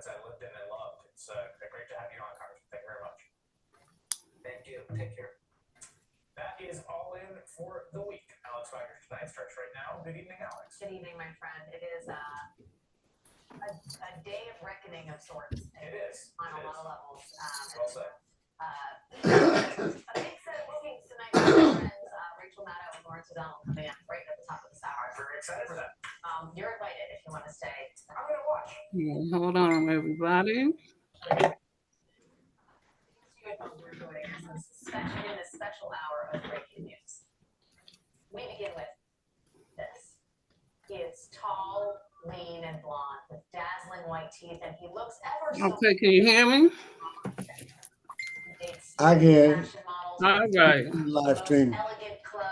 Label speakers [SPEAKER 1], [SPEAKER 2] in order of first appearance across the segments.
[SPEAKER 1] neighborhoods I lived in and loved. It's great to have you on, Congressman. Thank you very much. Thank you. Take care. That is all in for the week. Alex Wagner tonight starts right now. Good evening, Alex.
[SPEAKER 2] Good evening, my friend. It is a day of reckoning of sorts.
[SPEAKER 1] It is.
[SPEAKER 2] On a lot of levels.
[SPEAKER 1] Well said.
[SPEAKER 2] A big set of bookings tonight with my friends Rachel Maddow and Lawrence O'Donnell coming in right at the top of this hour.
[SPEAKER 1] Very excited for that.
[SPEAKER 2] You're invited if you want to stay.
[SPEAKER 1] I'm going to watch.
[SPEAKER 3] Hold on, everybody.
[SPEAKER 2] We're joining us in this special hour of breaking news. We begin with this. He is tall, lean, and blonde with dazzling white teeth, and he looks ever so.
[SPEAKER 3] Okay, can you hear me?
[SPEAKER 4] I can.
[SPEAKER 3] All right.
[SPEAKER 4] Live stream.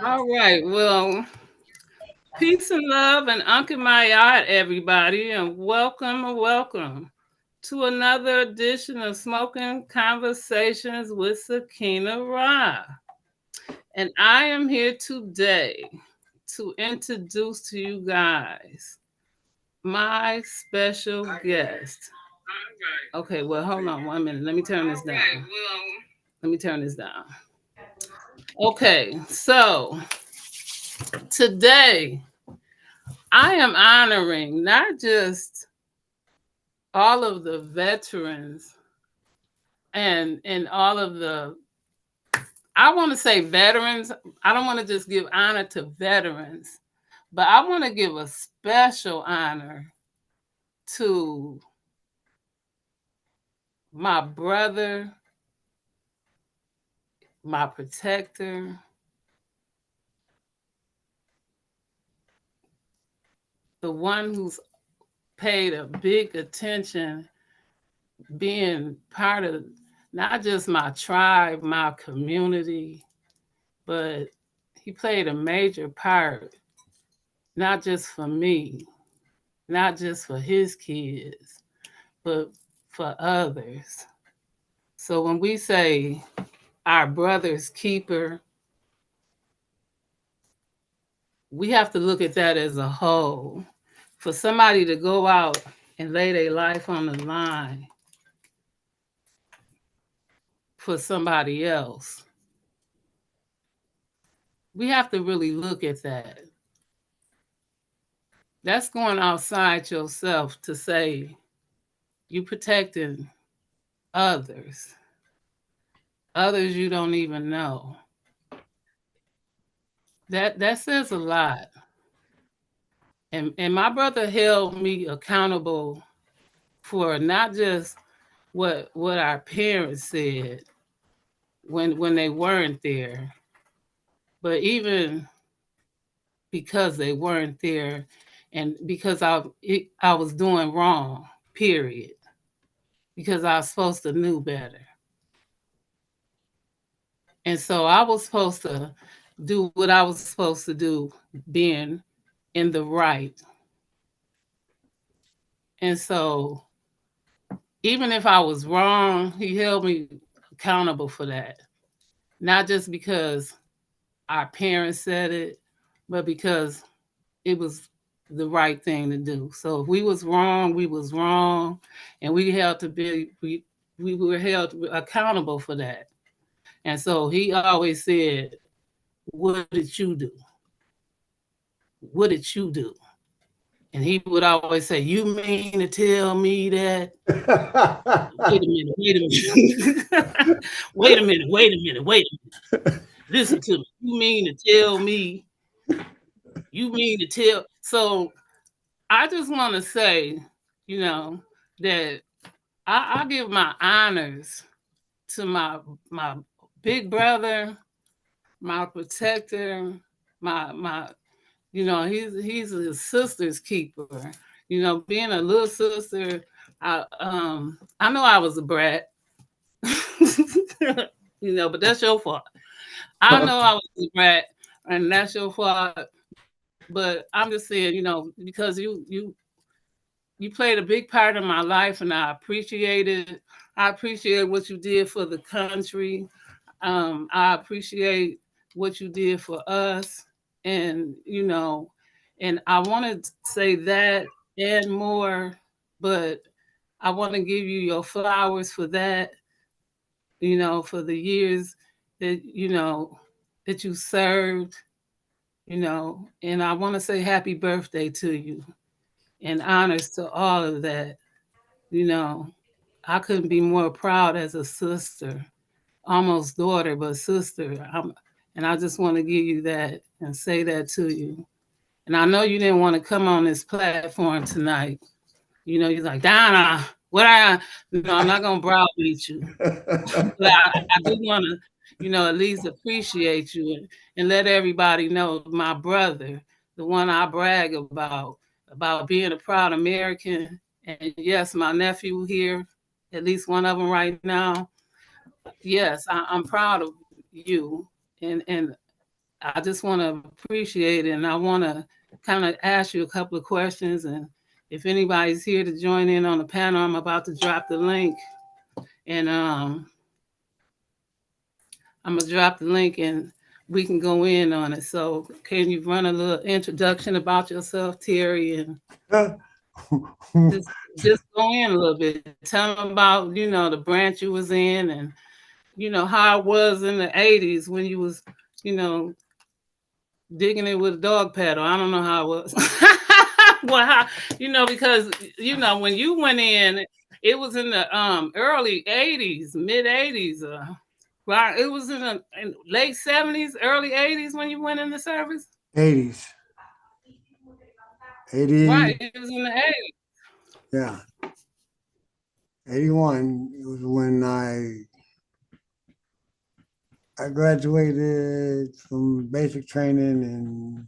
[SPEAKER 3] All right. Well, peace and love and Uncle Mayat, everybody, and welcome to another edition of Smoking Conversations with Sakina Ra. And I am here today to introduce to you guys my special guest. Okay, well, hold on 1 minute. Let me turn this down. Okay, so today I am honoring not just all of the veterans and all of the, I want to say veterans. I don't want to just give honor to veterans, but I want to give a special honor to my brother, my protector, the one who's paid a big attention, being part of not just my tribe, my community, but he played a major part, not just for me, not just for his kids, but for others. So when we say our brother's keeper, we have to look at that as a whole. For somebody to go out and lay their life on the line for somebody else, we have to really look at that. That's going outside yourself to say you protecting others you don't even know. That says a lot. And my brother held me accountable for not just what our parents said when they weren't there, but even because they weren't there and because I was doing wrong, period. Because I was supposed to know better. And so I was supposed to do what I was supposed to do, being in the right. And so even if I was wrong, he held me accountable for that. Not just because our parents said it, but because it was the right thing to do. So if we was wrong, we was wrong. And we were held accountable for that. And so he always said, what did you do? What did you do? And he would always say, you mean to tell me that? Wait a minute. Listen to me. You mean to tell. So I just want to say, that I give my honors to my big brother, my protector, my he's a sister's keeper. Being a little sister, I know I was a brat, but that's your fault. I know I was a brat, and that's your fault. But I'm just saying, because you played a big part in my life, and I appreciate it. I appreciate what you did for the country. I appreciate what you did for us. And, and I want to say that and more, but I want to give you your flowers for that, for the years that, that you served, and I want to say happy birthday to you and honors to all of that. You know, I couldn't be more proud as a sister, almost daughter, but sister. And I just want to give you that and say that to you. And I know you didn't want to come on this platform tonight. You're like, Donna, what I'm not going to browbeat you. But I do want to, at least appreciate you and let everybody know my brother, the one I brag about being a proud American. And yes, my nephew here, at least one of them right now. Yes, I'm proud of you. And I just want to appreciate it. And I want to kind of ask you a couple of questions. And if anybody's here to join in on the panel, I'm about to drop the link. And I'm going to drop the link and we can go in on it. So can you run a little introduction about yourself, Terry? And just go in a little bit. Tell them about, the branch you was in and, how it was in the 80s when you was, digging it with a dog paddle. I don't know how it was. Well, how, because, when you went in, it was in the early 80s, mid 80s. Right, it was in the late 70s, early 80s when you went in the service?
[SPEAKER 4] 80s. 80.
[SPEAKER 3] Right, it was in the 80s.
[SPEAKER 4] Yeah. 81 it was when I graduated from basic training in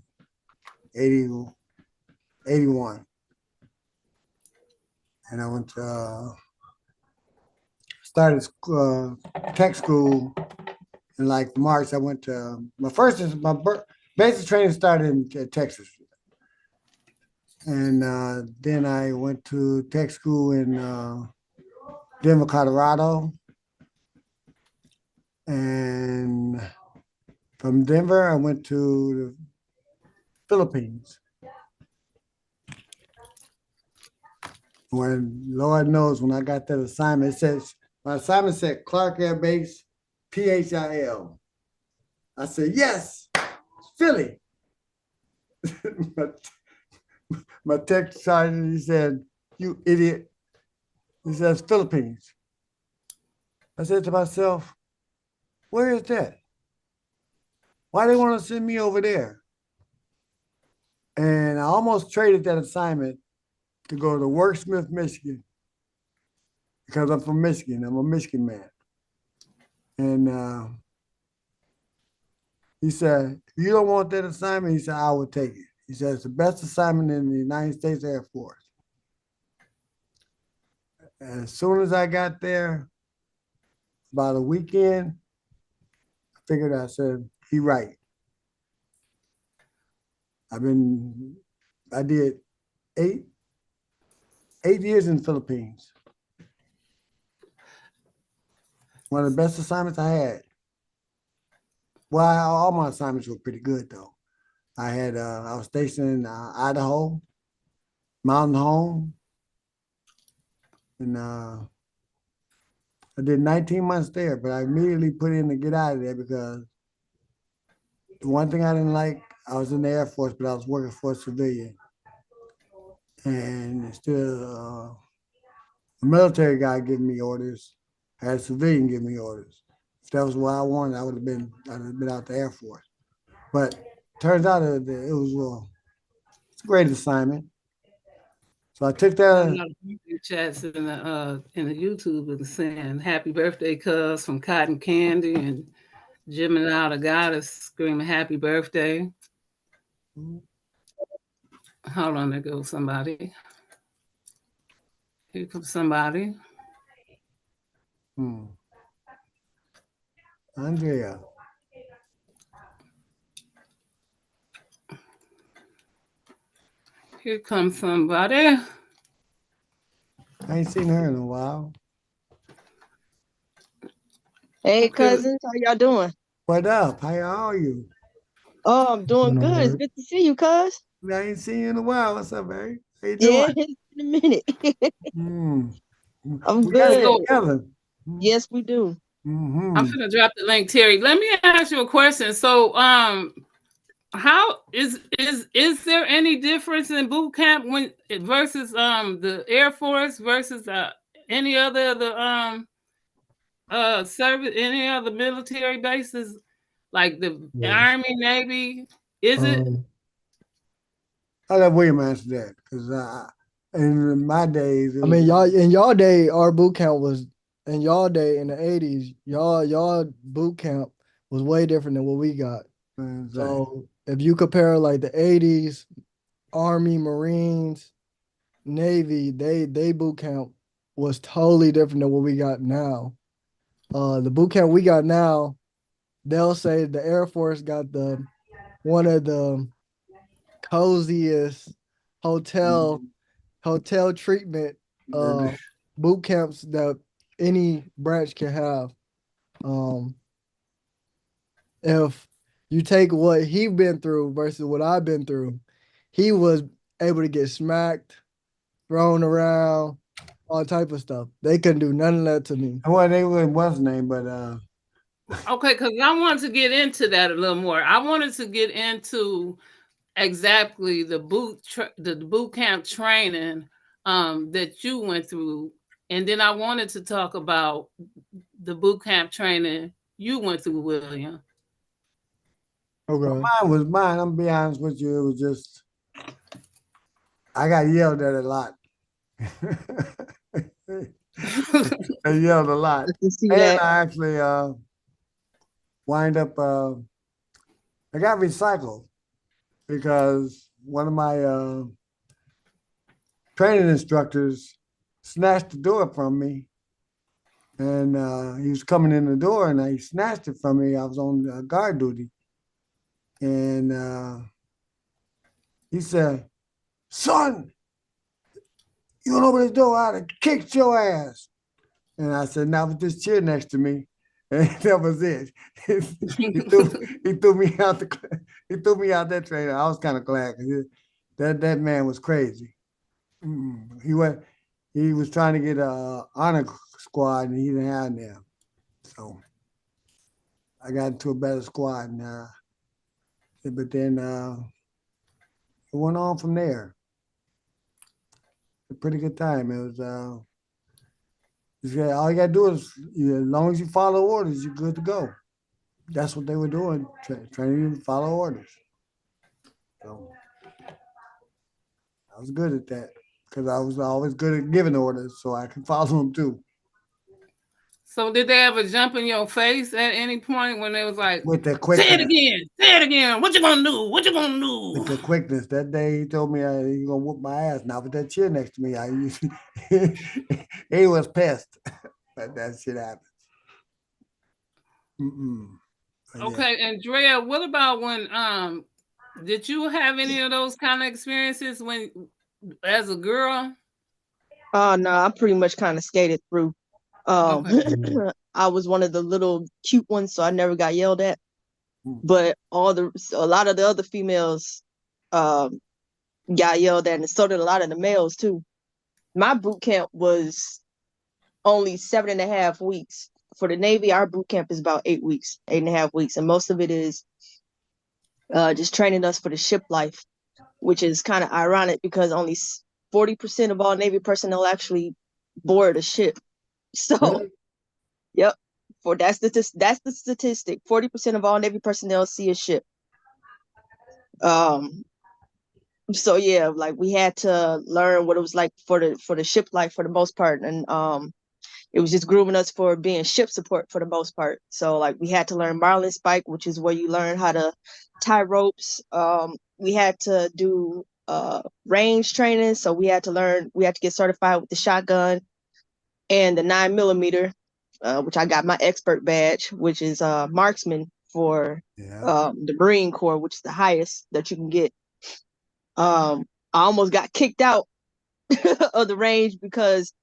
[SPEAKER 4] 81. And I went to started tech school in like March. I went to my basic training started in Texas, and then I went to tech school in Denver, Colorado, and from Denver I went to the Philippines. When Lord knows, when I got that assignment, my assignment said Clark Air Base, PHIL. I said, yes, Philly. My tech sergeant, he said, you idiot. He says, Philippines. I said to myself, where is that? Why they want to send me over there? And I almost traded that assignment to go to Worksmith, Michigan, because I'm from Michigan. I'm a Michigan man. And he said, if you don't want that assignment, he said, I will take it. He said, it's the best assignment in the United States Air Force. And as soon as I got there, about a weekend, I said, he right. I did 8 years in the Philippines. One of the best assignments I had. Well, all my assignments were pretty good though. I was stationed in Idaho, Mountain Home, and I did 19 months there, but I immediately put in to get out of there because the one thing I didn't like, I was in the Air Force, but I was working for a civilian. And still, a military guy giving me orders, I had a civilian give me orders. If that was what I wanted, I'd have been out the Air Force. But turns out it was it's a great assignment. So I took that.
[SPEAKER 3] Chats in the YouTube and saying happy birthday, cuz from Cotton Candy, and Jim and Out of Goddess screaming happy birthday. Hold on, there goes somebody. Here comes somebody.
[SPEAKER 4] Andrea.
[SPEAKER 3] Here comes somebody.
[SPEAKER 4] I ain't seen her in a while.
[SPEAKER 5] Hey, cousins, how y'all doing?
[SPEAKER 4] What up? How are you?
[SPEAKER 5] Oh, I'm doing good. It's good to see you, cuz.
[SPEAKER 4] I ain't seen you in a while. What's up, Barry? How you doing?
[SPEAKER 5] Yeah, it's been a minute. I'm
[SPEAKER 4] We gotta
[SPEAKER 5] good.
[SPEAKER 4] get
[SPEAKER 3] So
[SPEAKER 4] together.
[SPEAKER 5] Yes, we do.
[SPEAKER 3] I'm gonna drop the link, Terry. Let me ask you a question. So, how is there any difference in boot camp when versus the Air Force versus any other service, any other military bases like the
[SPEAKER 4] Yes.
[SPEAKER 3] Army, Navy? Is it?
[SPEAKER 4] I'll let William answer that because in my days,
[SPEAKER 6] I mean, y'all in y'all day, our boot camp was in y'all day in the 80s, y'all boot camp was way different than what we got. So if you compare like the 80s, Army, Marines, Navy, they boot camp was totally different than what we got now. The boot camp we got now, they'll say the Air Force got one of the coziest hotel treatment boot camps that any branch can have. If you take what he been through versus what I've been through, he was able to get smacked, thrown around, all type of stuff. They couldn't do none of that to me.
[SPEAKER 4] Well, they what's name, but
[SPEAKER 3] Okay, because I wanted to get into that a little more. I wanted to get into exactly the boot camp training that you went through, and then I wanted to talk about the boot camp training you went through, William.
[SPEAKER 6] Okay.
[SPEAKER 4] Well, mine was mine. I'm gonna be honest with you. It was just I got yelled at a lot. I yelled a lot,
[SPEAKER 5] I can see
[SPEAKER 4] and
[SPEAKER 5] that.
[SPEAKER 4] I actually wind up. I got recycled because one of my training instructors snatched the door from me, and he was coming in the door, and he snatched it from me. I was on guard duty, and he said, "Son, you don't open the door, I'd have kicked your ass." And I said, "Not with this chair next to me." And that was it. he threw me out he threw me out that training. I was kind of glad because that man was crazy. He was trying to get a honor squad and he didn't have them. So I got into a better squad now. But then it went on from there. A pretty good time. It was all you gotta do is as long as you follow orders, you're good to go. That's what they were doing, training you to follow orders. So I was good at that because I was always good at giving orders, so I could follow them too.
[SPEAKER 3] So did they ever jump in your face at any point when they was like,
[SPEAKER 4] with the quickness,
[SPEAKER 3] say it again, what you gonna do? What you gonna do?
[SPEAKER 4] With the quickness. That day he told me he gonna whoop my ass. Not with that chair next to me. He was pissed. But that shit happens.
[SPEAKER 3] Okay, yeah. And Drea, what about when did you have any of those kind of experiences when as a girl?
[SPEAKER 5] No, I pretty much kind of skated through. Okay. I was one of the little cute ones, so I never got yelled at. But a lot of the other females got yelled at, and so did a lot of the males too. My boot camp was only 7.5 weeks. For the Navy, our boot camp is about 8 weeks, 8.5 weeks, and most of it is just training us for the ship life, which is kind of ironic because only 40% of all Navy personnel actually board a ship. So, really? Yep, that's the statistic. 40% of all Navy personnel see a ship. So yeah, like we had to learn what it was like for the ship life for the most part, and it was just grooming us for being ship support for the most part. So like we had to learn marlin spike, which is where you learn how to tie ropes. We had to do range training, so we had to get certified with the shotgun and the 9mm, which I got my expert badge, which is marksman for the Marine Corps, which is the highest that you can get. I almost got kicked out of the range because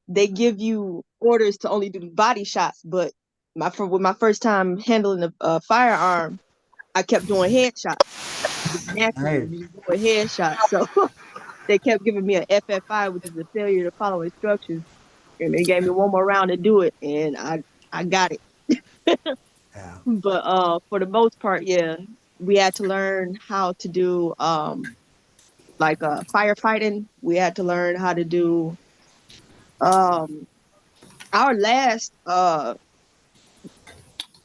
[SPEAKER 5] they give you orders to only do body shots, but with my first time handling a firearm, I kept doing headshots. Naturally, you do a headshot, so they kept giving me an FFI, which is a failure to follow instructions. and they gave me one more round to do it, and I got it.
[SPEAKER 4] Yeah.
[SPEAKER 5] But for the most part, yeah, we had to learn how to do like firefighting. We had to learn how to do um our last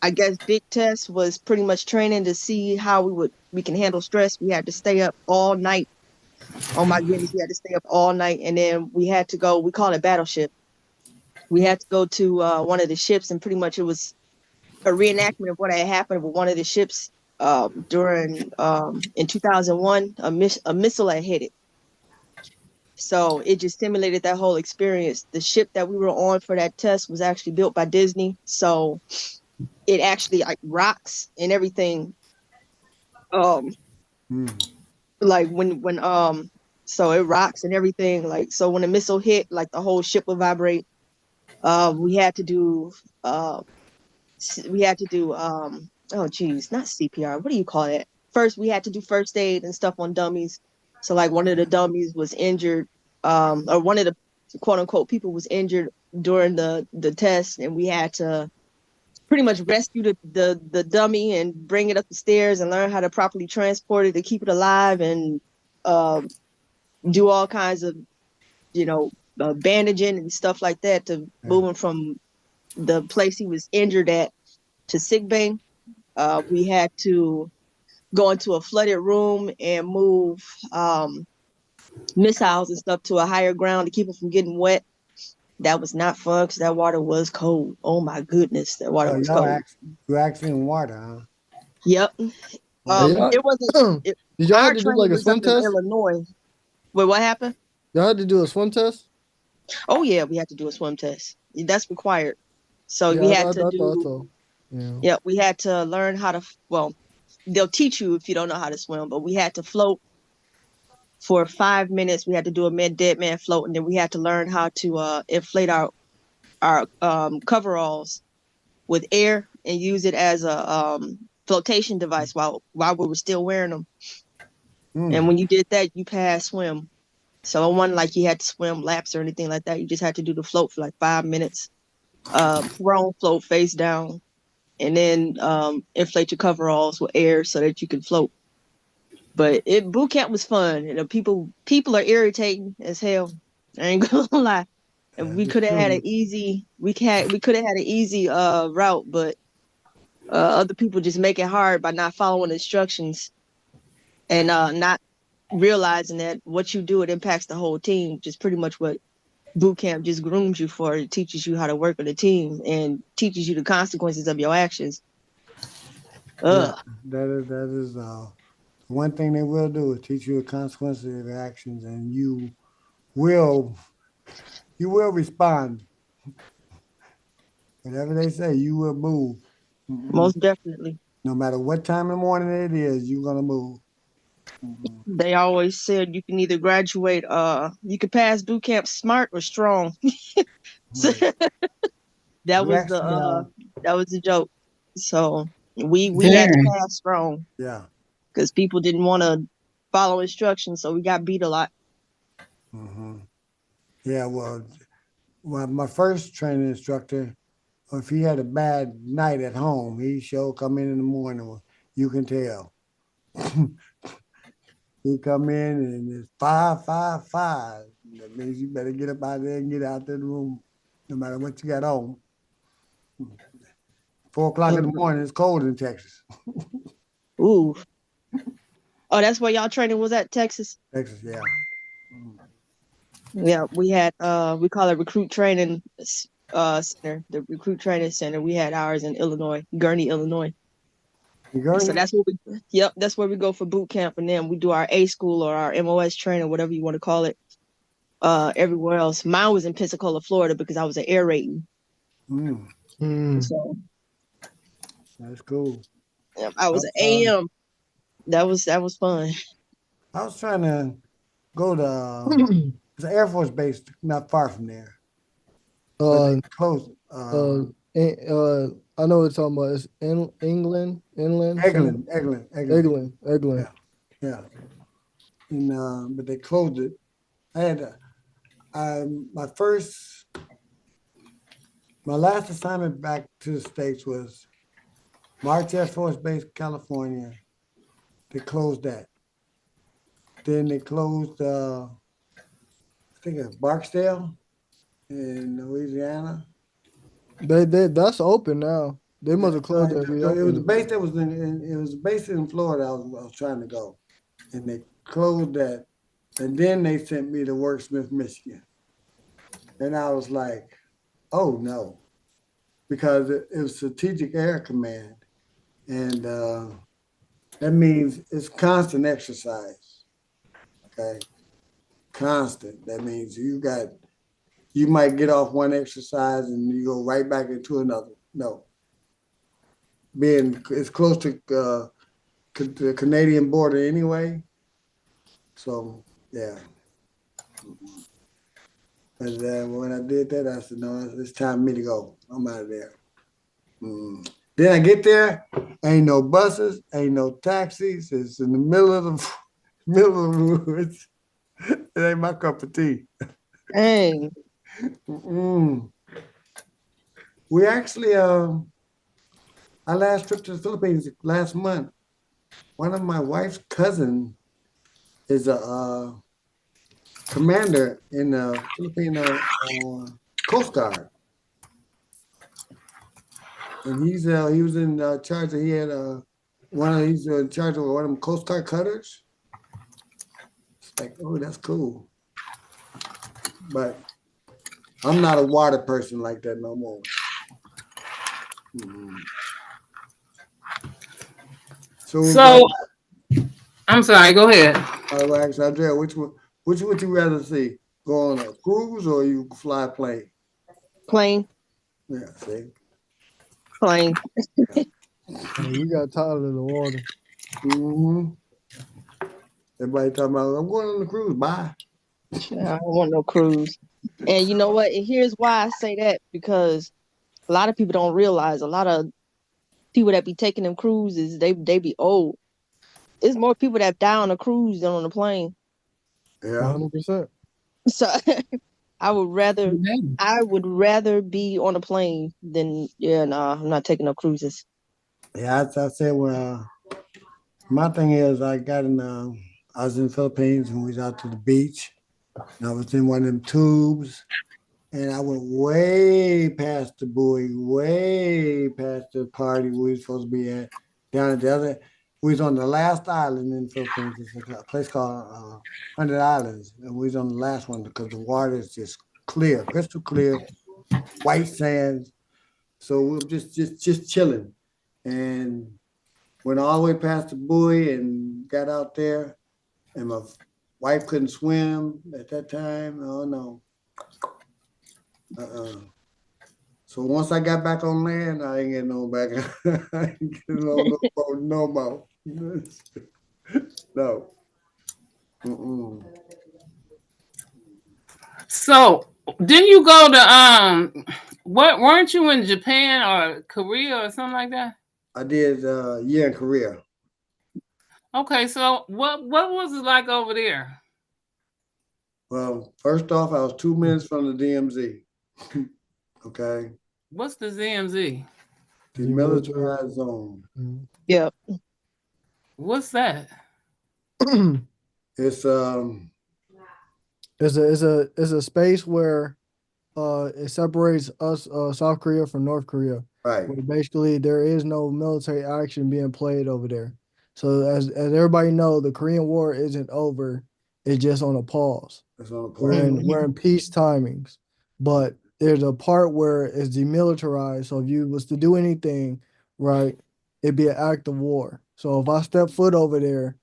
[SPEAKER 5] I guess big test was pretty much training to see how we can handle stress. We had to stay up all night. Oh my goodness, we had to stay up all night, and then we had to go. We call it battleship. We had to go to one of the ships, and pretty much it was a reenactment of what had happened with one of the ships during in 2001. A missile had hit it, so it just simulated that whole experience. The ship that we were on for that test was actually built by Disney, so it actually like rocks and everything. Um, like when so it rocks and everything. Like so when a missile hit, like the whole ship would vibrate. We had to do uh oh geez, not CPR. What do you call it? First, we had to do first aid and stuff on dummies. So like one of the dummies was injured, or one of the quote unquote people was injured during the test, and we had to pretty much rescue the dummy and bring it up the stairs and learn how to properly transport it to keep it alive, and do all kinds of bandaging and stuff like that to move him from the place he was injured at to sick bay. We had to go into a flooded room and move missiles and stuff to a higher ground to keep them from getting wet. That was not fun because that water was cold. Oh my goodness, that water was cold.
[SPEAKER 4] You actually in water, huh?
[SPEAKER 5] Yep. It wasn't.
[SPEAKER 6] Did y'all
[SPEAKER 5] Our
[SPEAKER 6] have to do like
[SPEAKER 5] training
[SPEAKER 6] a
[SPEAKER 5] was up
[SPEAKER 6] swim
[SPEAKER 5] in
[SPEAKER 6] test?
[SPEAKER 5] Illinois. Wait, what happened?
[SPEAKER 6] Y'all had to do a swim test?
[SPEAKER 5] Oh yeah, we had to do a swim test. That's required. So
[SPEAKER 6] Yeah,
[SPEAKER 5] we
[SPEAKER 6] I
[SPEAKER 5] had to
[SPEAKER 6] thought
[SPEAKER 5] do.
[SPEAKER 6] so. Yeah.
[SPEAKER 5] Yeah, we had to learn how to. Well, they'll teach you if you don't know how to swim, but we had to float for 5 minutes. We had to do a dead man float, and then we had to learn how to inflate our coveralls with air and use it as a flotation device while we were still wearing them. And when you did that, you passed swim. So it wasn't like you had to swim laps or anything like that. You just had to do the float for like 5 minutes. Prone float face down, and then inflate your coveralls with air so that you can float. But boot camp was fun. People are irritating as hell. I ain't gonna lie. And we could have had an easy route, but other people just make it hard by not following instructions and not realizing that what you do, it impacts the whole team, which is pretty much what boot camp just grooms you for. It teaches you how to work with a team and teaches you the consequences of your actions.
[SPEAKER 4] Yeah, that is one thing they will do is teach you the consequences of your actions, and you will respond. Whatever they say, you will move.
[SPEAKER 5] Most definitely.
[SPEAKER 4] No matter what time in the morning it is, you're gonna move.
[SPEAKER 5] They always said you can either graduate, you could pass boot camp smart or strong. That was the joke. So we had to pass strong.
[SPEAKER 4] Yeah.
[SPEAKER 5] Because people didn't want to follow instructions, so we got beat a lot.
[SPEAKER 4] Yeah, well, my first training instructor, if he had a bad night at home, he sure come in the morning. You can tell. He come in and it's 5, 5, 5. That means you better get up out there and get out of the room, no matter what you got on. 4 o'clock in the morning, it's cold in Texas.
[SPEAKER 5] Ooh. Oh, that's where y'all training was at, Texas?
[SPEAKER 4] Texas, yeah.
[SPEAKER 5] Yeah, we had we call it recruit training center, the recruit training center. We had ours in Illinois, Gurney, Illinois. So that's where we go for boot camp, and then we do our A school or our MOS training, whatever you want to call it. Everywhere else. Mine was in Pensacola, Florida, because I was an air rating. So
[SPEAKER 4] that's cool.
[SPEAKER 5] Yeah, I was an AM. That was fun.
[SPEAKER 4] I was trying to go to it's an Air Force base not far from there. Close.
[SPEAKER 6] I know what you're talking about. It's England.
[SPEAKER 4] Eglin. Yeah. And but they closed it. I had my first My last assignment back to the States was March Air Force Base, California. They closed that. Then they closed, I think it's Barksdale in Louisiana.
[SPEAKER 6] That's open now. They must have closed that.
[SPEAKER 4] It was a
[SPEAKER 6] Reopened.
[SPEAKER 4] base that was it was a base in Florida. I was trying to go, and they closed that. And then they sent me to Worksmith, Michigan, and I was like, "Oh no," because it was Strategic Air Command, and that means it's constant exercise. Okay, constant. That means you might get off one exercise and you go right back into another. No, being it's close to the Canadian border anyway. So yeah. And when I did that, I said, "No, it's time for me to go. I'm out of there." Then I get there, ain't no buses, ain't no taxis. It's in the middle of the middle of the woods. It ain't my cup of tea.
[SPEAKER 5] Dang.
[SPEAKER 4] We actually, our last trip to the Philippines last month, one of my wife's cousin is a commander in the Filipino Coast Guard. And he was in charge of, he's in charge of one of them Coast Guard cutters. It's like, oh, that's cool. But I'm not a water person like that no more.
[SPEAKER 3] So I'm sorry, go ahead.
[SPEAKER 4] Actually, Andrea, which would you rather see? Go on a cruise or you fly a plane?
[SPEAKER 5] Plane.
[SPEAKER 4] Yeah, see?
[SPEAKER 5] Plane.
[SPEAKER 6] You got tired of the water.
[SPEAKER 4] Everybody talking about, I'm going on the cruise. Bye.
[SPEAKER 5] I don't want no cruise. And you know what? And here's why I say that, because a lot of people don't realize a lot of people that be taking them cruises, they be old. It's more people that die on a cruise than on a plane.
[SPEAKER 4] Yeah.
[SPEAKER 6] 100%.
[SPEAKER 5] So I would rather be on a plane than I'm not taking no cruises.
[SPEAKER 4] Yeah, I said, well, my thing is I was in the Philippines and we was out to the beach. And I was in one of them tubes and I went way past the buoy, way past the party we were supposed to be at. Down at the other, we was on the last island in the Philippines. It's a place called 100 Islands. And we was on the last one because the water is just clear, crystal clear, white sands. So we were just chilling. And went all the way past the buoy and got out there. And my wife couldn't swim at that time. Oh no. So once I got back on land, I ain't getting no back. I ain't getting on no more. No.
[SPEAKER 3] So didn't you go to what weren't you in Japan or Korea or something like that?
[SPEAKER 4] I did a year in Korea.
[SPEAKER 3] Okay, so what was it like over there?
[SPEAKER 4] Well, first off, I was 2 minutes from the DMZ. Okay.
[SPEAKER 3] What's the ZMZ?
[SPEAKER 4] Demilitarized zone.
[SPEAKER 5] Yep.
[SPEAKER 3] What's that?
[SPEAKER 4] It's
[SPEAKER 6] It's a space where it separates us South Korea from North Korea.
[SPEAKER 4] right.
[SPEAKER 6] Where basically there is no military action being played over there. So as everybody know, the Korean War isn't over. It's just on a pause.
[SPEAKER 4] It's on a pause.
[SPEAKER 6] We're in peace timings. But there's a part where it's demilitarized. So if you was to do anything, right, it'd be an act of war. So if I step foot over there,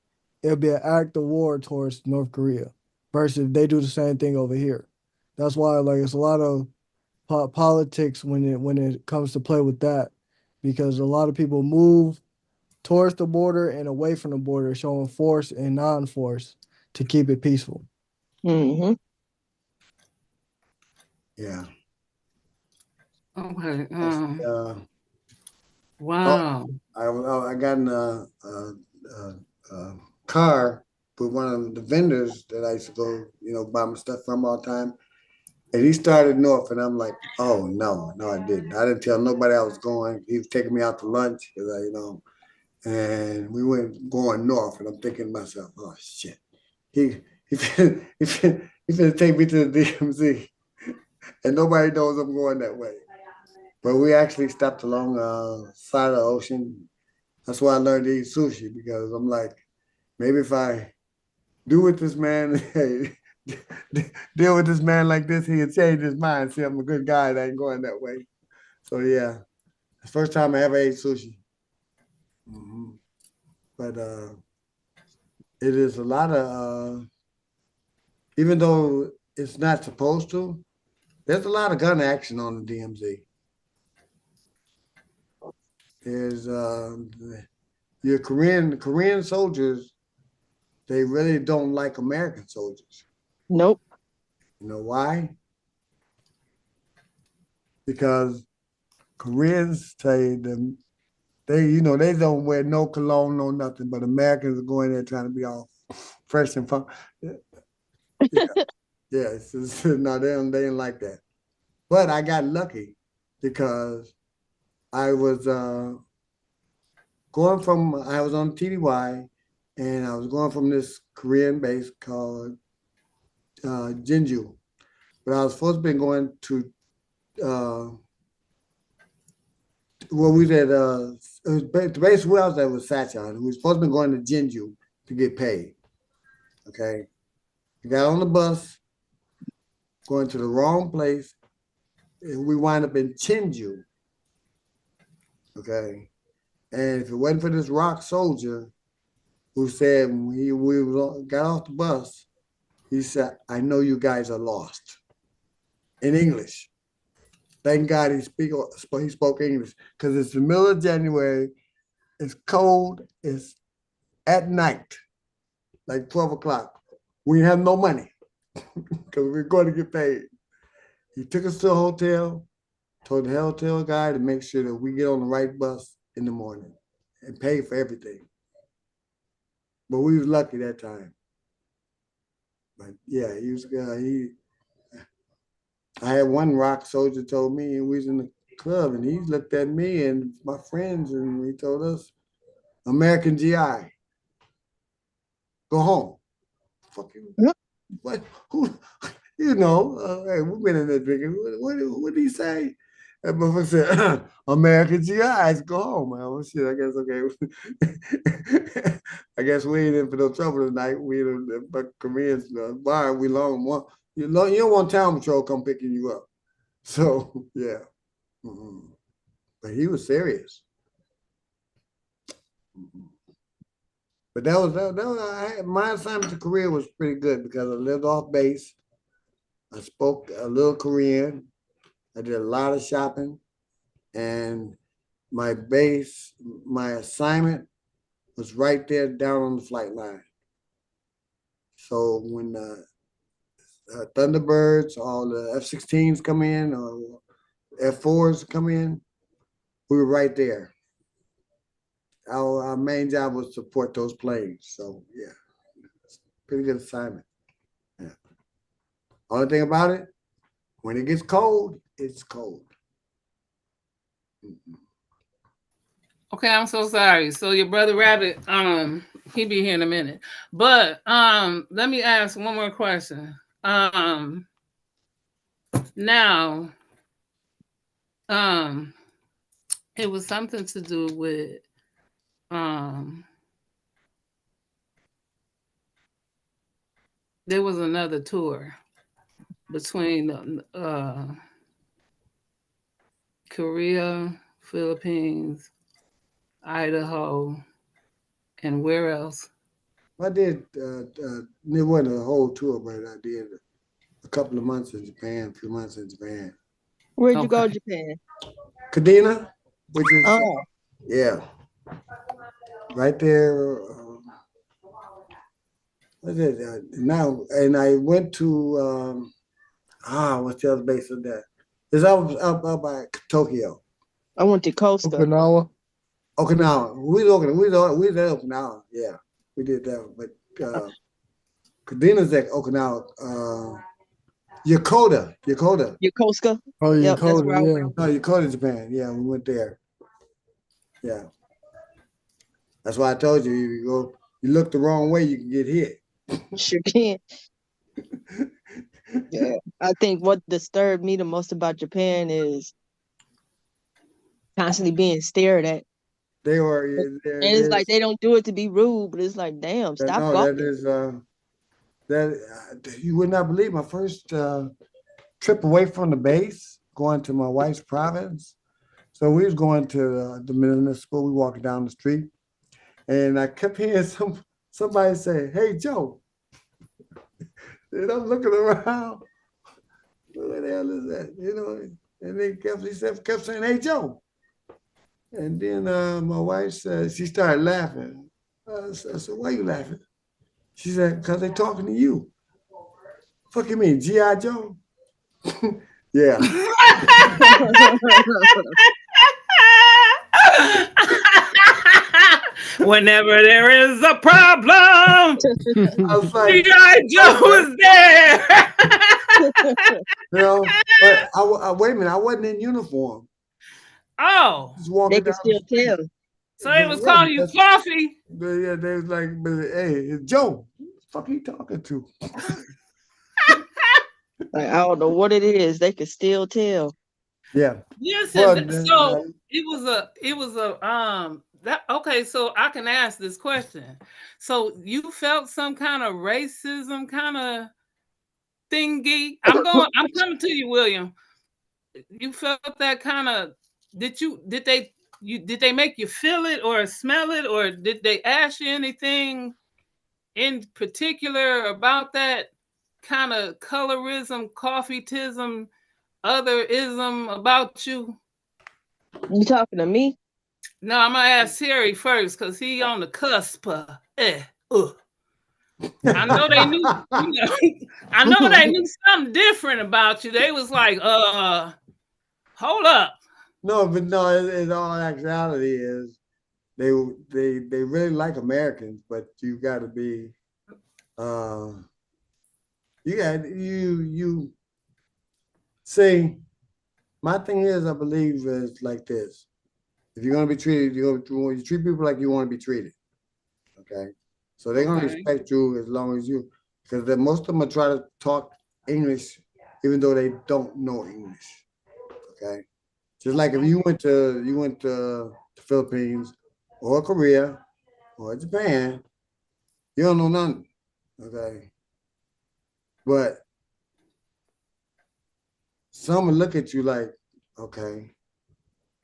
[SPEAKER 6] it'll be an act of war towards North Korea. Versus if they do the same thing over here. That's why like it's a lot of politics when it comes to play with that, because a lot of people move towards the border and away from the border, showing force and non-force to keep it peaceful.
[SPEAKER 5] Mm-hmm.
[SPEAKER 4] Yeah.
[SPEAKER 3] Okay.
[SPEAKER 4] Wow. I got in a car with one of the vendors that I used to go, buy my stuff from all the time. And he started north, and I'm like, oh no, I didn't. I didn't tell nobody I was going. He was taking me out to lunch, and we went going north, and I'm thinking to myself, oh shit, he finna take me to the DMZ, and nobody knows I'm going that way. But we actually stopped along the side of the ocean. That's why I learned to eat sushi, because I'm like, maybe if I do with this man, deal with this man like this, he'll change his mind. See, I'm a good guy. That ain't going that way. So yeah, the first time I ever ate sushi. But it is a lot of, even though it's not supposed to, there's a lot of gun action on the DMZ. There's your Korean soldiers, they really don't like American soldiers.
[SPEAKER 5] Nope.
[SPEAKER 4] You know why? Because Koreans say them they don't wear no cologne, no nothing, but Americans are going there trying to be all fresh and fun. Yeah, no, they didn't like that. But I got lucky because I was I was on TDY, and I was going from this Korean base called Jinju. But I was supposed to be going to we was at the base where I was at was Sachon. We were supposed to be going to Jinju to get paid. Okay. We got on the bus, going to the wrong place, and we wind up in Chinju. Okay. And if it wasn't for this rock soldier who said when we got off the bus, he said, I know you guys are lost. In English. Thank God he spoke English, because it's the middle of January, it's cold, it's at night, like 12 o'clock. We have no money because we're going to get paid. He took us to a hotel, told the hotel guy to make sure that we get on the right bus in the morning and pay for everything. But we was lucky that time. But yeah, he was I had one rock soldier told me, and we was in the club, and he looked at me and my friends, and he told us, American GI, go home. Fuck you. What? Who? Hey, we've been in there drinking. What did he say? That motherfucker said, American GIs, go home. Man. Oh, shit, I guess, okay. I guess we ain't in for no trouble tonight. We in the Koreans bar, we long. You don't want town patrol come picking you up. So, yeah. But he was serious. But that was my assignment to Korea was pretty good because I lived off base. I spoke a little Korean. I did a lot of shopping. And my assignment was right there down on the flight line. So when Thunderbirds, all the F-16s come in, or F-4s come in, we were right there. Our main job was to support those planes. So yeah, pretty good assignment. Yeah. Only thing about it, when it gets cold, it's cold.
[SPEAKER 3] Okay, I'm so sorry. So your brother Rabbit, he be here in a minute. But let me ask one more question. Now, it was something to do with there was another tour between Korea, Philippines, Idaho, and where else?
[SPEAKER 4] I did, it wasn't a whole tour, but I did a couple of months in Japan, a few months in Japan.
[SPEAKER 5] Where'd you go to Japan?
[SPEAKER 4] Kadena, which is, yeah, right there. What's it now? And I went to, what's the other base of that? It's up by Tokyo.
[SPEAKER 5] I went to Costa.
[SPEAKER 6] Okinawa.
[SPEAKER 4] We was at Okinawa. Yeah, we did that. But Kadena's at Okinawa. Yokota.
[SPEAKER 5] Yokosuka.
[SPEAKER 6] Oh,
[SPEAKER 5] Yep, that's where I
[SPEAKER 6] Dakota,
[SPEAKER 5] went.
[SPEAKER 6] yeah.
[SPEAKER 4] No, Yokota, Japan. Yeah, we went there. Yeah. That's why I told you, you look the wrong way, you can get hit.
[SPEAKER 5] Sure can. Yeah. I think what disturbed me the most about Japan is constantly being stared at.
[SPEAKER 4] They were,
[SPEAKER 5] And it's like they don't do it to be rude, but it's like, damn, stop
[SPEAKER 4] no,
[SPEAKER 5] gawking.
[SPEAKER 4] that is, you would not believe my first trip away from the base, going to my wife's province. So we was going to the municipal, we walking down the street, and I kept hearing somebody say, "Hey, Joe." And I'm looking around, what the hell is that? You know, and they kept saying, "Hey, Joe." And then my wife said, she started laughing. I said, "Why you laughing?" She said, "Because they talking to you." Fuck you mean, G.I. Joe? Yeah.
[SPEAKER 3] Whenever there is a problem,
[SPEAKER 4] I was like,
[SPEAKER 3] G.I. Joe is there.
[SPEAKER 4] you know, but I wait a minute, I wasn't in uniform.
[SPEAKER 3] Oh,
[SPEAKER 4] Just
[SPEAKER 5] They
[SPEAKER 4] walking
[SPEAKER 5] can
[SPEAKER 4] down.
[SPEAKER 5] still tell.
[SPEAKER 3] so they was calling you Coffee.
[SPEAKER 4] Yeah, they was like, "Hey, it's Joe. Who the fuck are you talking to?"
[SPEAKER 5] Like, I don't know what it is. They can still tell.
[SPEAKER 4] Yeah.
[SPEAKER 3] Listen,
[SPEAKER 4] Well,
[SPEAKER 3] so it was a that okay, so I can ask this question. So you felt some kind of racism kind of thingy? I'm coming to you, William. You felt that kind of did they make you feel it or smell it, or did they ask you anything in particular about that kind of colorism, coffeetism, otherism about you?
[SPEAKER 5] You talking to me?
[SPEAKER 3] No, I'm gonna ask Terry first because he on the cusp. I know they knew, I know they knew something different about you. They was like, hold up.
[SPEAKER 4] No, but no, in all actuality is they really like Americans, but you got to be you see. My thing is, I believe is like this: if you're gonna be treated, you treat people like you want to be treated. Okay, so they're gonna respect you as long as you, because most of them are try to talk English, even though they don't know English. Okay, just like if you went to the Philippines or Korea or Japan, you don't know nothing. Okay, but some will look at you like, okay,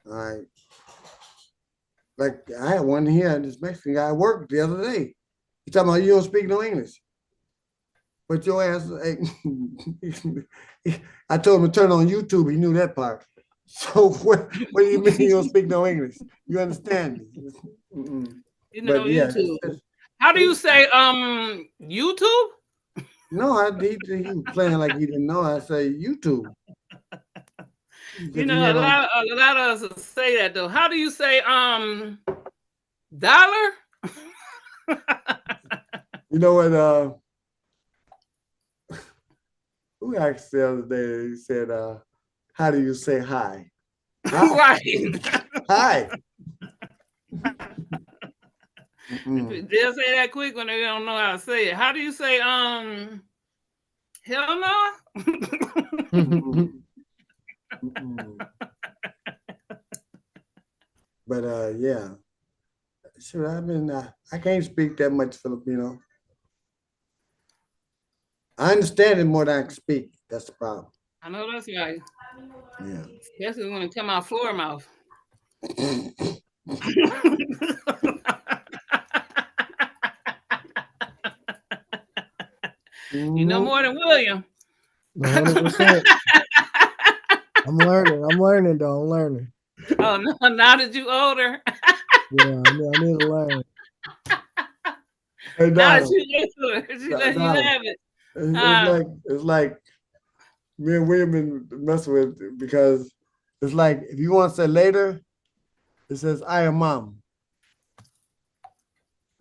[SPEAKER 4] all right. Like I had one here, this Mexican guy worked the other day. He talking about you don't speak no English. But your ass, I told him to turn on YouTube. He knew that part. So what do you mean you don't speak no English? You understand me?
[SPEAKER 3] You know,
[SPEAKER 4] But yeah,
[SPEAKER 3] YouTube. How do you say YouTube?
[SPEAKER 4] No, he was playing like he didn't know. I say YouTube.
[SPEAKER 3] You know, a lot of us say that though. How do you say dollar?
[SPEAKER 4] You know what? Who asked the other day? He said, "How do you say hi?"
[SPEAKER 3] Right.
[SPEAKER 4] Hi.
[SPEAKER 3] They'll say that quick when they don't know how to say it. How do you say hell no?
[SPEAKER 4] But yeah, sure. I can't speak that much Filipino. I understand it more than I can speak. That's the problem.
[SPEAKER 3] I know that's right.
[SPEAKER 4] Yeah.
[SPEAKER 3] Especially when it come out floor mouth. You know more than William.
[SPEAKER 6] 100%. I'm learning though. I'm learning.
[SPEAKER 3] Oh no, now that you older.
[SPEAKER 6] Yeah, I need to learn.
[SPEAKER 4] Hey,
[SPEAKER 3] now that you let you have it.
[SPEAKER 4] It's like me and William been messing with, because it's like if you want to say later, it says I am mom.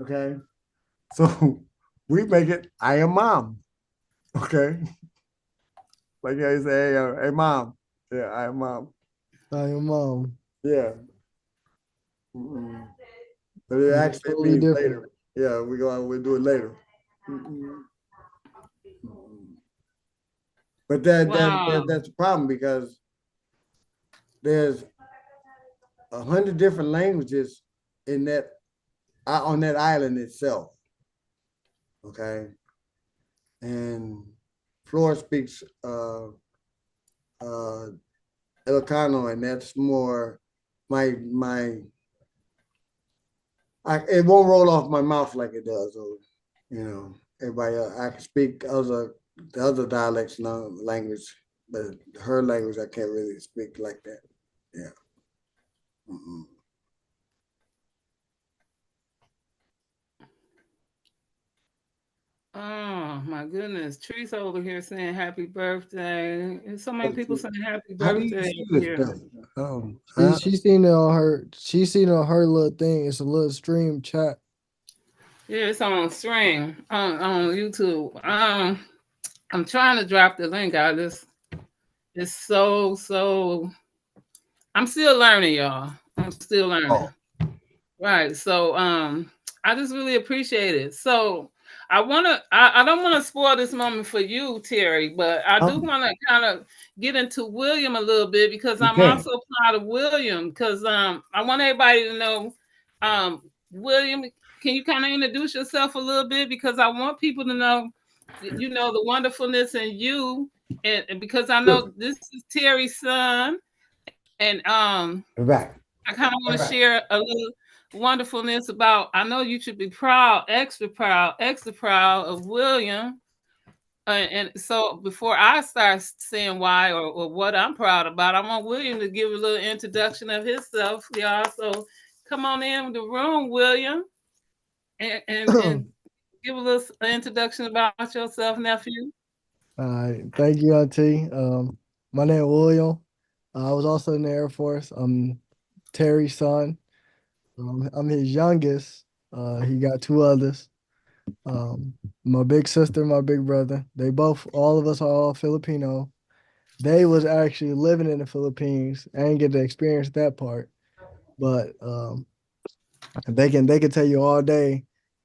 [SPEAKER 4] Okay, so we make it I am mom. Okay. Like how you say, hey, mom. Yeah, I am mom.
[SPEAKER 6] Hi, your mom.
[SPEAKER 4] Yeah. Mm-mm. But it
[SPEAKER 6] Yeah,
[SPEAKER 4] actually
[SPEAKER 6] totally
[SPEAKER 4] means
[SPEAKER 6] different.
[SPEAKER 4] later. Yeah, we'll do it later. Mm-mm. But
[SPEAKER 3] Wow.
[SPEAKER 4] that's the problem because there's 100 different languages in that on that island itself. Okay, and Flora speaks uh Ilocano, and that's more my. It won't roll off my mouth like it does, or everybody else. I can speak the other dialects language, but her language I can't really speak like that. Yeah. Mm-mm.
[SPEAKER 3] Oh my goodness. Teresa over here saying happy birthday. And so many people saying happy
[SPEAKER 4] How do you
[SPEAKER 3] birthday
[SPEAKER 4] see
[SPEAKER 3] over
[SPEAKER 4] this
[SPEAKER 3] here.
[SPEAKER 4] stuff?
[SPEAKER 6] She seen it on her. She seen it on her little thing. It's a little stream chat.
[SPEAKER 3] Yeah, it's on stream on YouTube. I'm trying to drop the link out. It's so I'm still learning, y'all. I'm still learning.
[SPEAKER 4] Oh,
[SPEAKER 3] Right. So I just really appreciate it. So I don't wanna spoil this moment for you, Terry, but I do want to kind of get into William a little bit because
[SPEAKER 4] you
[SPEAKER 3] I'm
[SPEAKER 4] can.
[SPEAKER 3] also proud of William because I want everybody to know William, can you kind of introduce yourself a little bit because I want people to know the wonderfulness in you and because I
[SPEAKER 4] Sure.
[SPEAKER 3] know this is Terry's son and
[SPEAKER 4] Right.
[SPEAKER 3] I kind of want to share a little wonderfulness about. I know you should be proud, extra proud of William. And so before I start saying why or what I'm proud about, I want William to give a little introduction of himself, y'all. So come on in the room, William, and give a little introduction about yourself, nephew.
[SPEAKER 6] All right, thank you, Auntie. My name is William. I was also in the Air Force. I'm Terry's son. I'm his youngest. He got two others. My big sister, my big brother. All of us are all Filipino. They was actually living in the Philippines. I didn't get to experience that part, but they can tell you all day,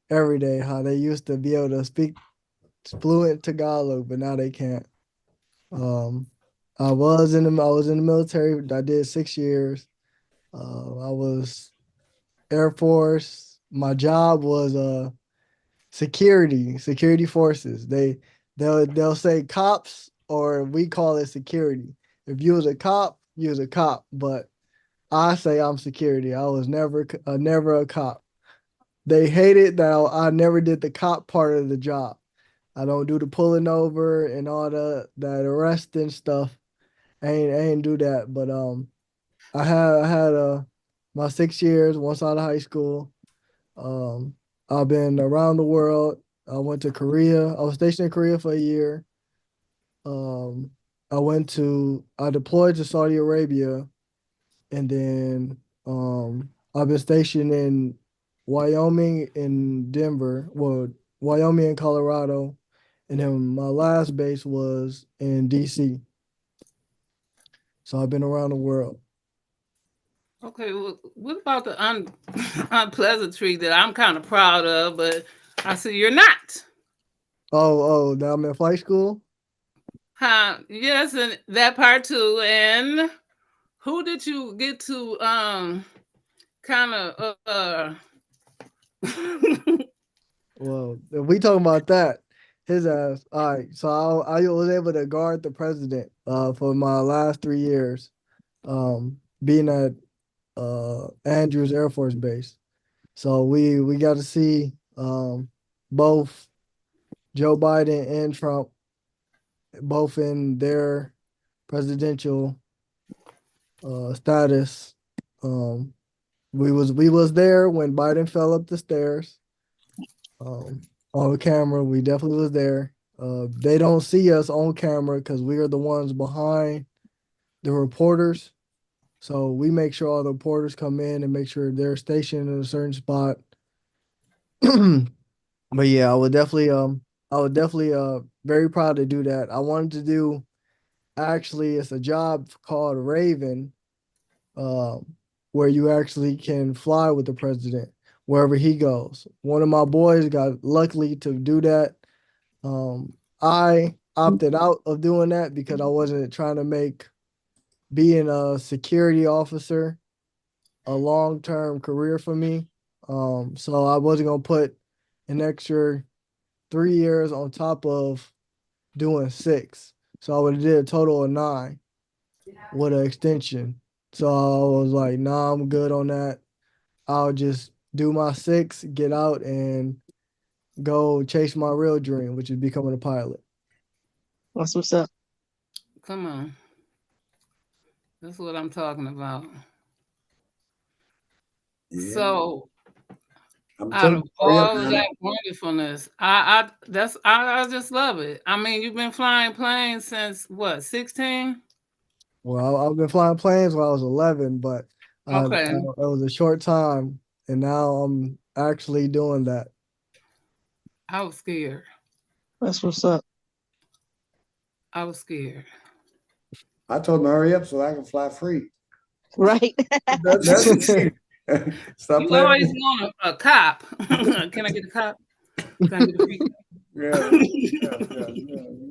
[SPEAKER 6] every day how they used to be able to speak fluent Tagalog, but now they can't. Um, I was in the military. I did 6 years. I was Air Force. My job was security forces. They'll say cops or we call it security. If you was a cop, you was a cop. But I say I'm security. I was never a cop. They hated that I never did the cop part of the job. I don't do the pulling over and all that arresting stuff. I ain't do that. But I had my 6 years once out of high school. Um, I've been around the world. I went to Korea. I was stationed in Korea for a year. Um, I deployed to Saudi Arabia, and then I've been stationed in Wyoming and Denver. Well, Wyoming and Colorado, and then my last base was in DC. So I've been around the world.
[SPEAKER 3] Okay, well, what about the unpleasantry that I'm kind of proud of, but I see you're not?
[SPEAKER 6] Now I'm in flight school.
[SPEAKER 3] Huh? Yes, and that part too. And who did you get to kind of
[SPEAKER 6] Well, if we talking about that, his ass. All right. So I was able to guard the president for my last 3 years, being at Andrews Air Force Base. So we got to see both Joe Biden and Trump, both in their presidential status. Um, we was there when Biden fell up the stairs. Um, on camera, we definitely was there. They don't see us on camera because we are the ones behind the reporters. So we make sure all the reporters come in and make sure they're stationed in a certain spot. But yeah, I would definitely very proud to do that. I wanted to do actually it's a job called Raven, where you actually can fly with the president wherever he goes. One of my boys got luckily to do that. I opted out of doing that because I wasn't trying to make being a security officer a long-term career for me. So I wasn't gonna put an extra 3 years on top of doing 6. So I would have did a total of 9 with an extension. So I was like, nah, I'm good on that. I'll just do my 6, get out, and go chase my real dream, which is becoming a pilot.
[SPEAKER 5] That's what's up.
[SPEAKER 3] Come on. That's what I'm talking about.
[SPEAKER 4] Yeah.
[SPEAKER 3] So
[SPEAKER 4] I'm
[SPEAKER 3] out
[SPEAKER 4] telling
[SPEAKER 3] of
[SPEAKER 4] you, hurry up,
[SPEAKER 3] all of
[SPEAKER 4] man.
[SPEAKER 3] that wonderfulness, I just love it. I mean, you've been flying planes since what, 16?
[SPEAKER 6] Well, I've been flying planes when I was 11, but
[SPEAKER 3] Okay.
[SPEAKER 6] it was a short time, and now I'm actually doing that.
[SPEAKER 3] I was scared.
[SPEAKER 5] That's what's up.
[SPEAKER 3] I was scared.
[SPEAKER 4] I told him to hurry up so I can fly free.
[SPEAKER 5] Right.
[SPEAKER 4] That's Stop
[SPEAKER 3] You
[SPEAKER 4] playing.
[SPEAKER 3] always want a cop. Can I get a cop? Can I get a free
[SPEAKER 4] Yeah.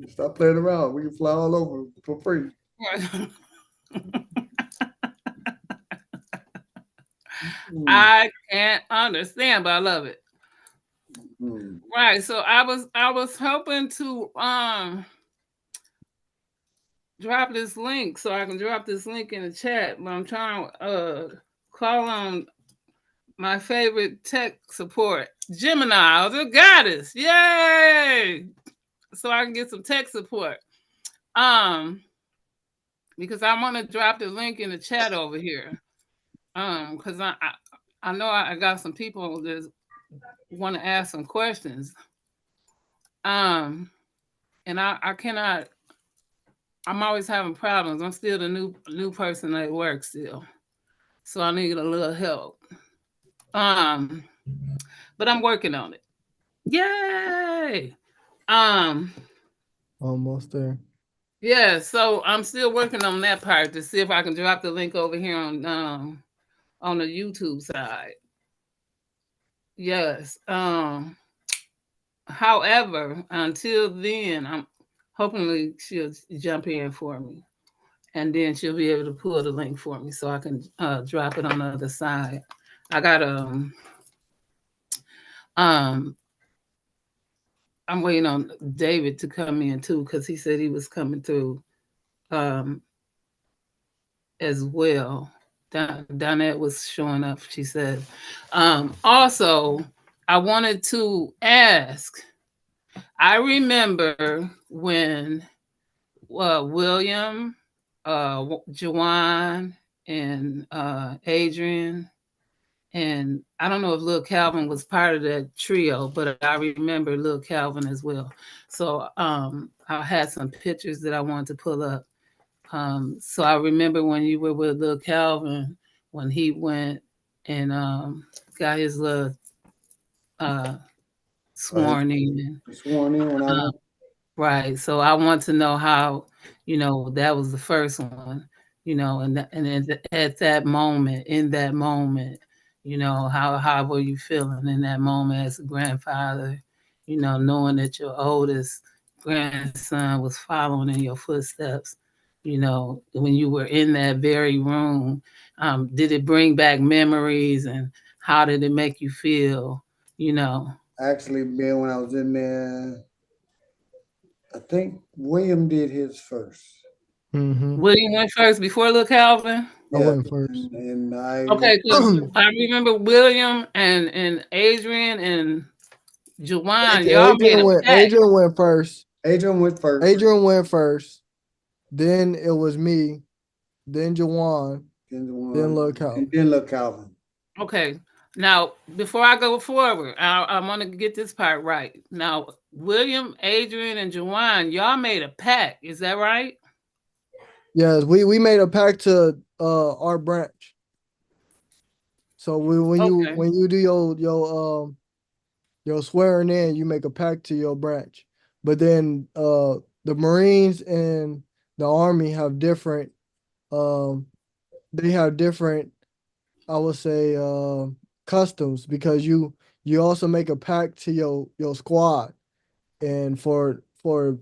[SPEAKER 4] Stop playing around. We can fly all over for free.
[SPEAKER 3] cop?
[SPEAKER 4] Mm.
[SPEAKER 3] I can't understand, but I love it.
[SPEAKER 4] Mm.
[SPEAKER 3] Right. So I was hoping to drop this link so I can drop this link in the chat, but I'm trying to call on my favorite tech support, Gemini, the goddess. Yay! So I can get some tech support. Because I want to drop the link in the chat over here. Because I know I got some people that want to ask some questions. And I cannot. I'm always having problems. I'm still the new person at work still, so I need a little help. But I'm working on it. Yay!
[SPEAKER 6] Almost there.
[SPEAKER 3] Yeah. So I'm still working on that part to see if I can drop the link over here on the YouTube side. Yes. However, until then, I'm hopefully she'll jump in for me, and then she'll be able to pull the link for me so I can drop it on the other side. I got I'm waiting on David to come in too because he said he was coming through as well. Donette was showing up. She said. Also, I wanted to ask. I remember when William, Jawan, and Adrian, and I don't know if Lil Calvin was part of that trio, but I remember Lil Calvin as well. So I had some pictures that I wanted to pull up. So I remember when you were with Lil Calvin, when he went and got his little sworn in.
[SPEAKER 4] Sworn in when I went.
[SPEAKER 3] Right. So I want to know how, that was the first one, and at that moment, in that moment, how were you feeling in that moment as a grandfather, knowing that your oldest grandson was following in your footsteps, when you were in that very room, did it bring back memories and how did it make you feel,
[SPEAKER 4] Actually, Ben, when I was in there, I think William did his first.
[SPEAKER 6] Mm-hmm.
[SPEAKER 3] William went first before Lil Calvin.
[SPEAKER 6] I went first.
[SPEAKER 4] And I
[SPEAKER 3] Okay, I remember William and Adrian and Jawan. Y'all made a pact.
[SPEAKER 6] Adrian went first.
[SPEAKER 4] Adrian went first.
[SPEAKER 6] Adrian went first. Then it was me. Then Jawan. Then Lil Calvin.
[SPEAKER 4] And then Lil Calvin.
[SPEAKER 3] Okay. Now, before I go forward, I want to get this part right. Now, William, Adrian, and Jawan, y'all made a pact. Is that right?
[SPEAKER 6] Yes, we made a pact to our branch. So when you do your swearing in, you make a pact to your branch. But then the Marines and the Army have different, they have different, I would say, customs, because you also make a pact to your squad, and for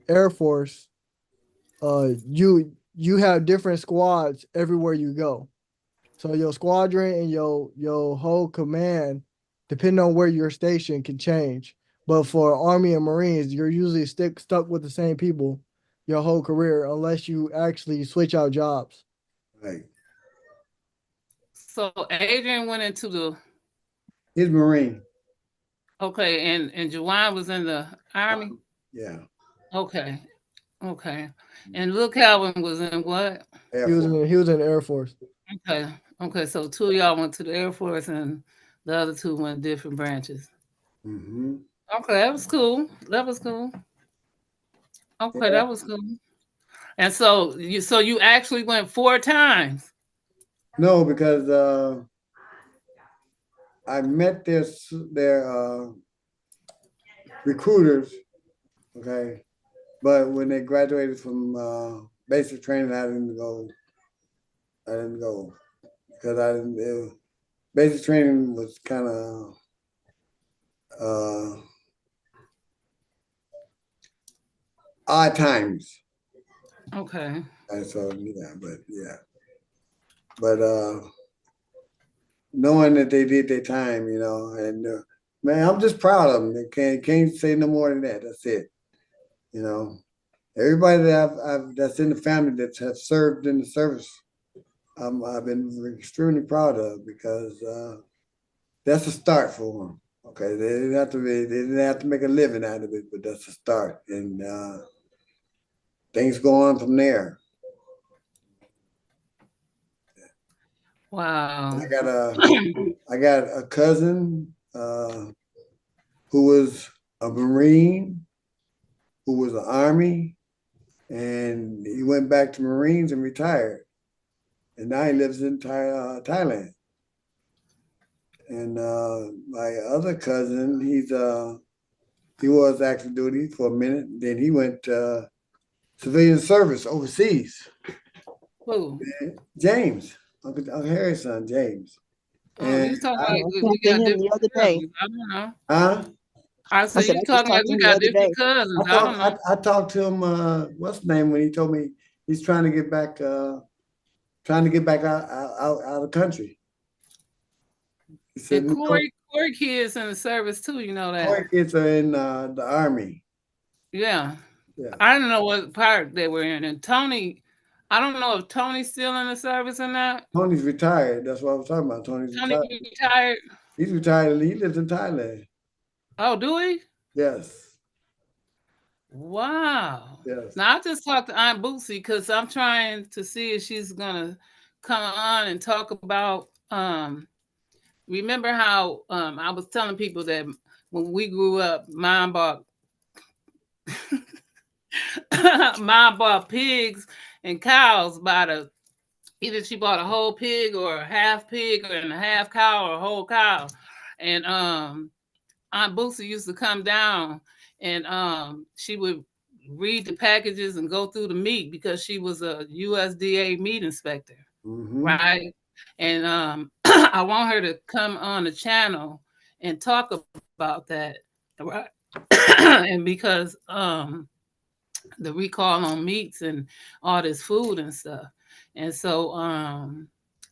[SPEAKER 6] Air Force, you have different squads everywhere you go. So your squadron and your whole command, depending on where you're stationed, can change. But for Army and Marines, you're usually stuck with the same people your whole career, unless you actually switch out jobs.
[SPEAKER 4] Right.
[SPEAKER 3] So Adrian went into the
[SPEAKER 4] He's Marine.
[SPEAKER 3] okay, and Juwan was in the Army.
[SPEAKER 4] Yeah.
[SPEAKER 3] Okay, okay, and Lil Calvin was in what?
[SPEAKER 4] Air
[SPEAKER 6] He was
[SPEAKER 4] Force.
[SPEAKER 6] in the Air Force.
[SPEAKER 3] Okay, okay. So two of y'all went to the Air Force, and the other two went different branches.
[SPEAKER 4] Mm-hmm.
[SPEAKER 3] Okay, that was cool. That was cool. Okay,
[SPEAKER 4] Yeah.
[SPEAKER 3] that was cool. And so you actually went 4 times.
[SPEAKER 4] No, because I met their recruiters, okay, but when they graduated from basic training, I didn't go. I didn't go because I didn't. Basic training was kind of odd times.
[SPEAKER 3] Okay.
[SPEAKER 4] And so but knowing that they did their time, and man, I'm just proud of them. Can't say no more than that. That's it. Everybody that I've that's in the family that have served in the service, I've been extremely proud of, because that's a start for them. Okay, they didn't have to make a living out of it, but that's a start, and things go on from there.
[SPEAKER 3] Wow.
[SPEAKER 4] I got a cousin who was a Marine, who was an Army, and he went back to Marines and retired, and now he lives in Thailand. And my other cousin, he was active duty for a minute. Then he went civilian service overseas.
[SPEAKER 3] Who?
[SPEAKER 4] James, Uncle Harry's son, James.
[SPEAKER 3] Oh, you
[SPEAKER 4] And
[SPEAKER 3] talking
[SPEAKER 5] I
[SPEAKER 3] like
[SPEAKER 5] was
[SPEAKER 3] we
[SPEAKER 5] talking
[SPEAKER 3] got
[SPEAKER 5] to him the
[SPEAKER 3] different
[SPEAKER 5] other day.
[SPEAKER 3] cousins. I don't know.
[SPEAKER 4] huh?
[SPEAKER 3] I said
[SPEAKER 5] said
[SPEAKER 3] you
[SPEAKER 5] I just
[SPEAKER 3] talking like
[SPEAKER 5] talked to
[SPEAKER 3] we
[SPEAKER 5] him the
[SPEAKER 3] got
[SPEAKER 5] other day.
[SPEAKER 3] different cousins. I don't know.
[SPEAKER 4] I talked to him. What's the name when he told me he's trying to get back out of the country. He said,
[SPEAKER 3] And Corey kids in the service too. You know that.
[SPEAKER 4] Corey kids are in the Army.
[SPEAKER 3] Yeah.
[SPEAKER 4] Yeah.
[SPEAKER 3] I don't know what part they were in. And Tony, I don't know if Tony's still in the service or not.
[SPEAKER 4] Tony's retired. That's what I was talking about. Tony's
[SPEAKER 3] Tony
[SPEAKER 4] retired.
[SPEAKER 3] retired.
[SPEAKER 4] He's retired. He lives in Thailand.
[SPEAKER 3] Oh, do we?
[SPEAKER 4] Yes.
[SPEAKER 3] Wow.
[SPEAKER 4] Yes.
[SPEAKER 3] Now I just talked to Aunt Bootsy because I'm trying to see if she's gonna come on and talk about remember how I was telling people that when we grew up, mom bought mom bought pigs and cows by the either she bought a whole pig or a half pig or a half cow or a whole cow. And Aunt Bootsy used to come down and she would read the packages and go through the meat because she was a USDA meat inspector, right? And I want her to come on the channel and talk about that, right? And because the recall on meats and all this food and stuff. And so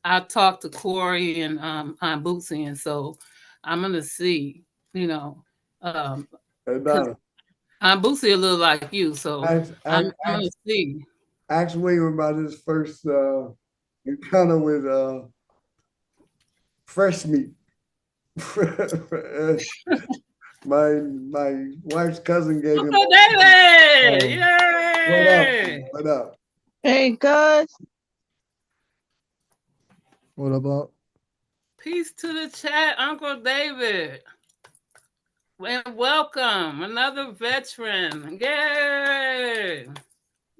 [SPEAKER 3] I talked to Corey and Aunt Bootsy, and so I'm gonna see, you know, because Aunt Bootsy a little like you, so I'm gonna see.
[SPEAKER 4] Ask William about his first encounter with fresh meat. my wife's cousin gave him.
[SPEAKER 3] Uncle David! Yay!
[SPEAKER 4] What up?
[SPEAKER 5] Hey, good.
[SPEAKER 6] What about?
[SPEAKER 3] Peace to the chat, Uncle David. And welcome, another veteran. Yay!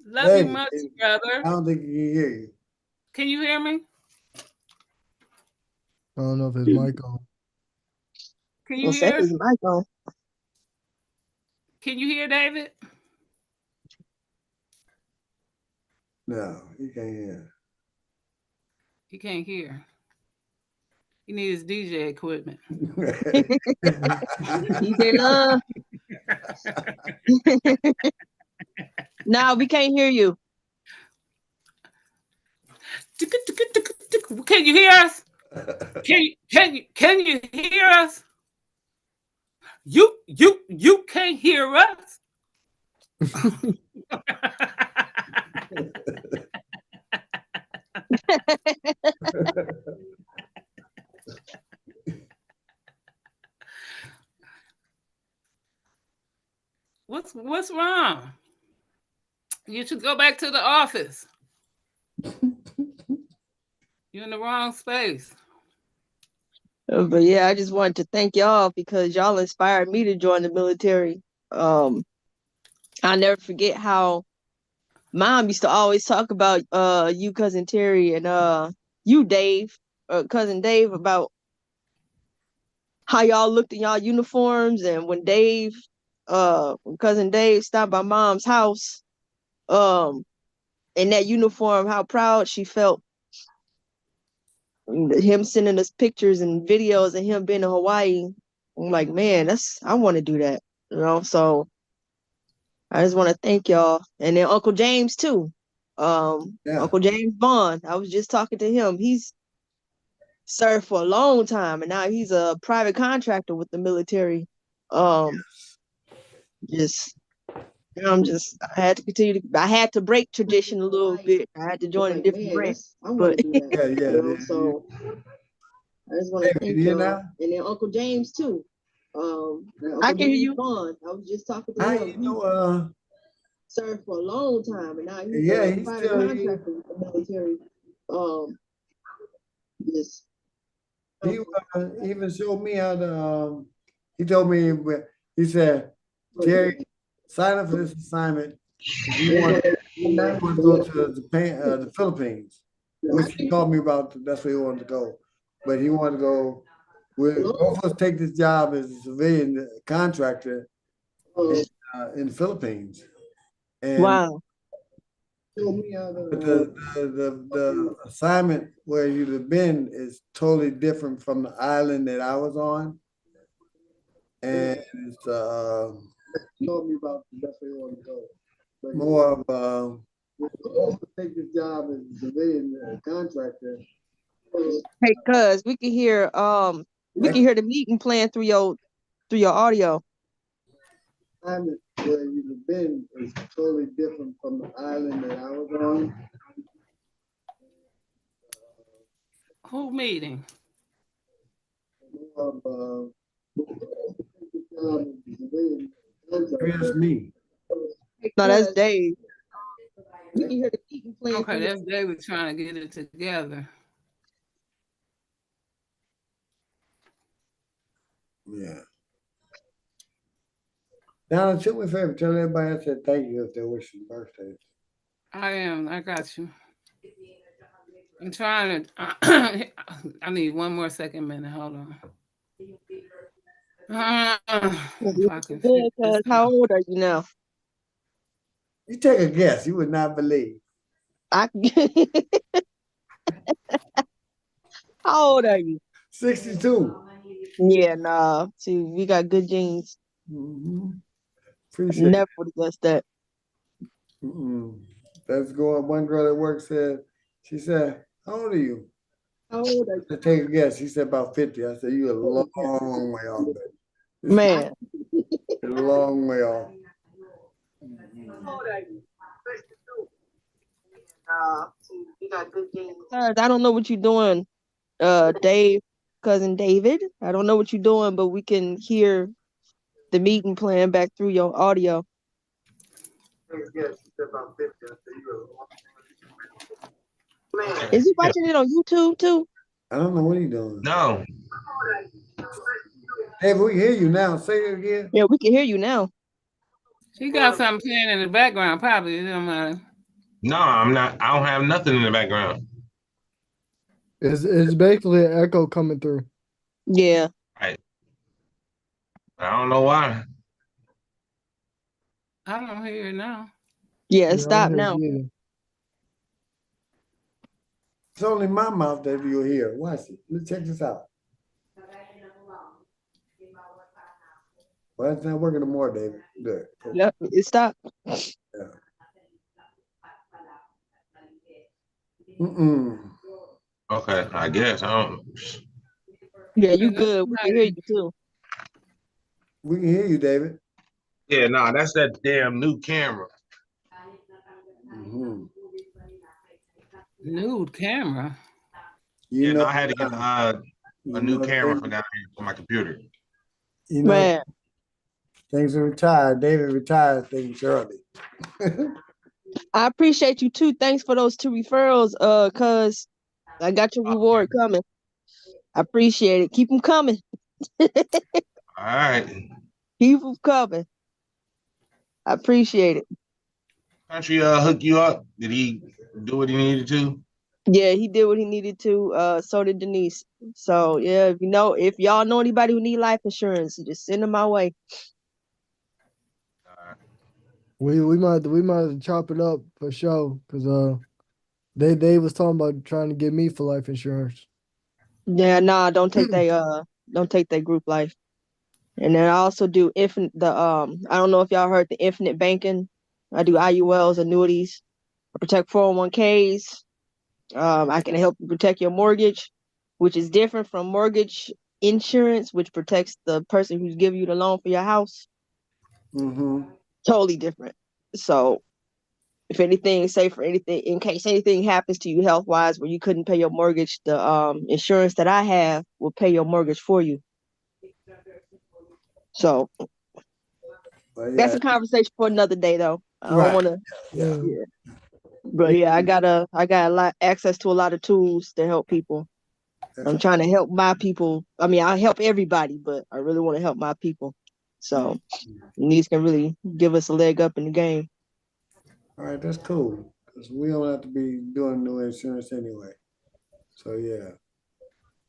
[SPEAKER 3] Love you much, brother.
[SPEAKER 4] I don't think he can hear you.
[SPEAKER 3] Can you hear me?
[SPEAKER 6] I don't know if his mic on.
[SPEAKER 3] Can you hear?
[SPEAKER 5] His mic on.
[SPEAKER 3] Can you hear David?
[SPEAKER 4] No, he can't hear.
[SPEAKER 3] He can't hear. He needs DJ equipment.
[SPEAKER 5] DJ Love. No, we can't hear you.
[SPEAKER 3] Can you hear us? Can you hear us? You can't hear us. What's wrong? You should go back to the office. You're in the wrong space.
[SPEAKER 5] But yeah, I just wanted to thank y'all because y'all inspired me to join the military. I'll never forget how Mom used to always talk about you, Cousin Terry, and you, Dave, Cousin Dave, about how y'all looked in y'all uniforms, and when Cousin Dave stopped by Mom's house, in that uniform, how proud she felt. Him sending us pictures and videos of him being in Hawaii. I'm like, man, I want to do that, so I just want to thank y'all. And then Uncle James too. Uncle James Bond. I was just talking to him. He's served for a long time and now he's a private contractor with the military. I had to break tradition a little bit. I had to join a different branch. But so I just want to thank you. And then Uncle James too. I can hear you. Bond. I was just talking to him. Served for a long time and now he's a private contractor with the military.
[SPEAKER 4] He even showed me how to. He told me, he said, Terry, sign up for this assignment. You want to go to Japan, the Philippines, which he called me about. That's where he wanted to go, but he wanted to go. Both of us take this job as a civilian contractor in the Philippines. And
[SPEAKER 5] wow.
[SPEAKER 4] The assignment where you'd have been is totally different from the island that I was on. And it's told me about the best way you want to go. But more of take this job as a civilian contractor.
[SPEAKER 5] Hey, cuz we can hear the meeting playing through your audio.
[SPEAKER 4] Island where you've been is totally different from the island that I was on.
[SPEAKER 3] Who meeting?
[SPEAKER 4] It's me.
[SPEAKER 5] No, that's Dave. We can hear the meeting playing.
[SPEAKER 3] Okay, that's David trying to get it together.
[SPEAKER 4] Yeah. Now, do me a favor, tell everybody I said thank you if they're wishing birthdays.
[SPEAKER 3] I am. I got you. I'm trying to. I need one more second minute. Hold on.
[SPEAKER 5] How old are you now?
[SPEAKER 4] You take a guess. You would not believe.
[SPEAKER 5] How old are you?
[SPEAKER 4] 62.
[SPEAKER 5] Yeah, nah. See, we got good genes.
[SPEAKER 4] Appreciate
[SPEAKER 5] never would have guessed that.
[SPEAKER 4] Let's go. One girl at work said, she said, how old are you?
[SPEAKER 5] How old are you?
[SPEAKER 4] I take a guess. She said about 50. I said, you a long way off.
[SPEAKER 5] Man.
[SPEAKER 4] A long way off.
[SPEAKER 5] How old are you? 62. You got good genes. I don't know what you're doing, Dave, cousin David. I don't know what you're doing, but we can hear the meeting playing back through your audio.
[SPEAKER 4] Yes, she said about 50. I said, you a long way.
[SPEAKER 5] Is he watching it on YouTube too?
[SPEAKER 4] I don't know what he's doing.
[SPEAKER 7] No.
[SPEAKER 4] Hey, we can hear you now. Say it again.
[SPEAKER 5] Yeah, we can hear you now.
[SPEAKER 3] She got something playing in the background, probably. It don't matter.
[SPEAKER 7] No, I'm not. I don't have nothing in the background.
[SPEAKER 6] It's basically an echo coming through.
[SPEAKER 5] Yeah.
[SPEAKER 7] I don't know why.
[SPEAKER 3] I don't hear it now.
[SPEAKER 5] Yeah, stop now.
[SPEAKER 4] It's only my mouth that you'll hear. Watch it. Let's check this out. Well, it's not working no more, David. Good. Cool.
[SPEAKER 5] Yep, it stopped.
[SPEAKER 7] Okay, I guess. I don't.
[SPEAKER 5] Yeah, you good. We can hear you too.
[SPEAKER 4] We can hear you, David.
[SPEAKER 7] Yeah, nah, that's that damn new camera.
[SPEAKER 3] New camera.
[SPEAKER 4] You
[SPEAKER 7] Yeah,
[SPEAKER 4] know,
[SPEAKER 7] no, I had to get a new camera for down here for my computer.
[SPEAKER 4] You know,
[SPEAKER 5] Man,
[SPEAKER 4] things are retired. David retired things early.
[SPEAKER 5] I appreciate you too. Thanks for those 2 referrals. Cause I got your reward coming. I appreciate it. Keep them coming.
[SPEAKER 7] All right.
[SPEAKER 5] Keep them coming. I appreciate it.
[SPEAKER 7] Country hook you up? Did he do what he needed to?
[SPEAKER 5] Yeah, he did what he needed to. So did Denise. So yeah, if y'all know anybody who need life insurance, just send them my way.
[SPEAKER 6] We might have to chop it up for sure, cause they was talking about trying to get me for life insurance.
[SPEAKER 5] Yeah, nah, don't take they group life. And then I also do I don't know if y'all heard the infinite banking. I do IULs, annuities. I protect 401ks. I can help you protect your mortgage, which is different from mortgage insurance, which protects the person who's giving you the loan for your house. Totally different. So if anything, in case anything happens to you health wise where you couldn't pay your mortgage, the insurance that I have will pay your mortgage for you. So that's a conversation for another day, though. I don't want to. Yeah. But yeah, I got a lot access to a lot of tools to help people. I'm trying to help my people. I mean, I help everybody, but I really want to help my people. So these can really give us a leg up in the game.
[SPEAKER 4] All right, that's cool. Because we don't have to be doing no insurance anyway. So yeah.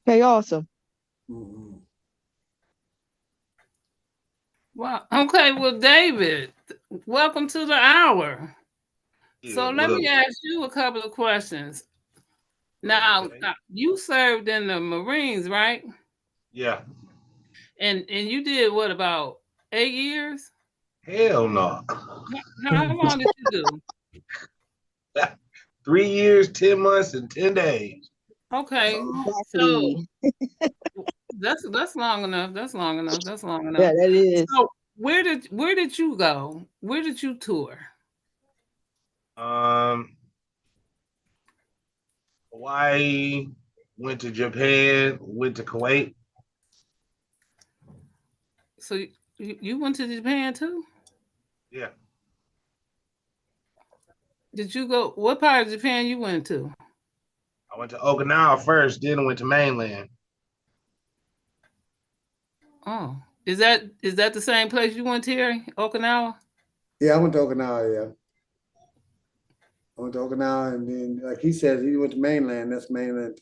[SPEAKER 5] Okay, awesome.
[SPEAKER 3] Well, okay, well, David, welcome to the hour.
[SPEAKER 7] Yeah,
[SPEAKER 3] So let me ask you a couple of questions. Now, you served in the Marines, right?
[SPEAKER 7] Yeah.
[SPEAKER 3] And you did what, about 8 years?
[SPEAKER 7] Hell no.
[SPEAKER 3] How long did you do?
[SPEAKER 7] 3 years, 10 months, and 10 days.
[SPEAKER 3] Okay.
[SPEAKER 5] Exactly.
[SPEAKER 3] So that's long enough. That's long enough.
[SPEAKER 5] Yeah, that is.
[SPEAKER 3] So where did you go? Where did you tour?
[SPEAKER 7] Hawaii, went to Japan, went to Kuwait.
[SPEAKER 3] So you went to Japan too?
[SPEAKER 7] Yeah.
[SPEAKER 3] Did you go? What part of Japan you went to?
[SPEAKER 7] I went to Okinawa first, then I went to mainland.
[SPEAKER 3] Oh, is that the same place you went, Terry? Okinawa?
[SPEAKER 4] Yeah, I went to Okinawa. Yeah, I went to Okinawa, and then like he says, he went to mainland. That's mainland.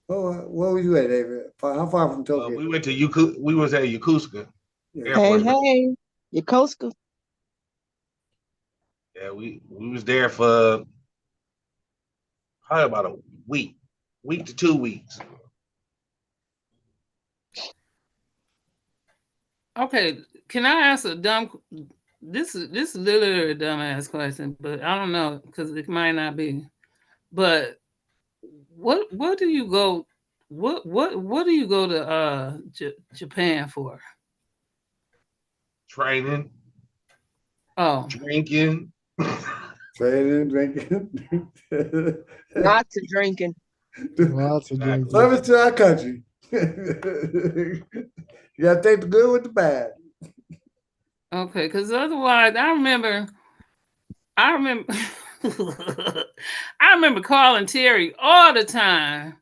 [SPEAKER 4] Where were you at, David? How far from Tokyo?
[SPEAKER 7] We went to we was at Yokosuka.
[SPEAKER 5] Hey, Yokosuka.
[SPEAKER 7] Yeah, we was there for probably about a week to 2 weeks.
[SPEAKER 3] Okay, can I ask a dumb? This is literally a dumbass question, but I don't know because it might not be. But what do you go? What do you go to Japan for?
[SPEAKER 7] Training.
[SPEAKER 3] Oh,
[SPEAKER 7] drinking.
[SPEAKER 4] Training, drinking.
[SPEAKER 5] Lots of drinking.
[SPEAKER 6] Lots of drinking.
[SPEAKER 4] Service to our country. You gotta take the good with the bad.
[SPEAKER 3] Okay, because otherwise, I remember I remember calling Terry all the time.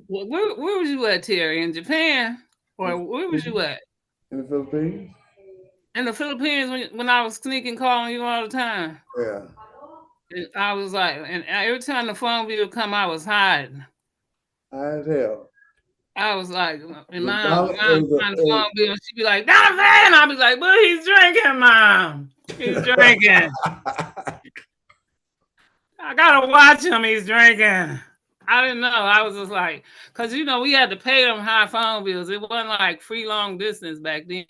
[SPEAKER 3] Where was you at, Terry? In Japan? Or where was you at?
[SPEAKER 4] In the Philippines?
[SPEAKER 3] In the Philippines when I was sneaking calling you all the time.
[SPEAKER 4] Yeah.
[SPEAKER 3] And I was like, and every time the phone bill would come, I was hiding.
[SPEAKER 4] High as hell.
[SPEAKER 3] I was like, and Mom
[SPEAKER 4] dollar-
[SPEAKER 3] trying
[SPEAKER 4] it was
[SPEAKER 3] the
[SPEAKER 4] a-
[SPEAKER 3] phone bill, she'd be like, Donovan! I'd be like, but he's drinking, Mom. He's drinking. I gotta watch him. He's drinking. I didn't know. I was just like, because, you know, we had to pay them high phone bills. It wasn't like free long distance back then.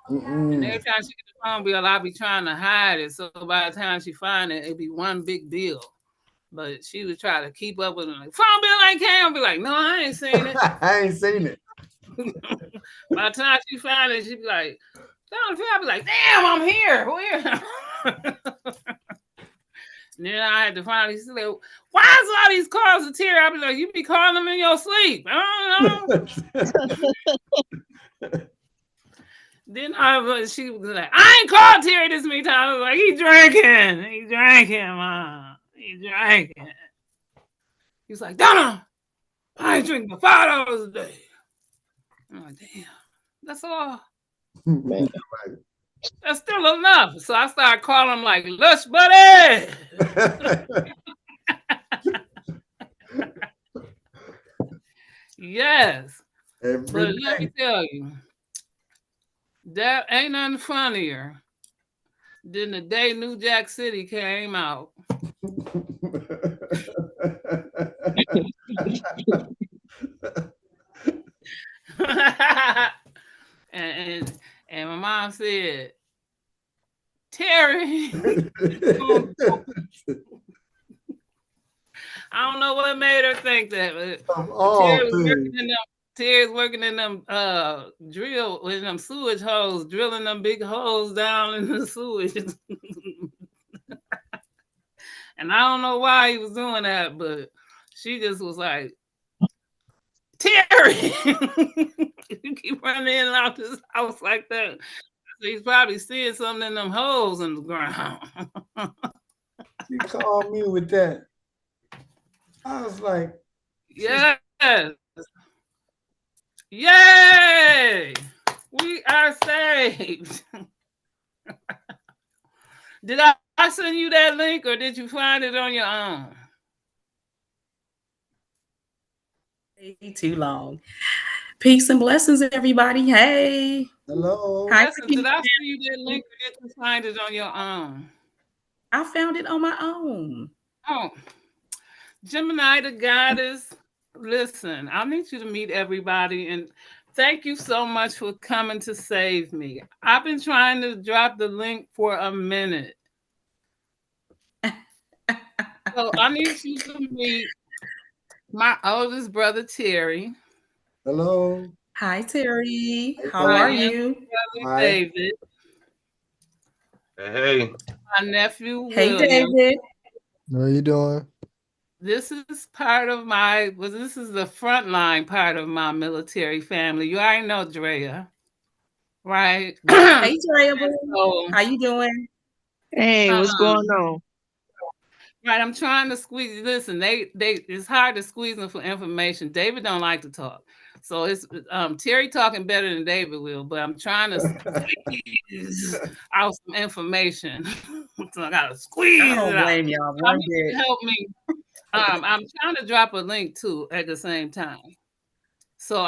[SPEAKER 3] And every time she get the phone bill, I'd be trying to hide it. So by the time she find it, it'd be one big bill. But she would try to keep up with it. Like, phone bill ain't came. I'd be like, no, I ain't seen it.
[SPEAKER 4] I ain't seen it.
[SPEAKER 3] By the time she find it, she'd be like, I'd be like, damn, I'm here. Where? Then I had to finally say, why is all these calls of Terry? I'd be like, you be calling them in your sleep. I don't know. Then she was like, I ain't called Terry this many times. I was like, he drinking, Mom. He drinking. He's like, Donna, I ain't drinking $5 a day. I'm like, damn, that's all.
[SPEAKER 5] Man.
[SPEAKER 3] That's still enough. So I started calling him like, Lush Buddy. Yes. But let me tell you, that ain't nothing funnier than the day New Jack City came out. and my mom said, Terry. I don't know what made her think that, but Terry's working in them in them sewage holes, drilling them big holes down in the sewage. And I don't know why he was doing that, but she just was like, Terry, you keep running in and out this house like that. So he's probably seeing something in them holes in the ground.
[SPEAKER 4] She called me with that. I was like,
[SPEAKER 3] yes. Yay! We are saved. Did I send you that link or did you find it on your own?
[SPEAKER 8] Too long. Peace and blessings, everybody. Hey.
[SPEAKER 4] Hello.
[SPEAKER 3] Hi. Did I send you that link or did you find it on your own?
[SPEAKER 8] I found it on my own.
[SPEAKER 3] Oh. Gemini, the goddess. Listen, I need you to meet everybody and thank you so much for coming to save me. I've been trying to drop the link for a minute. So I need you to meet my oldest brother, Terry.
[SPEAKER 4] Hello.
[SPEAKER 8] Hi, Terry. How are you?
[SPEAKER 3] Brother David.
[SPEAKER 7] Hey.
[SPEAKER 3] My nephew,
[SPEAKER 8] Hey,
[SPEAKER 3] William.
[SPEAKER 8] David.
[SPEAKER 6] How are you doing?
[SPEAKER 3] This is part of this is the frontline part of my military family. You already know Drea, right?
[SPEAKER 8] Hey, Drea. So, how you doing?
[SPEAKER 5] Hey, what's going on?
[SPEAKER 3] Right, I'm trying to squeeze. Listen, it's hard to squeeze them for information. David don't like to talk, so it's Terry talking better than David will. But I'm trying to squeeze out some information, so I gotta squeeze
[SPEAKER 8] I don't
[SPEAKER 3] it
[SPEAKER 8] blame
[SPEAKER 3] out.
[SPEAKER 8] y'all. One bit.
[SPEAKER 3] Help me. I'm trying to drop a link too at the same time, so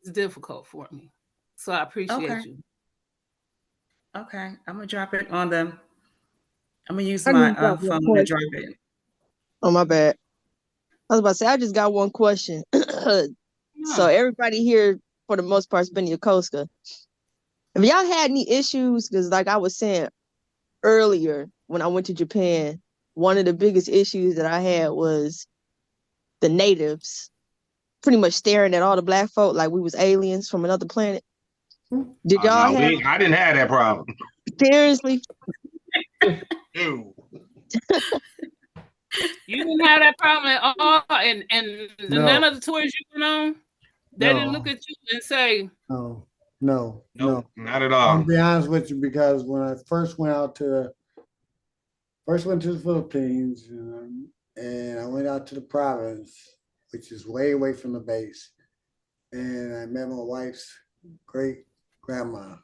[SPEAKER 3] it's difficult for me. So I appreciate you.
[SPEAKER 8] Okay, I'm gonna drop it on them. I'm gonna use my phone to drop it.
[SPEAKER 5] Oh, my bad. I was about to say, I just got one question. So everybody here, for the most part, has been to Yokosuka. Have y'all had any issues? Because like I was saying earlier, when I went to Japan, one of the biggest issues that I had was the natives pretty much staring at all the black folk like we was aliens from another planet. Did y'all have?
[SPEAKER 7] I didn't have that problem.
[SPEAKER 5] Seriously?
[SPEAKER 7] Ew.
[SPEAKER 3] You didn't have that problem at all, and none of the tours you went on, they didn't look at you and say,
[SPEAKER 4] No,
[SPEAKER 7] not at all.
[SPEAKER 4] I'll be honest with you, because when I first went to the Philippines, and I went out to the province, which is way away from the base, and I met my wife's great grandma,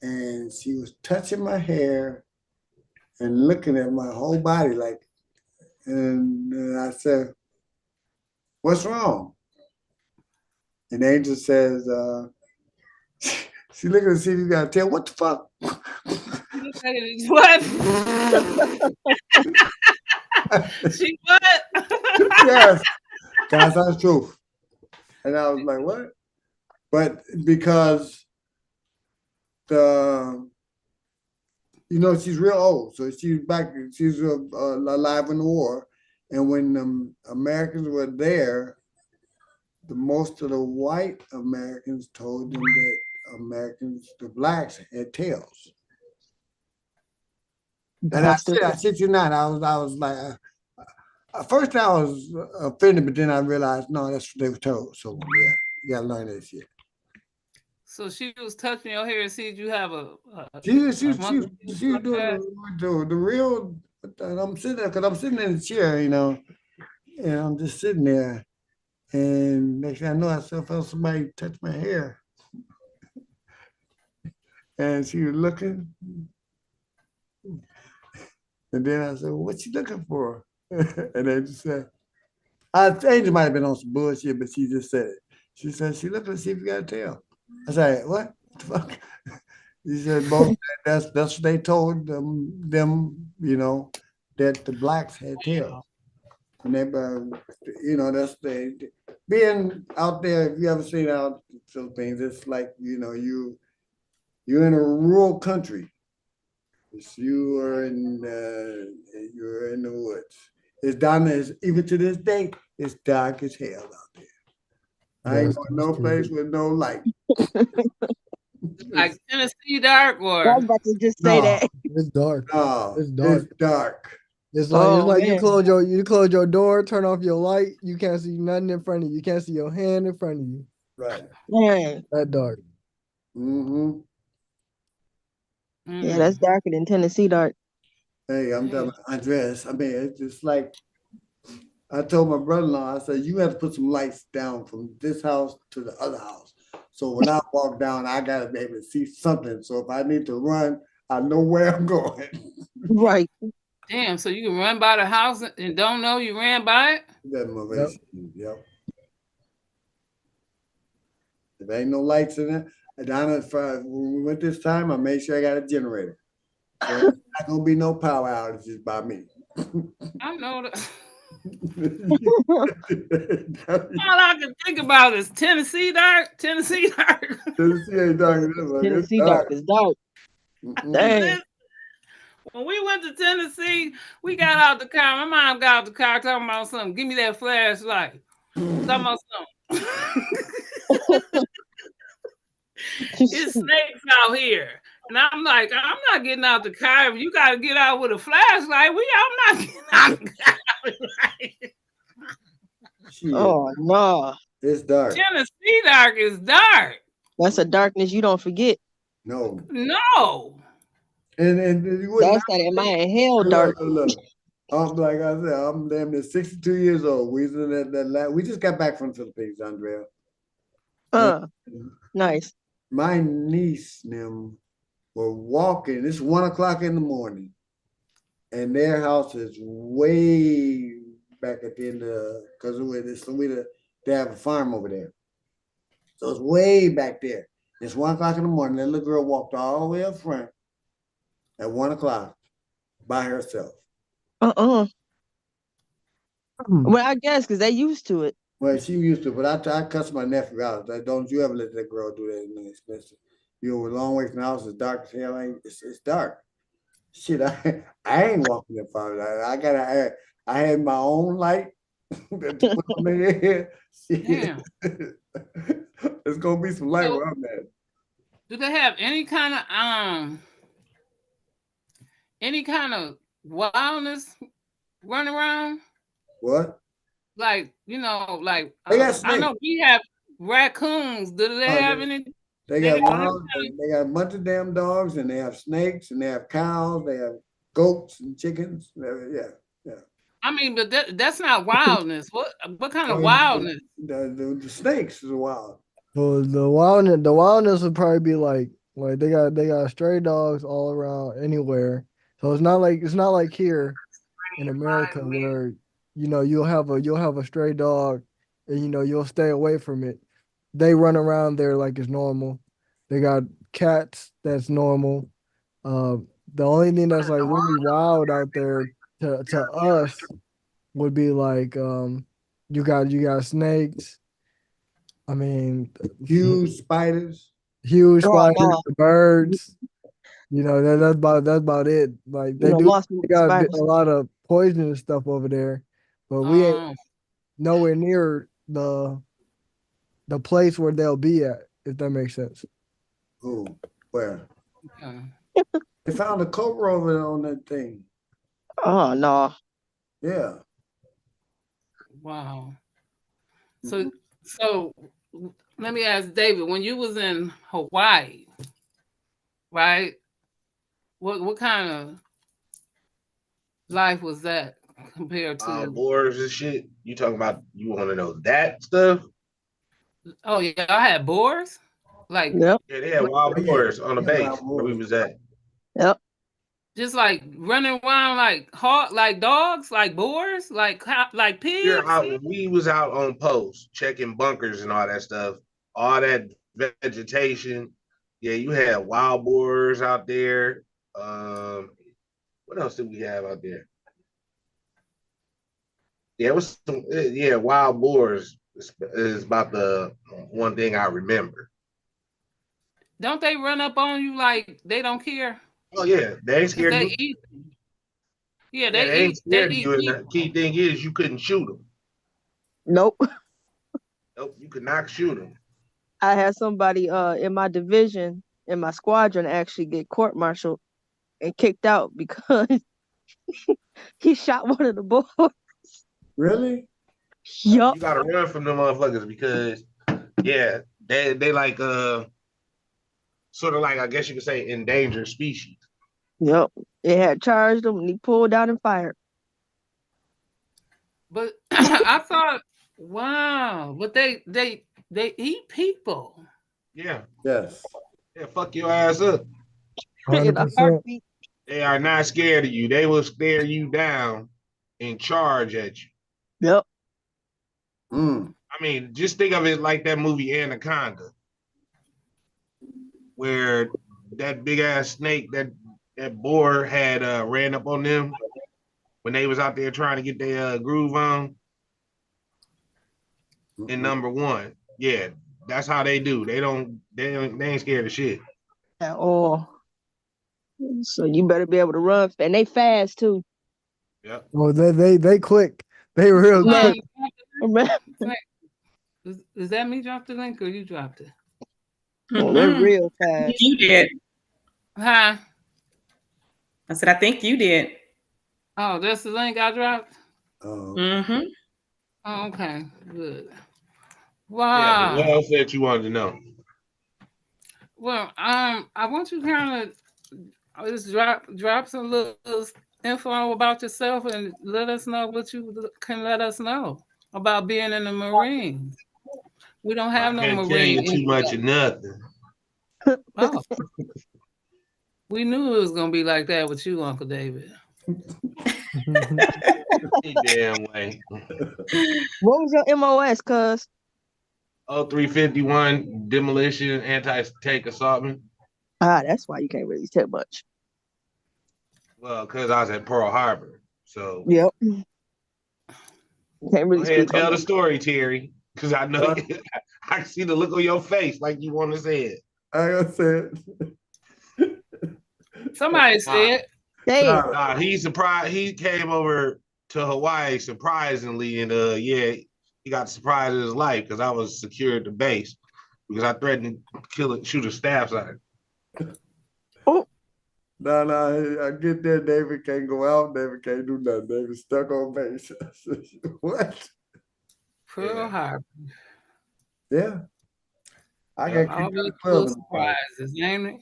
[SPEAKER 4] and she was touching my hair and looking at my whole body like, and I said, "What's wrong?" And Angel says, she looking to see if you got to tell, what the fuck?
[SPEAKER 3] What? She what?
[SPEAKER 4] Yes, God's honest truth. And I was like, what? But because she's real old, so she's back. She's alive in the war, and when the Americans were there, most of the white Americans told them that the blacks had tails. And I shit you not, I was like, at first I was offended, but then I realized, no, that's what they were told. So yeah, you gotta learn that shit.
[SPEAKER 3] So she was touching your hair. See, you have
[SPEAKER 4] She's doing the real. And I'm sitting there because I'm sitting in the chair, and I'm just sitting there, and next thing I know, I felt somebody touch my hair, and she was looking, and then I said, well, "What you looking for?" And they just said, Angel might have been on some bullshit, but she just said it. She said, she looking to see if you got a tail. I said, what the fuck? He said, both that's what they told them, that the blacks had tails. And they, that's being out there, if you ever seen out the Philippines, it's like, you're in a rural country. You're in the woods. It's down there, even to this day, it's dark as hell out there. I ain't going no place with no light.
[SPEAKER 3] Like Tennessee dark, or
[SPEAKER 5] I was about to just say that.
[SPEAKER 6] It's dark.
[SPEAKER 4] No,
[SPEAKER 6] It's dark.
[SPEAKER 4] It's dark.
[SPEAKER 6] It's like
[SPEAKER 5] man.
[SPEAKER 6] you close your door, turn off your light, you can't see nothing in front of you. You can't see your hand in front of you.
[SPEAKER 4] Right.
[SPEAKER 5] Man.
[SPEAKER 6] That dark.
[SPEAKER 4] Mm-hmm.
[SPEAKER 5] Yeah, that's darker than Tennessee dark.
[SPEAKER 4] Hey, I'm telling Andres. I mean, it's just like I told my brother-in-law. I said, you have to put some lights down from this house to the other house. So when I walk down, I gotta be able to see something. So if I need to run, I know where I'm going.
[SPEAKER 5] Right.
[SPEAKER 3] Damn, so you can run by the house and don't know you ran by it?
[SPEAKER 4] That's motivation. Yep. If there ain't no lights in it, when we went this time, I made sure I got a generator. So there's not gonna be no power outages by me.
[SPEAKER 3] I know that. All I can think about is Tennessee dark. Tennessee dark.
[SPEAKER 4] Tennessee ain't dark.
[SPEAKER 5] Tennessee dark is dark. Dang.
[SPEAKER 3] When we went to Tennessee, we got out the car. My mom got out the car talking about something. Give me that flashlight. Talking about something. It's snakes out here. And I'm like, I'm not getting out the car. If you got to get out with a flashlight, I'm not getting out the car.
[SPEAKER 5] Oh, no.
[SPEAKER 4] It's dark.
[SPEAKER 3] Tennessee dark is dark.
[SPEAKER 5] That's a darkness you don't forget.
[SPEAKER 4] No.
[SPEAKER 5] And that's that in my hell dark.
[SPEAKER 4] Look. Like I said, I'm damn near 62 years old. We just got back from the Philippines, Andrea.
[SPEAKER 5] Nice.
[SPEAKER 4] My niece and them were walking. It's 1 o'clock in the morning, and their house is way back at the end of because they have a farm over there. So it's way back there. It's 1 o'clock in the morning. That little girl walked all the way up front at 1 o'clock by herself.
[SPEAKER 5] Well, I guess because they used to it.
[SPEAKER 4] Well, she used to, but I cussed my nephew out. Like, don't you ever let that girl do that. You're a long way from the house. It's dark as hell. It's dark. Shit, I ain't walking that far. I had my own light.
[SPEAKER 3] Yeah.
[SPEAKER 4] There's gonna be some light where I'm at.
[SPEAKER 3] Do they have any kind of wildness running around?
[SPEAKER 4] What?
[SPEAKER 3] Like,
[SPEAKER 4] they got snakes.
[SPEAKER 3] I know we have raccoons. Do they have any?
[SPEAKER 4] They got a bunch of damn dogs, and they have snakes, and they have cows, they have goats and chickens. Yeah.
[SPEAKER 3] I mean, but that's not wildness. What kind of wildness?
[SPEAKER 4] The snakes is wild.
[SPEAKER 6] Well, the wildness would probably be like they got stray dogs all around anywhere. So it's not like here in America where you'll have a stray dog and you'll stay away from it. They run around there like it's normal. They got cats that's normal. The only thing that's like really wild out there to us would be like you got snakes. I mean,
[SPEAKER 4] Huge spiders.
[SPEAKER 6] huge
[SPEAKER 5] Oh
[SPEAKER 6] spiders,
[SPEAKER 5] no,
[SPEAKER 6] birds. You know that's about it. Like
[SPEAKER 5] you know, monster
[SPEAKER 6] they got a
[SPEAKER 5] spiders.
[SPEAKER 6] lot of poisonous stuff over there, but we ain't
[SPEAKER 3] Um,
[SPEAKER 6] nowhere near the place where they'll be at. If that makes sense.
[SPEAKER 4] Oh, where?
[SPEAKER 3] okay.
[SPEAKER 4] They found a cobra over there on that thing.
[SPEAKER 5] Oh no.
[SPEAKER 4] Yeah.
[SPEAKER 3] Wow. So let me ask David, when you was in Hawaii, right? What kind of life was that compared to?
[SPEAKER 7] Boars and shit. You talking about? You want to know that stuff?
[SPEAKER 3] Oh yeah, I had boars. Like
[SPEAKER 5] Yep.
[SPEAKER 7] Yeah, they had wild
[SPEAKER 4] Oh, yeah.
[SPEAKER 7] boars on the
[SPEAKER 4] Yeah,
[SPEAKER 7] base
[SPEAKER 4] wild
[SPEAKER 7] where we
[SPEAKER 4] boars.
[SPEAKER 7] was at.
[SPEAKER 5] Yep.
[SPEAKER 3] just like running around like dogs, like boars, like
[SPEAKER 7] You're
[SPEAKER 3] pigs.
[SPEAKER 7] out. We was out on post checking bunkers and all that stuff. All that vegetation. Yeah, you had wild boars out there. What else did we have out there? Yeah, it was some. Yeah, wild boars is about the one thing I remember.
[SPEAKER 3] Don't they run up on you like they don't care?
[SPEAKER 7] Oh yeah, they ain't
[SPEAKER 3] 'Cause
[SPEAKER 7] scared of
[SPEAKER 3] they
[SPEAKER 7] you.
[SPEAKER 3] eat. Yeah,
[SPEAKER 7] Yeah, they ain't
[SPEAKER 3] They
[SPEAKER 7] scared of
[SPEAKER 3] eat
[SPEAKER 7] you. And the
[SPEAKER 3] people.
[SPEAKER 7] key thing is you couldn't shoot them.
[SPEAKER 5] Nope.
[SPEAKER 7] Nope, you could not shoot them.
[SPEAKER 5] I had somebody in my division, in my squadron, actually get court-martialed and kicked out because he shot one of the boys.
[SPEAKER 4] Really?
[SPEAKER 5] Yup.
[SPEAKER 7] You gotta run from them motherfuckers because yeah, they like sort of like I guess you could say endangered species.
[SPEAKER 5] Yep. It had charged him and he pulled out and fired.
[SPEAKER 3] But I thought, wow, but they eat people.
[SPEAKER 7] Yeah,
[SPEAKER 4] Yes.
[SPEAKER 7] yeah, fuck your ass up.
[SPEAKER 5] In a
[SPEAKER 6] 100%.
[SPEAKER 5] heartbeat.
[SPEAKER 7] They are not scared of you. They will stare you down and charge at you.
[SPEAKER 5] Yep.
[SPEAKER 4] Mm.
[SPEAKER 7] I mean, just think of it like that movie Anaconda, where that big ass snake, that boar had ran up on them when they was out there trying to get their groove on. In number one, yeah, that's how they do. They ain't scared of shit.
[SPEAKER 5] At all. So you better be able to run, and they fast too.
[SPEAKER 7] Yep.
[SPEAKER 6] Well, they quick. They real
[SPEAKER 5] Man,
[SPEAKER 6] quick.
[SPEAKER 3] Is that me drop the link or you dropped it?
[SPEAKER 5] they're real fast.
[SPEAKER 8] You did.
[SPEAKER 3] Huh?
[SPEAKER 8] I said, I think you did.
[SPEAKER 3] Oh, that's the link I dropped?
[SPEAKER 4] Oh.
[SPEAKER 8] Mm-hmm.
[SPEAKER 3] Oh, okay, good.
[SPEAKER 7] Yeah, but
[SPEAKER 3] Wow.
[SPEAKER 7] what else that you wanted to know?
[SPEAKER 3] Well, I want you kind of just drop some little info about yourself and let us know what you can let us know about being in the Marines. We don't
[SPEAKER 7] I
[SPEAKER 3] have no
[SPEAKER 7] can't tell you
[SPEAKER 3] Marine.
[SPEAKER 7] too much of nothing.
[SPEAKER 3] Oh, we knew it was gonna be like that with you, Uncle David.
[SPEAKER 7] Damn way.
[SPEAKER 5] What was your MOS, cuz?
[SPEAKER 7] 0351 demolition anti-tank assaultment.
[SPEAKER 5] Ah, that's why you can't really tell much.
[SPEAKER 7] Well, because I was at Pearl Harbor. So
[SPEAKER 5] Yep. Can't really
[SPEAKER 7] go ahead and
[SPEAKER 5] speak on
[SPEAKER 7] tell the
[SPEAKER 5] that.
[SPEAKER 7] story, Terry. Because I know I see the look on your face like you want to say it.
[SPEAKER 4] I gotta say it.
[SPEAKER 3] Somebody said,
[SPEAKER 5] Damn.
[SPEAKER 7] He's surprised. He came over to Hawaii surprisingly, and yeah, he got surprised in his life because I was secure at the base because I threatened to shoot a staff sergeant.
[SPEAKER 5] Oh,
[SPEAKER 4] No, I get there. David can't go out. David can't do nothing. David's stuck on base. I said, what?
[SPEAKER 3] Pearl Harbor.
[SPEAKER 4] Yeah. I got kicked out of
[SPEAKER 3] Always
[SPEAKER 4] the club.
[SPEAKER 3] surprises, ain't it?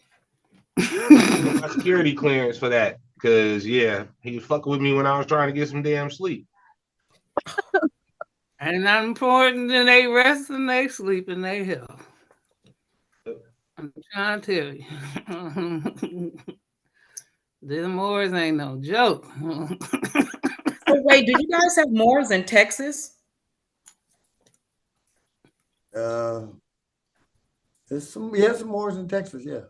[SPEAKER 7] My security clearance for that because yeah, he was fucking with me when I was trying to get some damn sleep.
[SPEAKER 3] Ain't not important than they rest and they sleep and they health. I'm trying to tell you. Them Moors ain't no joke.
[SPEAKER 8] So wait, do you guys have Moors in Texas?
[SPEAKER 4] There's some Moors in Texas, yeah.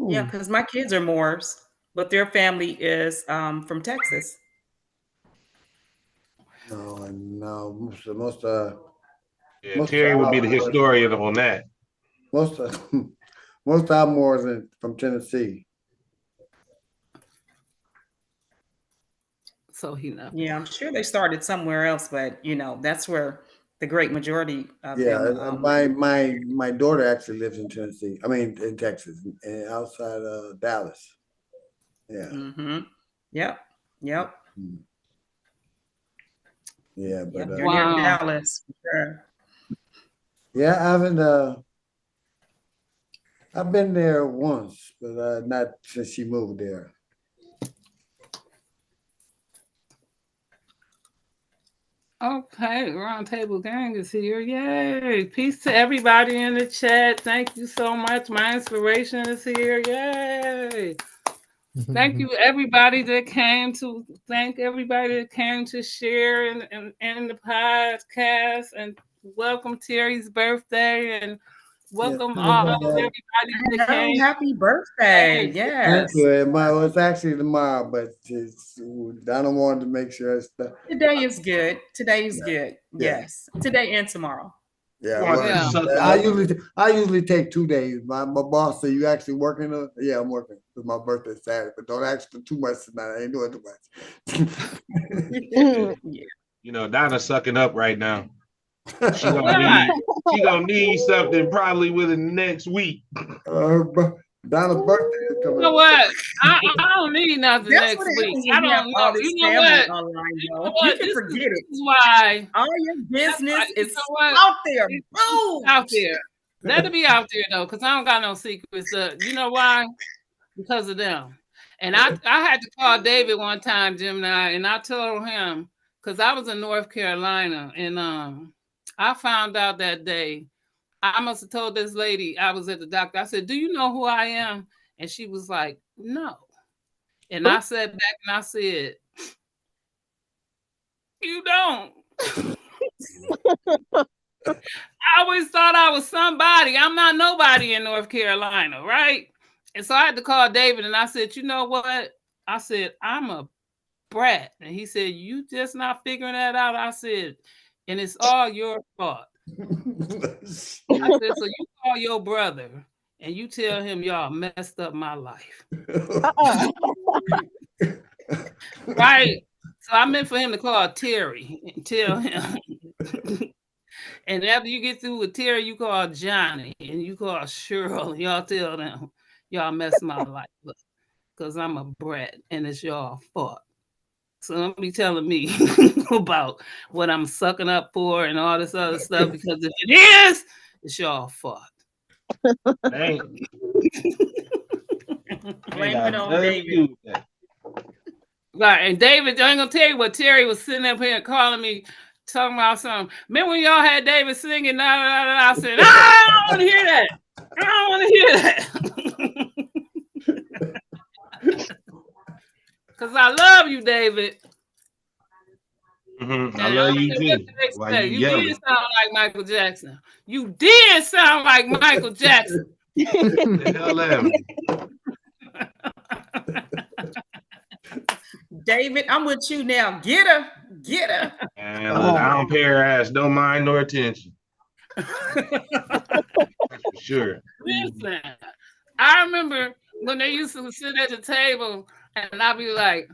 [SPEAKER 8] Yeah, because my kids are Moors, but their family is from Texas.
[SPEAKER 4] No.
[SPEAKER 7] Yeah,
[SPEAKER 4] Most
[SPEAKER 7] Terry would be the historian on that.
[SPEAKER 4] most Almores are from Tennessee.
[SPEAKER 3] So he knows.
[SPEAKER 8] Yeah, I'm sure they started somewhere else, but that's where the great majority of them.
[SPEAKER 4] My daughter actually lives in Tennessee. I mean, in Texas, and outside of Dallas. Yeah.
[SPEAKER 8] Mm-hmm. Yep.
[SPEAKER 4] Yeah, but
[SPEAKER 8] They're near Dallas. Sure.
[SPEAKER 4] yeah, I've been there once, but not since she moved there.
[SPEAKER 3] Okay, Roundtable Gang is here. Yay. Peace to everybody in the chat. Thank you so much. My inspiration is here. Yay. Thank you, everybody that came to share in the podcast, and welcome Terry's birthday, and welcome all of everybody that came.
[SPEAKER 8] Happy birthday. Yes.
[SPEAKER 4] Thank you. It's actually tomorrow, but Donald wanted to make sure it's
[SPEAKER 8] Today is good. Yes. Today and tomorrow.
[SPEAKER 4] Yeah,
[SPEAKER 3] Yeah.
[SPEAKER 4] I usually take 2 days. My boss said, "You actually working?" Yeah, I'm working because my birthday's Saturday, but don't ask for too much tonight. I ain't doing too
[SPEAKER 7] much. Donna's sucking up right now. She gonna need something probably within the next week.
[SPEAKER 4] Donna's birthday is coming.
[SPEAKER 3] You know what? I don't need nothing next week. I don't know. You know what?
[SPEAKER 8] Online,
[SPEAKER 3] you can
[SPEAKER 8] forget it.
[SPEAKER 3] This is why
[SPEAKER 8] all your business is out there.
[SPEAKER 3] Out there. Let it be out there though, because I don't got no secrets. You know why? Because of them. And I had to call David one time, Gemini, and I told him, because I was in North Carolina, and I found out that day. I must have told this lady, I was at the doctor, I said, "Do you know who I am?" And she was like, "No." And I said back and I said, "You don't." I always thought I was somebody. I'm not nobody in North Carolina, right? And so I had to call David and I said, "You know what?" I said, "I'm a brat." And he said, "You just not figuring that out?" I said, "And it's all your fault." I said, "So you call your brother and you tell him y'all messed up my life." Right? So I meant for him to call Terry and tell him. And after you get through with Terry, you call Johnny and you call Cheryl. Y'all tell them y'all messed my life up because I'm a brat and it's y'all fault. So don't be telling me about what I'm sucking up for and all this other stuff, because if it is, it's y'all fault.
[SPEAKER 7] Blame
[SPEAKER 8] it on David.
[SPEAKER 3] Right, and David, I ain't gonna tell you what Terry was sitting up here calling me, talking about something. Remember when y'all had David singing? I said, I don't want to hear that. I don't want to hear that. Because I love you, David.
[SPEAKER 7] Mm-hmm. I love you too.
[SPEAKER 3] You did sound like Michael Jackson. You did sound like Michael Jackson.
[SPEAKER 7] The hell am
[SPEAKER 8] David, I'm with you now. Get her.
[SPEAKER 7] And look, I don't pay her ass no mind nor attention. That's for sure.
[SPEAKER 3] Listen, I remember when they used to sit at the table and I'd be like,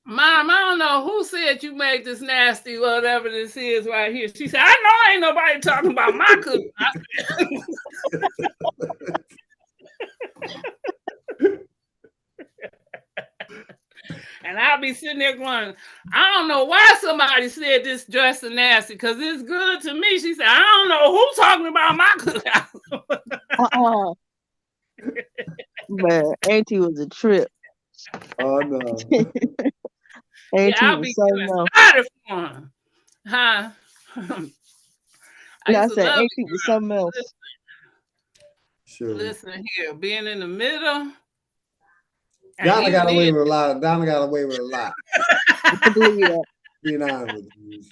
[SPEAKER 3] "Mom, I don't know who said you made this nasty, whatever this is right here." She said, "I know ain't nobody talking about my cooking." And I'll be sitting there going, "I don't know why somebody said this dressing nasty because it's good to me." She said, "I don't know who's talking about my cookout."
[SPEAKER 5] Man, Auntie was a trip.
[SPEAKER 4] Oh no.
[SPEAKER 5] Auntie
[SPEAKER 3] I'll be excited for him. Huh?
[SPEAKER 5] I said Auntie was something else.
[SPEAKER 3] Listen here, being in the middle.
[SPEAKER 4] Donna got away with a lot.
[SPEAKER 5] I believe that.
[SPEAKER 4] Being honest with you.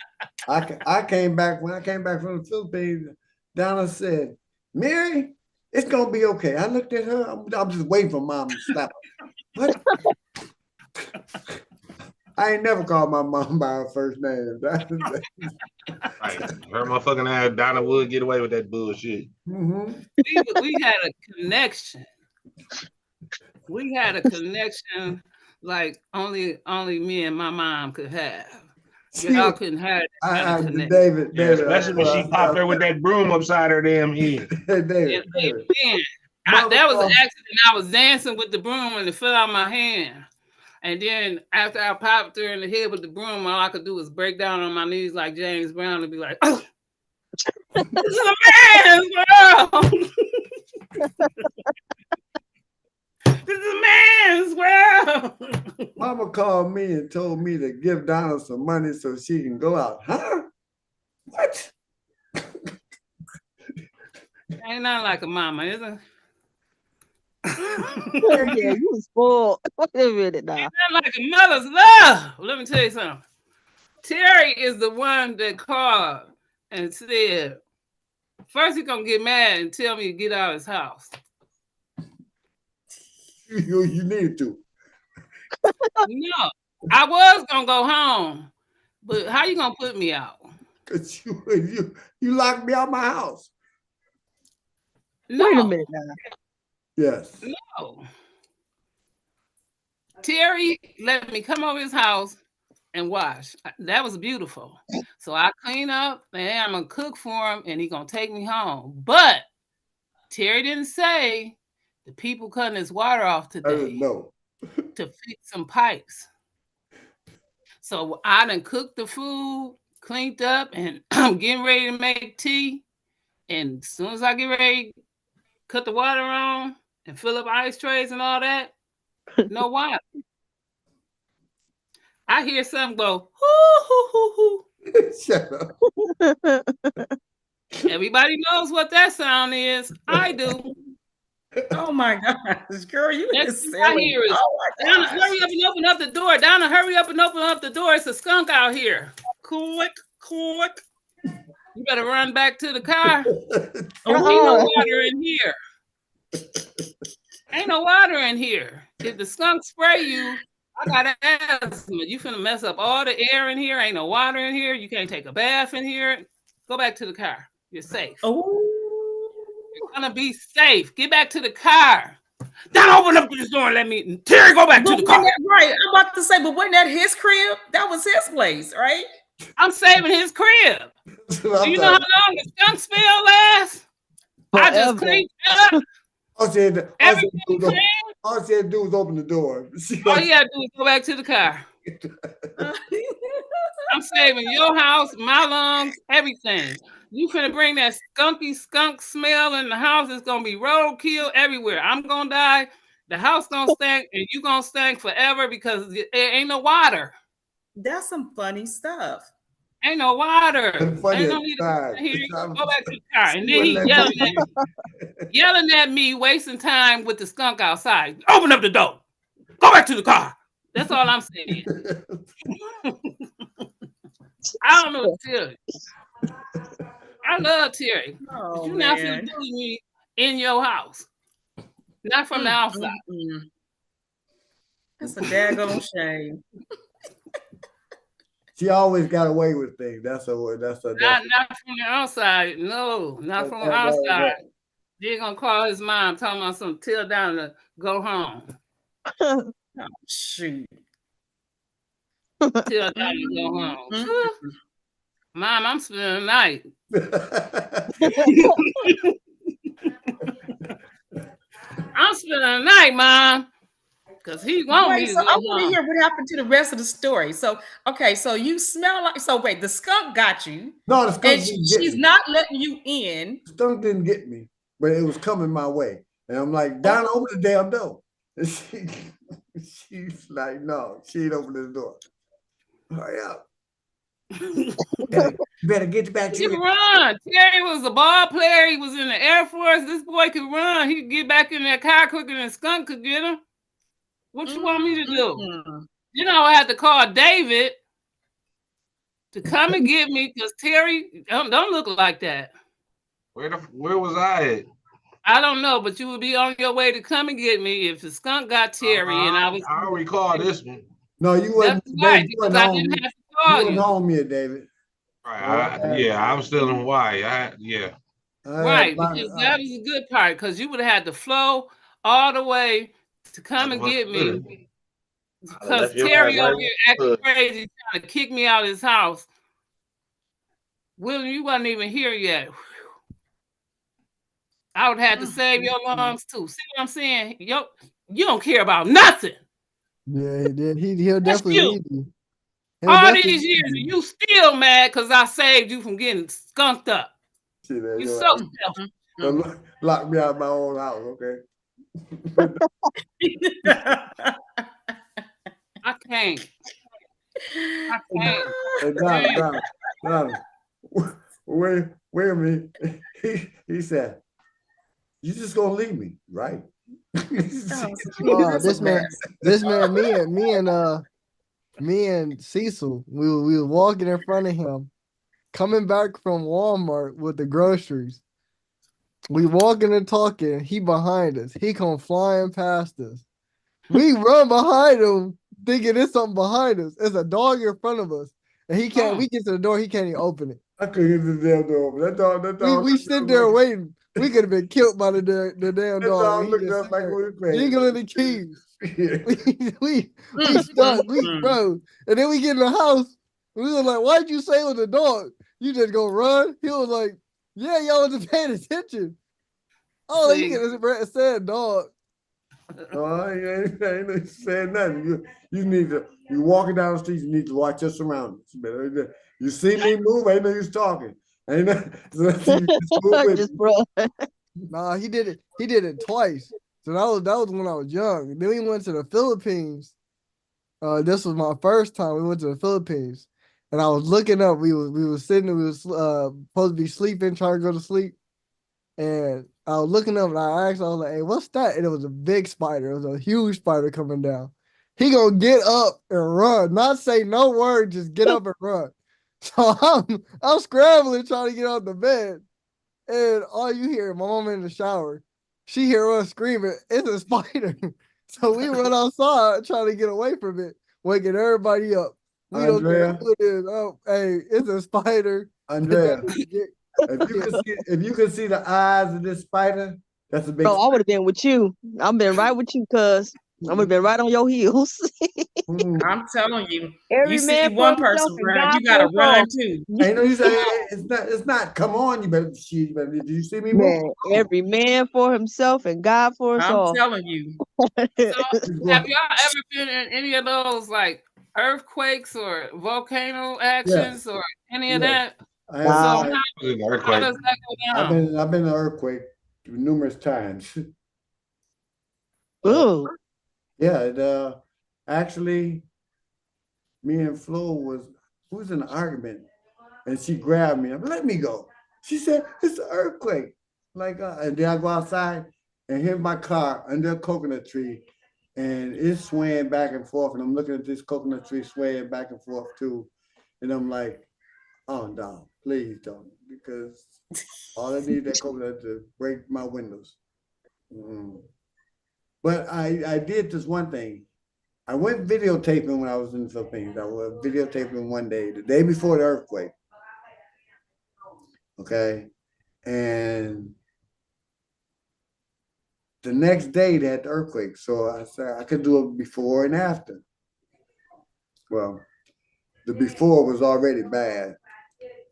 [SPEAKER 4] I came back when I came back from the Philippines. Donna said, "Mary, it's gonna be okay." I looked at her. I'm just waiting for Mom to stop her. What? I ain't never called my mom by her first name.
[SPEAKER 7] Right. Her motherfucking ass Donna would get away with that bullshit.
[SPEAKER 4] Mm-hmm.
[SPEAKER 3] We had a connection. We had a connection like only me and my mom could have. Y'all couldn't have that kind of connection.
[SPEAKER 4] David,
[SPEAKER 7] Yeah, especially when she popped her with that broom upside her damn head.
[SPEAKER 4] David.
[SPEAKER 3] That was an accident. I was dancing with the broom and it fell out of my hand. And then after I popped her in the head with the broom, all I could do was break down on my knees like James Brown and be like, oh, this is a man's world. This is a man's world.
[SPEAKER 4] Mama called me and told me to give Donna some money so she can go out. Huh? What?
[SPEAKER 3] Ain't nothing like a mama, is it?
[SPEAKER 5] Yeah, you was spoiled. Wait a minute now.
[SPEAKER 3] Ain't nothing like a mother's love. Let me tell you something. Terry is the one that called and said, first he's gonna get mad and tell me to get out of his house.
[SPEAKER 4] You need to.
[SPEAKER 3] No, I was gonna go home, but how you gonna put me out?
[SPEAKER 4] Cause you locked me out my house.
[SPEAKER 3] No.
[SPEAKER 5] Wait a minute now.
[SPEAKER 4] Yes.
[SPEAKER 3] No. Terry let me come over his house and wash. That was beautiful. So I clean up and I'm gonna cook for him and he's gonna take me home. But Terry didn't say the people cutting his water off today
[SPEAKER 4] No.
[SPEAKER 3] to fix some pipes. So I done cooked the food, cleaned up, and I'm getting ready to make tea. And as soon as I get ready, cut the water on and fill up ice trays and all that, no water. I hear something go, hoo, hoo, hoo, hoo.
[SPEAKER 4] Shut up.
[SPEAKER 3] Everybody knows what that sound is. I do.
[SPEAKER 8] Oh my gosh, girl, you
[SPEAKER 3] Next
[SPEAKER 8] is
[SPEAKER 3] thing I
[SPEAKER 8] silly.
[SPEAKER 3] hear is,
[SPEAKER 8] Oh my
[SPEAKER 3] Donna,
[SPEAKER 8] gosh.
[SPEAKER 3] hurry up and open up the door. Donna, hurry up and open up the door. It's a skunk out here. Quick, quick. You better run back to the car. Ain't no water in here. Ain't no water in here. If the skunk spray you, I got asthma. You finna mess up all the air in here. Ain't no water in here. You can't take a bath in here. Go back to the car. You're safe.
[SPEAKER 8] Oh.
[SPEAKER 3] You're gonna be safe. Get back to the car. Don't open up this door and let me. Terry, go back to the car.
[SPEAKER 8] Right. I'm about to say, but wasn't that his crib? That was his place, right?
[SPEAKER 3] I'm saving his crib. Do you know how long the skunk smell lasts? I just cleaned it up.
[SPEAKER 4] All she had to do was open the door.
[SPEAKER 3] All you gotta do is go back to the car. I'm saving your house, my lungs, everything. You finna bring that skunky skunk smell in the house. It's gonna be roadkill everywhere. I'm gonna die. The house gonna stink, and you gonna stink forever because there ain't no water.
[SPEAKER 8] That's some funny stuff.
[SPEAKER 3] Ain't no water. Ain't no need to here. Go back to the car. And then he yelling at me, wasting time with the skunk outside. Open up the door. Go back to the car. That's all I'm saying. I don't know what to tell you. I love Terry.
[SPEAKER 8] Oh,
[SPEAKER 3] but you're not gonna bully me in your house. Not from the outside.
[SPEAKER 8] That's a daggone shame.
[SPEAKER 4] She always got away with things. Not from
[SPEAKER 3] the outside. No, not from the outside. They're gonna call his mom, talking about some tell down to go home.
[SPEAKER 8] Oh, shoot.
[SPEAKER 3] Tell down to go home. Mom, I'm spending the night. I'm spending the night, Mom. Because he won't be.
[SPEAKER 8] So I want to hear what happened to the rest of the story. So, okay, so you smell like, so wait, the skunk got you.
[SPEAKER 4] No, the skunk
[SPEAKER 8] she's not letting you in.
[SPEAKER 4] The skunk didn't get me, but it was coming my way. And I'm like, Donna, open the damn door. And she's like, no, she ain't opening the door. Hurry up. better get back to
[SPEAKER 3] the run. Terry was a ball player. He was in the Air Force. This boy could run. He could get back in that car quicker than skunk could get him. What you want me to do? You know, I had to call David to come and get me because Terry don't look like that.
[SPEAKER 7] Where was I at?
[SPEAKER 3] I don't know, but you would be on your way to come and get me if the skunk got Terry and I was.
[SPEAKER 7] I recall this one.
[SPEAKER 4] No, you wasn't.
[SPEAKER 3] That's right,
[SPEAKER 4] David, you
[SPEAKER 3] because
[SPEAKER 4] wasn't
[SPEAKER 3] I
[SPEAKER 4] home.
[SPEAKER 3] didn't have to
[SPEAKER 4] You
[SPEAKER 3] call
[SPEAKER 4] wasn't
[SPEAKER 3] you.
[SPEAKER 4] home yet, David.
[SPEAKER 7] Right. I was still in Hawaii. Yeah.
[SPEAKER 3] Right, because that was a good part, because you would have had to flow all the way to come and get me. Because Terry over here acting crazy, trying to kick me out of his house. William, you wasn't even here yet. I would have to save your lungs too. See what I'm saying? Yo, you don't care about nothing.
[SPEAKER 6] Yeah, he did. He'll definitely leave you.
[SPEAKER 3] All these years, and you still mad because I saved you from getting skunked up. You so selfish.
[SPEAKER 4] Lock me out of my own house, okay?
[SPEAKER 3] I can't.
[SPEAKER 4] Hey, Donald, wait a minute. He said, "You just gonna leave me, right?"
[SPEAKER 6] This man, me and Cecil, we were walking in front of him, coming back from Walmart with the groceries. We walking and talking. He behind us. He come flying past us. We run behind him, thinking there's something behind us. It's a dog in front of us, and he can't. We get to the door. He can't even open it.
[SPEAKER 4] I couldn't get the damn door open. That dog.
[SPEAKER 6] We sit there waiting. We could have been killed by the damn
[SPEAKER 4] That
[SPEAKER 6] dog.
[SPEAKER 4] dog looked up like we were crazy.
[SPEAKER 6] Jingling the keys. we stuck. We froze. And then we get in the house. We was like, "Why'd you say it was a dog? You just go run?" He was like, "Yeah, y'all wasn't paying attention." Oh, you get said dog.
[SPEAKER 4] Oh, I ain't saying nothing. You walking down the street, you need to watch your surroundings. You see me move, I ain't know you was talking. Ain't
[SPEAKER 5] just run.
[SPEAKER 6] Nah, he did it twice. So that was when I was young. Then we went to the Philippines. This was my first time. We went to the Philippines, and I was looking up. We was sitting. We was supposed to be sleeping, trying to go to sleep, and I was looking up. And I asked, I was like, "Hey, what's that?" And it was a big spider. It was a huge spider coming down. He gonna get up and run, not say no word, just get up and run. So I'm scrambling trying to get out the bed, and all you hear, my mom in the shower, she hear us screaming, "It's a spider!" So we run outside trying to get away from it, waking everybody up. We
[SPEAKER 4] Andrea,
[SPEAKER 6] don't care who it is. Oh, hey, it's a spider.
[SPEAKER 4] Andrea, if you can see the eyes of this spider, that's a big.
[SPEAKER 5] Bro, I would have been with you. I've been right with you, cuz I would have been right on your heels.
[SPEAKER 8] I'm telling you,
[SPEAKER 5] Every
[SPEAKER 8] you see
[SPEAKER 5] man
[SPEAKER 8] one
[SPEAKER 5] for
[SPEAKER 8] person
[SPEAKER 5] himself and
[SPEAKER 8] run,
[SPEAKER 5] God
[SPEAKER 8] you gotta
[SPEAKER 5] for
[SPEAKER 8] run
[SPEAKER 5] all.
[SPEAKER 8] too.
[SPEAKER 4] I know you say it's not. Come on, you better. Did you see me move?
[SPEAKER 5] Man, every man for himself and God for us
[SPEAKER 8] I'm
[SPEAKER 5] all.
[SPEAKER 8] telling you.
[SPEAKER 3] So, have y'all ever been in any of those like earthquakes or volcano actions or any of that?
[SPEAKER 4] I have.
[SPEAKER 3] So
[SPEAKER 7] An
[SPEAKER 3] how
[SPEAKER 7] earthquake.
[SPEAKER 3] does that go down?
[SPEAKER 4] I've been in an earthquake numerous times.
[SPEAKER 5] Ooh.
[SPEAKER 4] Yeah, actually, me and Flo was in an argument, and she grabbed me. Let me go. She said, "It's an earthquake." Like, and then I go outside and hit my car under a coconut tree, and it's swaying back and forth. And I'm looking at this coconut tree swaying back and forth too, and I'm like, "Oh no, please don't," because all I need that coconut to break my windows. But I did this one thing. I went videotaping when I was in the Philippines. I was videotaping one day, the day before the earthquake. Okay. And the next day they had the earthquake. So I said I could do it before and after. Well, the before was already bad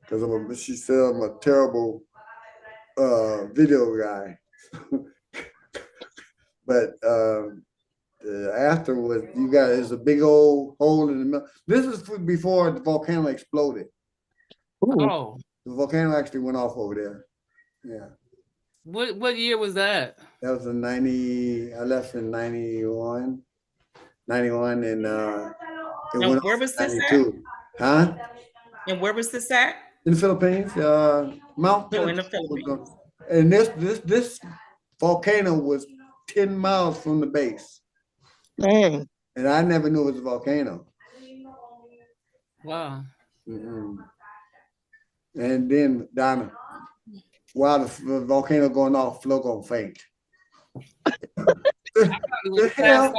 [SPEAKER 4] because she said I'm a terrible video guy. But afterwards, there's a big old hole in the middle. This is before the volcano exploded.
[SPEAKER 3] Oh,
[SPEAKER 4] the volcano actually went off over there. Yeah.
[SPEAKER 3] What year was that?
[SPEAKER 4] That was in 90. I left in 91. 91 and it went
[SPEAKER 8] where
[SPEAKER 4] off
[SPEAKER 8] was
[SPEAKER 4] in
[SPEAKER 8] this
[SPEAKER 4] 92. Huh?
[SPEAKER 8] And where was this at?
[SPEAKER 4] In the Philippines, Mount.
[SPEAKER 8] Oh, in the Philippines.
[SPEAKER 4] And this volcano was 10 miles from the base.
[SPEAKER 5] Man.
[SPEAKER 4] And I never knew it was a volcano.
[SPEAKER 3] Wow.
[SPEAKER 4] Mm-hmm. And then, Donna, while the volcano going off, Flo gonna faint. The hell?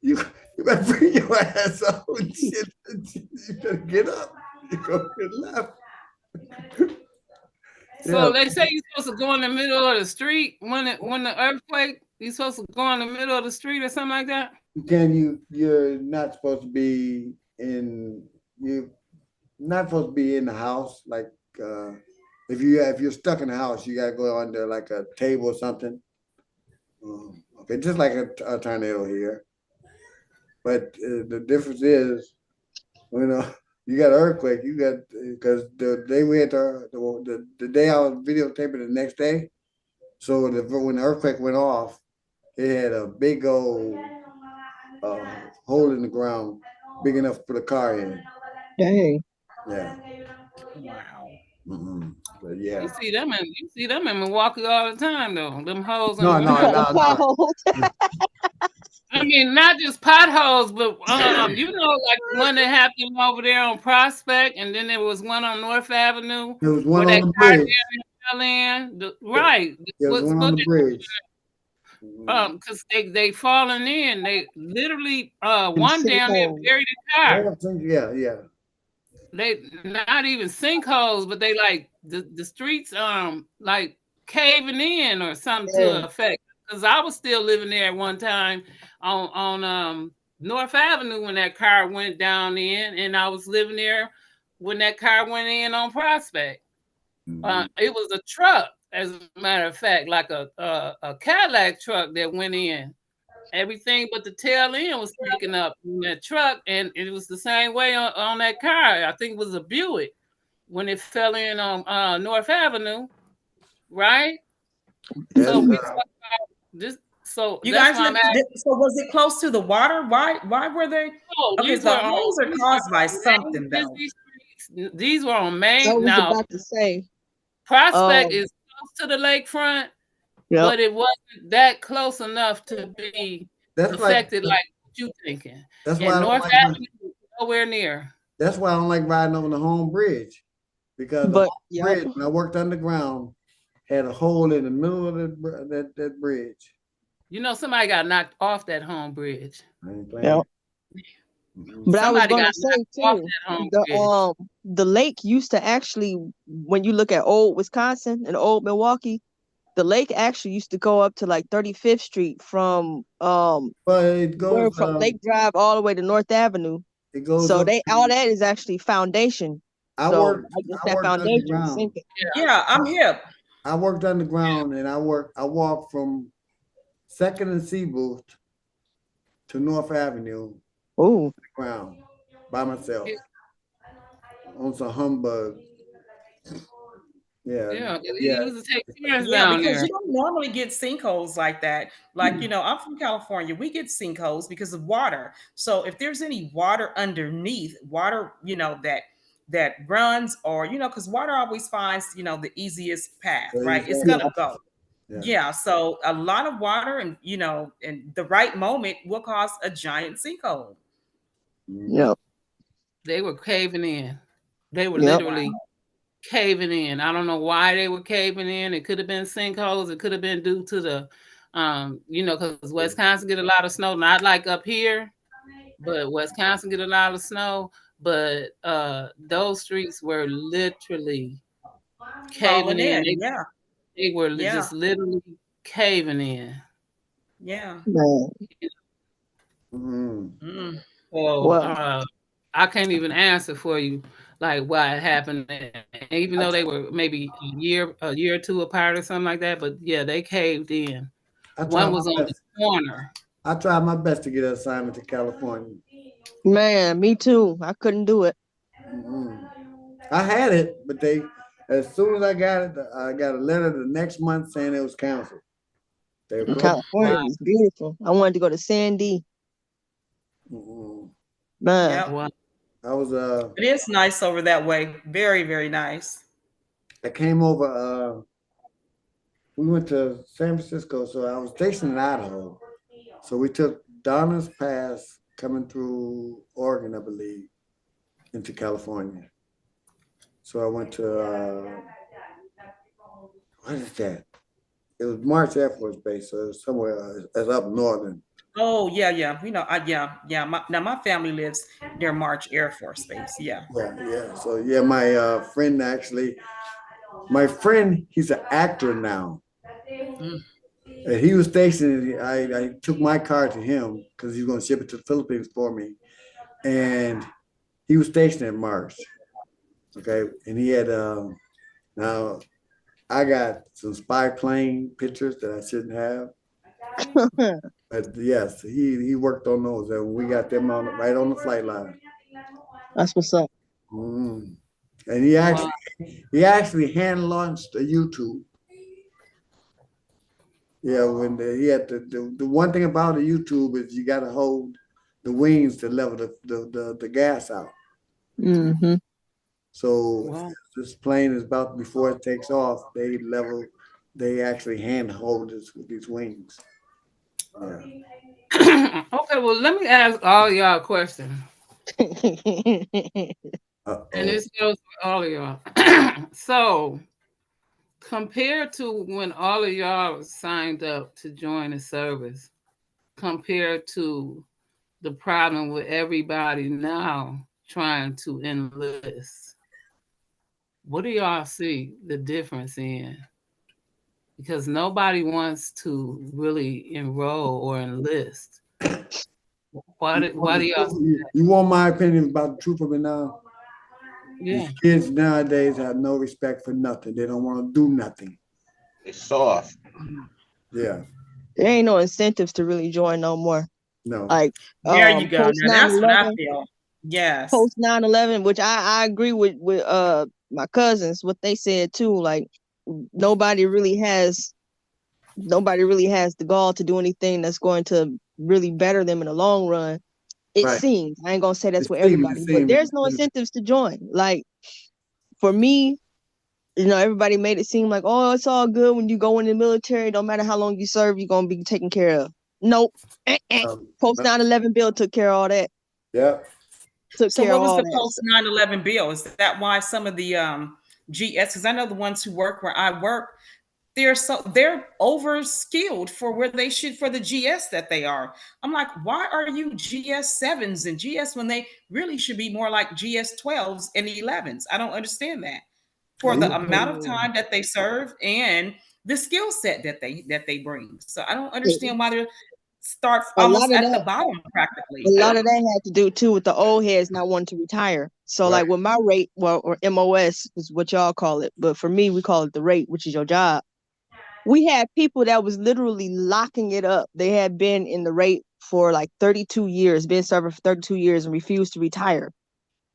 [SPEAKER 4] you better bring your ass out. Shit, you better get up. You go get left.
[SPEAKER 3] So they say you're supposed to go in the middle of the street when the earthquake. You're supposed to go in the middle of the street or something like that.
[SPEAKER 4] You're not supposed to be in you not supposed to be in the house. Like if you're stuck in the house, you gotta go under like a table or something. Okay, just like a tornado here. But the difference is, you know, you got an earthquake. You got because the day we had the day I was videotaping the next day. So when the earthquake went off, it had a big old hole in the ground, big enough to put a car in.
[SPEAKER 5] Dang.
[SPEAKER 4] Yeah.
[SPEAKER 8] Wow.
[SPEAKER 4] Mm-hmm. But yeah.
[SPEAKER 3] You see them in Milwaukee all the time though. Them holes in
[SPEAKER 4] No.
[SPEAKER 3] I mean, not just potholes, but you know, like the one that happened over there on Prospect, and then there was one on North Avenue.
[SPEAKER 4] There was one
[SPEAKER 3] where
[SPEAKER 4] on
[SPEAKER 3] that
[SPEAKER 4] the
[SPEAKER 3] car
[SPEAKER 4] bridge.
[SPEAKER 3] fell in. Right.
[SPEAKER 4] There was one on the bridge.
[SPEAKER 3] Because they falling in. They literally one down there buried the car.
[SPEAKER 4] Yeah.
[SPEAKER 3] They not even sinkholes, but they like the streets like caving in or something to effect. Because I was still living there at one time on North Avenue when that car went down in, and I was living there when that car went in on Prospect. It was a truck, as a matter of fact, like a Cadillac truck that went in. Everything but the tail end was sticking up in that truck, and it was the same way on that car. I think it was a Buick when it fell in on North Avenue, right? So we talk about this. So
[SPEAKER 8] you
[SPEAKER 3] that's
[SPEAKER 8] guys
[SPEAKER 3] why I'm asking.
[SPEAKER 8] so was it close to the water? Why were they?
[SPEAKER 3] Oh,
[SPEAKER 8] Okay, the holes are caused by something though.
[SPEAKER 3] These were on Main.
[SPEAKER 5] I was
[SPEAKER 3] Now,
[SPEAKER 5] about to say.
[SPEAKER 3] Prospect is close to the lakefront, but it wasn't that close enough to be affected like what you thinking.
[SPEAKER 4] That's why
[SPEAKER 3] and
[SPEAKER 4] I don't
[SPEAKER 3] North
[SPEAKER 4] like
[SPEAKER 3] Avenue was nowhere near.
[SPEAKER 4] That's why I don't like riding over the home bridge, because the bridge, when I worked underground, had a hole in the middle of that bridge.
[SPEAKER 3] You know, somebody got knocked off that home bridge.
[SPEAKER 5] Yeah. But
[SPEAKER 3] Somebody
[SPEAKER 5] I was gonna
[SPEAKER 3] got
[SPEAKER 5] say
[SPEAKER 3] knocked off
[SPEAKER 5] too,
[SPEAKER 3] that home bridge.
[SPEAKER 5] the lake used to actually, when you look at old Wisconsin and old Milwaukee, the lake actually used to go up to like 35th Street from
[SPEAKER 4] it goes
[SPEAKER 5] from Lake Drive all the way to North Avenue.
[SPEAKER 4] It goes
[SPEAKER 5] so
[SPEAKER 4] up
[SPEAKER 5] all that is actually foundation.
[SPEAKER 4] I worked underground.
[SPEAKER 8] Yeah, I'm hip.
[SPEAKER 4] I worked underground, and I walked from 2nd and Seabooth to North Avenue. Ground by myself on some humbug.
[SPEAKER 3] Yeah, because
[SPEAKER 8] you don't normally get sinkholes like that. Like, you know, I'm from California. We get sinkholes because of water. So if there's any water underneath, water, you know, that runs, or, you know, because water always finds, you know, the easiest path, right? It's gonna go. Yeah. So a lot of water, and, you know, in the right moment will cause a giant sinkhole.
[SPEAKER 5] Yep.
[SPEAKER 3] They were caving in. They were literally caving in. I don't know why they were caving in. It could have been sinkholes. It could have been due to the, you know, because Wisconsin get a lot of snow. Not like up here, but Wisconsin get a lot of snow. But those streets were literally caving in. They were just literally caving in.
[SPEAKER 8] Yeah.
[SPEAKER 3] So I can't even answer for you like why it happened, even though they were maybe a year or two apart or something like that. But yeah, they caved in. One was on the corner.
[SPEAKER 4] I tried my best to get an assignment to California.
[SPEAKER 5] Man, me too. I couldn't do it.
[SPEAKER 4] I had it, but as soon as I got it, I got a letter the next month saying it was canceled.
[SPEAKER 5] California is beautiful. I wanted to go to Sandy. Man,
[SPEAKER 4] I was
[SPEAKER 8] it is nice over that way. Very, very nice.
[SPEAKER 4] I came over. We went to San Francisco, so I was stationed in Idaho. So we took Donner's Pass coming through Oregon, I believe, into California. So I went to what is that? It was March Air Force Base, so it was somewhere as up northern.
[SPEAKER 8] Oh yeah, yeah. You know, yeah. My family lives near March Air Force Base. Yeah.
[SPEAKER 4] Yeah. So yeah, my friend actually, my friend, he's an actor now.
[SPEAKER 8] Mm.
[SPEAKER 4] And he was stationed. I took my car to him because he was going to ship it to the Philippines for me, and he was stationed in Mars. Okay, and he had now I got some spy plane pictures that I shouldn't have. But yes, he worked on those, and we got them on right on the flight line.
[SPEAKER 5] That's what's up.
[SPEAKER 4] Mm. And he actually hand launched a YouTube. Yeah, when he had the one thing about a YouTube is you got to hold the wings to level the gas out.
[SPEAKER 5] Mm-hmm.
[SPEAKER 4] So
[SPEAKER 3] Wow.
[SPEAKER 4] this plane is about before it takes off, they actually hand hold these wings. Yeah.
[SPEAKER 3] Okay, well, let me ask all y'all a question. And
[SPEAKER 4] Uh-oh.
[SPEAKER 3] this goes for all of y'all. So, compared to when all of y'all signed up to join the service, compared to the problem with everybody now trying to enlist, what do y'all see the difference in? Because nobody wants to really enroll or enlist. Why do y'all?
[SPEAKER 4] You want my opinion about the truth of it now?
[SPEAKER 3] Yeah.
[SPEAKER 4] These kids nowadays have no respect for nothing. They don't want to do nothing.
[SPEAKER 7] It's soft.
[SPEAKER 4] Yeah.
[SPEAKER 5] There ain't no incentives to really join no more.
[SPEAKER 4] No.
[SPEAKER 5] Like
[SPEAKER 8] There you go.
[SPEAKER 5] post
[SPEAKER 8] Now that's what I
[SPEAKER 5] 9/11,
[SPEAKER 8] feel. Yes.
[SPEAKER 5] post 9/11, which I agree with my cousins, what they said too. Like nobody really has the gall to do anything that's going to really better them in the long run. It
[SPEAKER 4] Right.
[SPEAKER 5] seems. I ain't gonna say that's
[SPEAKER 4] It
[SPEAKER 5] for
[SPEAKER 4] seems-
[SPEAKER 5] everybody,
[SPEAKER 4] it
[SPEAKER 5] but
[SPEAKER 4] seems-
[SPEAKER 5] there's no incentives to join. Like for me, everybody made it seem like, oh, it's all good when you go in the military. No matter how long you serve, you're gonna be taken care of. Nope. Post 9/11 bill took care of all that.
[SPEAKER 4] Yeah.
[SPEAKER 5] Took
[SPEAKER 8] So
[SPEAKER 5] care of
[SPEAKER 8] what was
[SPEAKER 5] all
[SPEAKER 8] the
[SPEAKER 5] that.
[SPEAKER 8] post 9/11 bill? Is that why some of the GS, because I know the ones who work where I work, they're over skilled for where they should, for the GS that they are. I'm like, why are you GS 7s and GS when they really should be more like GS 12s and 11s? I don't understand that. For the amount of time that they serve and the skill set that they bring. So I don't understand why they're start
[SPEAKER 5] A lot
[SPEAKER 8] almost
[SPEAKER 5] of
[SPEAKER 8] at the
[SPEAKER 5] that,
[SPEAKER 8] bottom practically.
[SPEAKER 5] a lot of that had to do too with the old heads not wanting to retire. So
[SPEAKER 4] Right.
[SPEAKER 5] like with my rate, well, or MOS is what y'all call it, but for me, we call it the rate, which is your job. We had people that was literally locking it up. They had been in the rate for like 32 years, been serving for 32 years and refused to retire.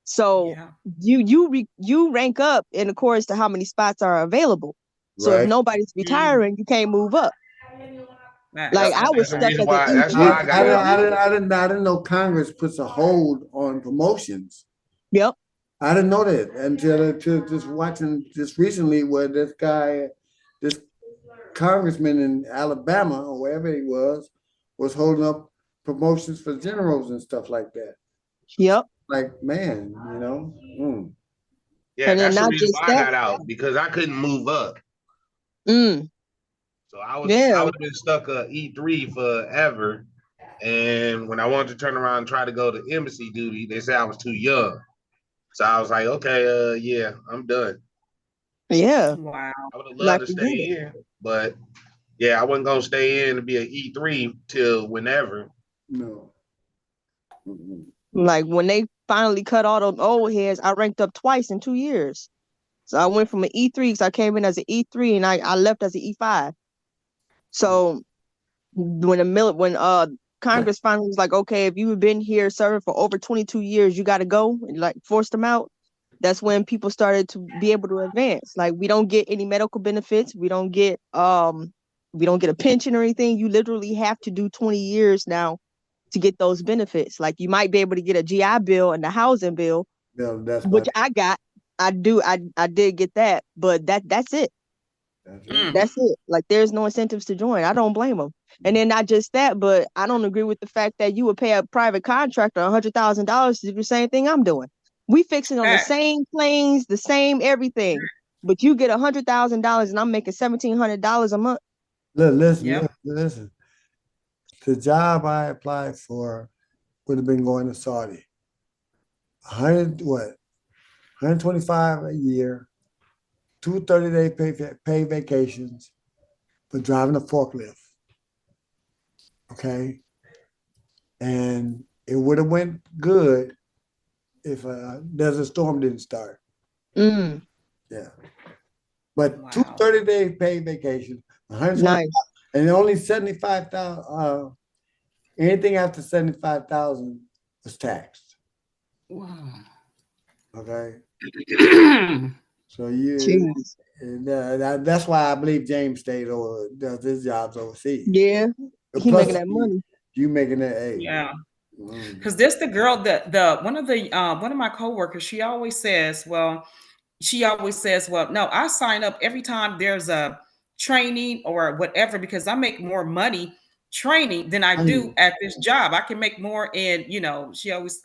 [SPEAKER 5] So
[SPEAKER 8] Yeah.
[SPEAKER 5] you rank up in accordance to how many spots are available. So if
[SPEAKER 4] Right.
[SPEAKER 5] nobody's retiring, you can't move up. Like I was
[SPEAKER 7] That's the
[SPEAKER 5] stuck
[SPEAKER 7] reason
[SPEAKER 5] as an
[SPEAKER 7] why. That's why I
[SPEAKER 5] E3
[SPEAKER 7] got
[SPEAKER 5] for
[SPEAKER 7] out.
[SPEAKER 4] I didn't know Congress puts a hold on promotions.
[SPEAKER 5] Yep.
[SPEAKER 4] I didn't know that until just watching just recently where this congressman in Alabama or wherever he was holding up promotions for generals and stuff like that.
[SPEAKER 5] Yep.
[SPEAKER 4] Like, man,
[SPEAKER 7] Yeah,
[SPEAKER 5] And then
[SPEAKER 7] that's the
[SPEAKER 5] not
[SPEAKER 7] reason
[SPEAKER 5] just
[SPEAKER 7] why I
[SPEAKER 5] that.
[SPEAKER 7] got out, because I couldn't move up. So I would
[SPEAKER 5] Yeah.
[SPEAKER 7] have been stuck at E3 forever. And when I wanted to turn around and try to go to embassy duty, they said I was too young. So I was like, okay, yeah, I'm done.
[SPEAKER 5] Yeah.
[SPEAKER 8] Wow.
[SPEAKER 7] I would have
[SPEAKER 5] Like
[SPEAKER 7] loved to
[SPEAKER 5] forget
[SPEAKER 7] stay
[SPEAKER 5] it.
[SPEAKER 7] in, but yeah, I wasn't gonna stay in to be an E3 till whenever.
[SPEAKER 4] no. Mm-mm.
[SPEAKER 5] Like when they finally cut all those old heads, I ranked up twice in 2 years. So I went from an E3 because I came in as an E3 and I left as an E5. So when Congress finally was like, okay, if you've been here serving for over 22 years, you got to go, and like forced them out. That's when people started to be able to advance. Like we don't get any medical benefits. We don't get a pension or anything. You literally have to do 20 years now to get those benefits. Like you might be able to get a GI Bill and the housing bill,
[SPEAKER 4] No, that's
[SPEAKER 5] which I got. I did get that, but that's it.
[SPEAKER 8] Mm.
[SPEAKER 5] That's it. Like there's no incentives to join. I don't blame them. And then not just that, but I don't agree with the fact that you would pay a private contractor $100,000 to do the same thing I'm doing. We fixing on the
[SPEAKER 8] Fact.
[SPEAKER 5] same planes, the same everything, but you get $100,000 and I'm making $1,700 a month.
[SPEAKER 4] Listen,
[SPEAKER 8] Yep.
[SPEAKER 4] listen. The job I applied for would have been going to Saudi. 125 a year, 2 30-day pay vacations for driving a forklift. Okay. And it would have went good if Desert Storm didn't start.
[SPEAKER 5] Mm,
[SPEAKER 4] Yeah. But
[SPEAKER 8] Wow.
[SPEAKER 4] 2 30-day paid vacations, 125,
[SPEAKER 5] nice.
[SPEAKER 4] and only 75,000. Anything after 75,000 was taxed.
[SPEAKER 3] Wow.
[SPEAKER 4] Okay.
[SPEAKER 3] Wow.
[SPEAKER 4] So you,
[SPEAKER 5] Jeez.
[SPEAKER 4] that's why I believe James stayed or does his jobs overseas.
[SPEAKER 5] Yeah, he
[SPEAKER 4] Plus,
[SPEAKER 5] making that money.
[SPEAKER 4] You making that, hey.
[SPEAKER 8] Yeah. Because this the girl that one of my coworkers, she always says, well, no, I sign up every time there's a training or whatever because I make more money training than I do at this job. I can make more in, she always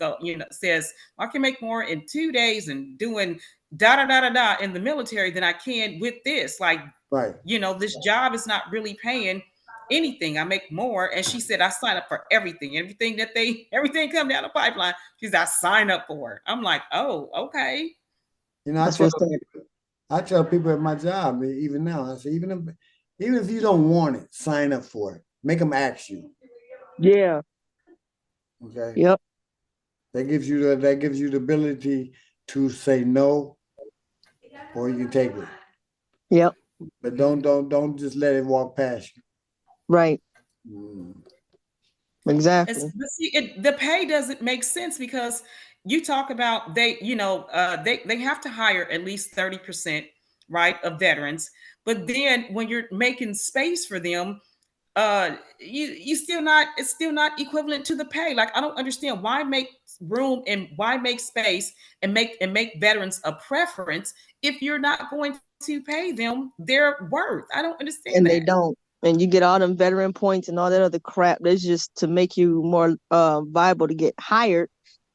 [SPEAKER 8] says I can make more in 2 days and doing da da da da da in the military than I can with this. Like,
[SPEAKER 4] right.
[SPEAKER 8] This job is not really paying anything. I make more. And she said, I sign up for everything everything come down the pipeline. She said, I sign up for it. I'm like, oh, okay.
[SPEAKER 4] I tell people at my job, even now, I say, even if you don't want it, sign up for it. Make them ask you.
[SPEAKER 5] Yeah.
[SPEAKER 4] Okay.
[SPEAKER 5] Yep.
[SPEAKER 4] That gives you the ability to say no, or you can take it.
[SPEAKER 5] Yep.
[SPEAKER 4] But don't just let it walk past you.
[SPEAKER 5] Right. Exactly.
[SPEAKER 8] The pay doesn't make sense because you talk about they have to hire at least 30%, right, of veterans. But then when you're making space for them, it's still not equivalent to the pay. Like, I don't understand why make room and why make space and make veterans a preference if you're not going to pay them their worth. I don't understand
[SPEAKER 5] and
[SPEAKER 8] that.
[SPEAKER 5] They don't. And you get all them veteran points and all that other crap. That's just to make you more viable to get hired.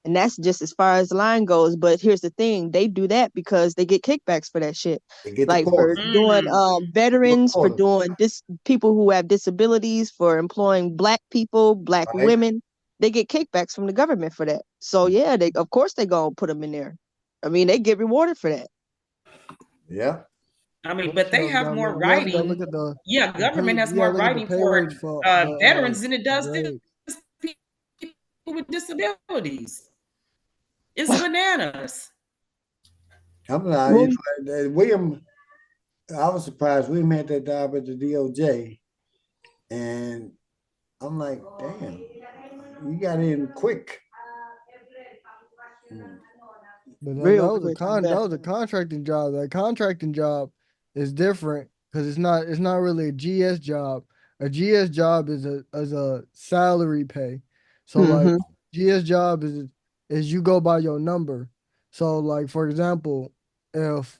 [SPEAKER 5] And that's just as far as the line goes. But here's the thing, they do that because they get kickbacks for that shit. Like for doing veterans, for doing people who have disabilities, for employing Black people, Black women, they get kickbacks from the government for that. So yeah, of course they gonna put them in there. I mean, they get rewarded for that.
[SPEAKER 4] Yeah.
[SPEAKER 8] I mean, but they have more writing. Government has more writing for veterans than it does people with disabilities. It's bananas.
[SPEAKER 4] William, I was surprised. William had that job at the DOJ, and I'm like, damn, you got in quick.
[SPEAKER 6] But that was a contracting job. That contracting job is different because it's not really a GS job. A GS job is a salary pay. So like GS job is you go by your number. So like for example, if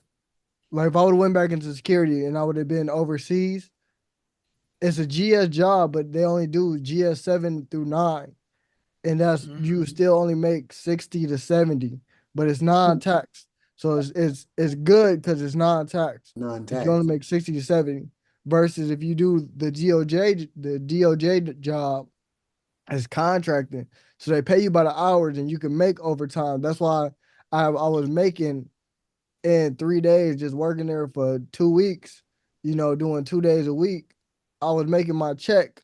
[SPEAKER 6] I would have went back into security and I would have been overseas, it's a GS job, but they only do GS 7 through 9. And that's you still only make 60 to 70, but it's non-tax. So it's good because it's non-tax.
[SPEAKER 4] Non-tax.
[SPEAKER 6] You only make 60 to 70 versus if you do the DOJ job as contracting. So they pay you by the hours and you can make overtime. That's why I was making in 3 days just working there for 2 weeks, doing 2 days a week. I was making my check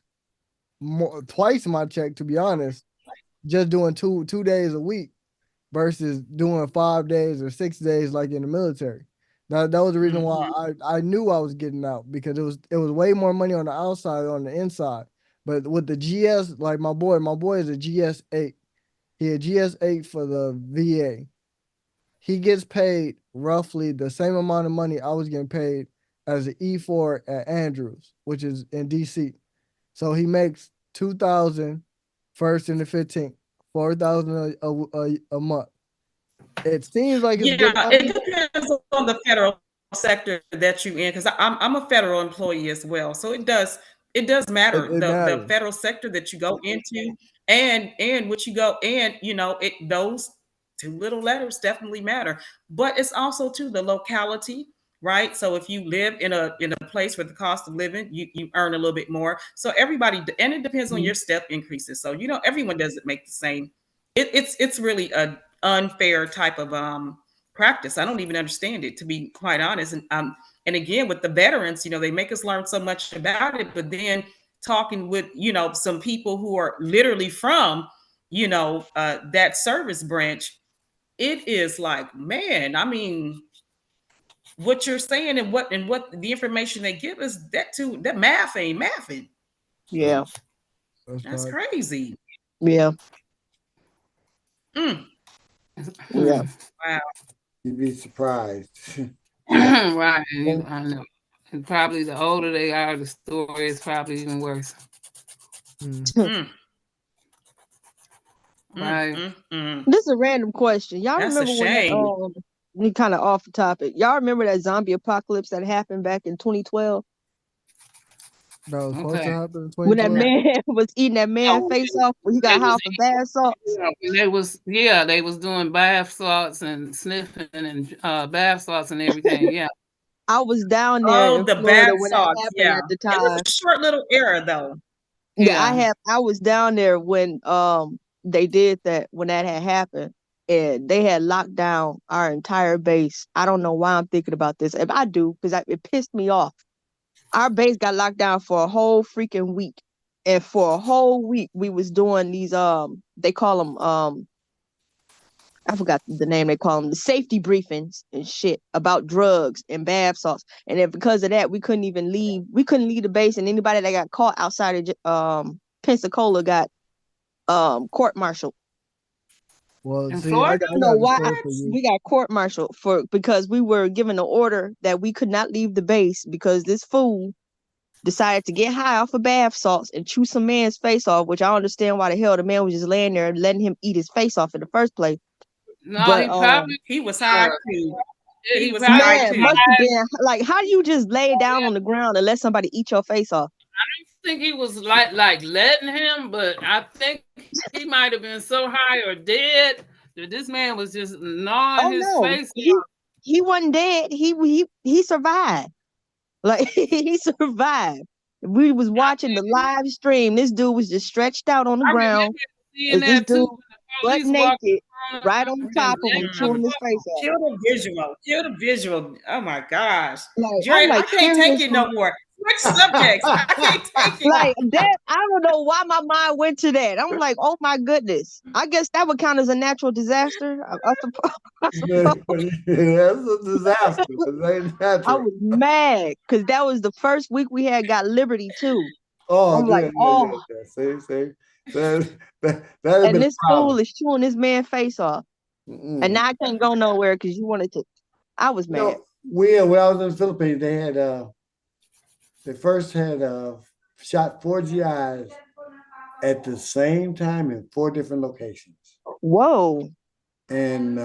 [SPEAKER 6] twice my check, to be honest, just doing two days a week versus doing 5 days or 6 days like in the military. That was the reason why I knew I was getting out, because it was way more money on the outside than on the inside. But with the GS, like my boy is a GS 8. He a GS 8 for the VA. He gets paid roughly the same amount of money I was getting paid as an E4 at Andrews, which is in DC. So he makes 2,000 first and the 15th, 4,000 a month. It seems like it's good money.
[SPEAKER 8] It depends on the federal sector that you in, because I'm a federal employee as well, so it does matter the federal sector that you go into and what you go, and those two little letters definitely matter. But it's also to the locality right? So if you live in a place where the cost of living, you earn a little bit more. So everybody, and it depends on your step increases. So everyone doesn't make the same. It's really a unfair type of practice. I don't even understand it, to be quite honest. And again, with the veterans, they make us learn so much about it, but then talking with some people who are literally from that service branch, it is like, man, I mean, what you're saying and what the information they give us, that math ain't mathing.
[SPEAKER 5] Yeah.
[SPEAKER 8] That's crazy.
[SPEAKER 5] Yeah.
[SPEAKER 8] Mm.
[SPEAKER 5] Yeah.
[SPEAKER 8] Wow.
[SPEAKER 4] You'd be surprised.
[SPEAKER 3] Right. I know. And probably the older they are, the story is probably even worse.
[SPEAKER 8] Mm.
[SPEAKER 3] Right.
[SPEAKER 5] This is a random question. Y'all
[SPEAKER 8] That's
[SPEAKER 5] remember
[SPEAKER 8] a
[SPEAKER 5] when
[SPEAKER 8] shame.
[SPEAKER 5] we kind of off the topic. Y'all remember that zombie apocalypse that happened back in 2012?
[SPEAKER 6] That was supposed to happen in
[SPEAKER 5] When that
[SPEAKER 6] 2012.
[SPEAKER 5] man was eating that man face off when he got high off of bath salts.
[SPEAKER 3] They was doing bath salts and sniffing and bath salts and everything. Yeah.
[SPEAKER 5] I was down there in
[SPEAKER 8] the
[SPEAKER 5] Florida
[SPEAKER 8] bath
[SPEAKER 5] when that
[SPEAKER 8] salts.
[SPEAKER 5] happened
[SPEAKER 8] Yeah.
[SPEAKER 5] at the
[SPEAKER 8] It was
[SPEAKER 5] time.
[SPEAKER 8] a short little era though.
[SPEAKER 5] Yeah, I was down there when they did that, when that had happened, and they had locked down our entire base. I don't know why I'm thinking about this. If I do, because it pissed me off. Our base got locked down for a whole freaking week. And for a whole week we was doing these they call them I forgot the name they call them, the safety briefings and shit about drugs and bath salts. And then because of that, we couldn't leave the base, and anybody that got caught outside of Pensacola got court-martialed.
[SPEAKER 6] Well,
[SPEAKER 3] In
[SPEAKER 6] see,
[SPEAKER 3] Florida?
[SPEAKER 6] I
[SPEAKER 5] I don't know
[SPEAKER 6] got a
[SPEAKER 5] why
[SPEAKER 6] story for you.
[SPEAKER 5] we got court-martialed because we were given an order that we could not leave the base because this fool decided to get high off of bath salts and chew some man's face off, which I don't understand why the hell the man was just laying there and letting him eat his face off in the first place.
[SPEAKER 3] No,
[SPEAKER 5] But
[SPEAKER 8] he was high too. He was
[SPEAKER 3] probably
[SPEAKER 8] high
[SPEAKER 5] man,
[SPEAKER 8] too.
[SPEAKER 5] must have been like, how do you just lay down on the ground and let somebody eat your face off?
[SPEAKER 3] I don't think he was like letting him, but I think he might have been so high or dead that this man was just gnawing
[SPEAKER 5] Oh
[SPEAKER 3] his
[SPEAKER 5] no,
[SPEAKER 3] face.
[SPEAKER 5] he wasn't dead. He survived. Like he survived. We was watching the live stream. This dude was just stretched out on the ground.
[SPEAKER 3] Seeing
[SPEAKER 5] As this
[SPEAKER 3] that too,
[SPEAKER 5] dude
[SPEAKER 3] when the
[SPEAKER 5] butt
[SPEAKER 3] police walked
[SPEAKER 5] naked,
[SPEAKER 3] around
[SPEAKER 5] right on top of him, chewing his face off.
[SPEAKER 8] Kill the visual. Kill the visual. Oh my gosh.
[SPEAKER 5] Like,
[SPEAKER 8] Dre,
[SPEAKER 5] I'm like,
[SPEAKER 8] I can't take it
[SPEAKER 5] seriously?
[SPEAKER 8] no more. Switch subjects. I can't take it.
[SPEAKER 5] Like that, I don't know why my mind went to that. I'm like, oh my goodness. I guess that would count as a natural disaster. I suppose.
[SPEAKER 4] That's a disaster. It ain't
[SPEAKER 5] I
[SPEAKER 4] natural.
[SPEAKER 5] was mad because that was the first week we had got liberty too.
[SPEAKER 4] Oh,
[SPEAKER 5] I'm like,
[SPEAKER 4] yeah. See. That
[SPEAKER 5] and this fool is chewing this man's face off.
[SPEAKER 4] Mm-mm.
[SPEAKER 5] And now I can't go nowhere because you wanted to. I was mad.
[SPEAKER 4] When I was in the Philippines, they had they first had shot 4 GIs at the same time in 4 different locations.
[SPEAKER 5] Whoa.
[SPEAKER 4] And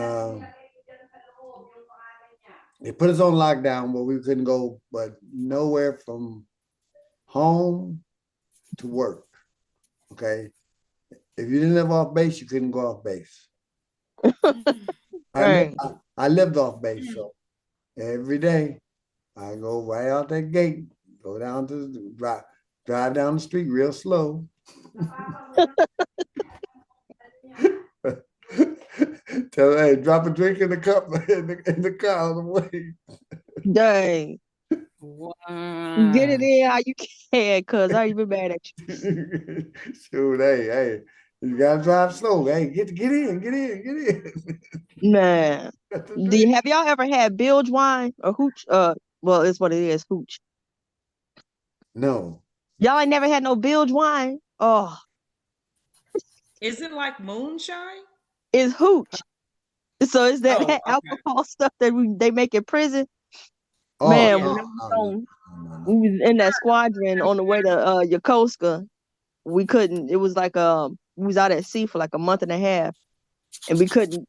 [SPEAKER 4] they put us on lockdown where we couldn't go but nowhere from home to work. Okay. If you didn't live off base, you couldn't go off base. I lived off base, so every day I go right out that gate, go down to drive down the street real slow. Tell her, hey, drop a drink in the cup in the car on the way.
[SPEAKER 5] Dang.
[SPEAKER 3] Wow.
[SPEAKER 5] Get it in how you can, cuz I even mad at
[SPEAKER 4] you. Shoot, hey, you gotta drive slow. Hey, get in.
[SPEAKER 5] Man. Have y'all ever had bilge wine or hooch? Well, it's what it is, hooch.
[SPEAKER 4] No.
[SPEAKER 5] Y'all ain't never had no bilge wine? Oh.
[SPEAKER 8] Is it like moonshine?
[SPEAKER 5] It's hooch. So it's that alcohol stuff that they make in prison.
[SPEAKER 4] Oh,
[SPEAKER 5] man,
[SPEAKER 4] no.
[SPEAKER 5] We was in that squadron on the way to Yokosuka. We couldn't. It was like we was out at sea for like a month and a half, and we couldn't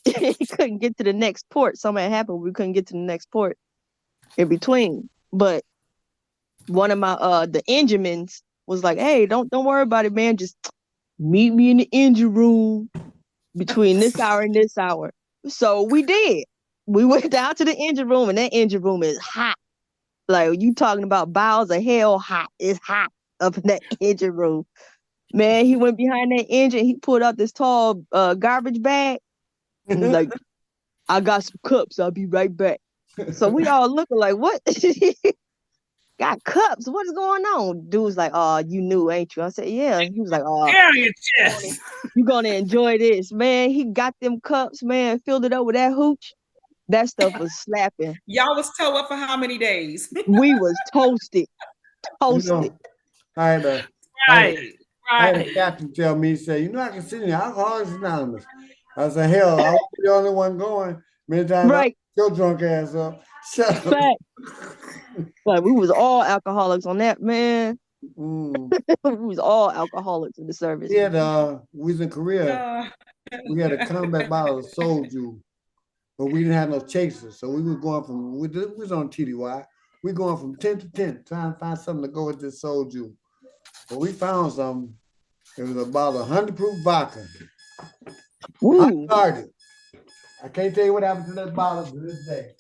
[SPEAKER 5] get to the next port. Something had happened. We couldn't get to the next port in between. But one of my the enginemans was like, "Hey, don't worry about it, man. Just meet me in the engine room between this hour and this hour." So we did. we went down to the engine room, and that engine room is hot. Like, you talking about bowels of hell hot. It's hot up in that engine room. Man, he went behind that engine. He pulled out this tall garbage bag. He was like, I got some cups. I'll be right back. So we all looking like, what? Got cups. What's going on? Dude's like, oh, you knew, ain't you? I said, yeah. He was like, oh,
[SPEAKER 3] Down your chest.
[SPEAKER 5] you gonna enjoy this. Man, he got them cups, man, filled it up with that hooch. That stuff was slapping.
[SPEAKER 8] Y'all was toe up for how many days?
[SPEAKER 5] We was toasted.
[SPEAKER 4] You know, I had a captain tell me, say, I can sit in Alcoholics Anonymous. I said, hell, I was the only one going. Many times I your drunk ass up. Shut up.
[SPEAKER 5] Like, we was all alcoholics on that, man. We was all alcoholics in the service.
[SPEAKER 4] Yeah, we was in Korea. We had a combat bottle of soju, but we didn't have no chasers. So we was going from, we was on TDY. We going from 10 to 10, trying to find something to go with this soju. But we found something. It was a bottle of 100 proof vodka. I can't tell you what happened to that bottle to this day.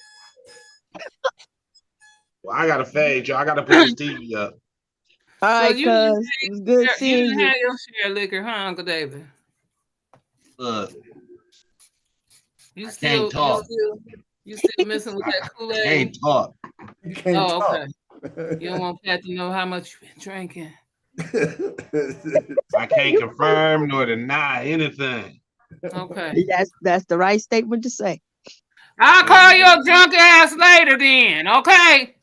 [SPEAKER 7] Well, I gotta fade, y'all. I gotta put this TV up.
[SPEAKER 5] All right, cuz it was good seeing you.
[SPEAKER 3] You didn't have your share of liquor, huh, Uncle David? You still messing with that Kool-Aid?
[SPEAKER 7] Can't talk.
[SPEAKER 3] Okay. You don't want Pat to know how much you've been drinking.
[SPEAKER 7] I can't confirm nor deny anything.
[SPEAKER 3] Okay.
[SPEAKER 5] That's the right statement to say.
[SPEAKER 3] I'll call your drunk ass later then, okay?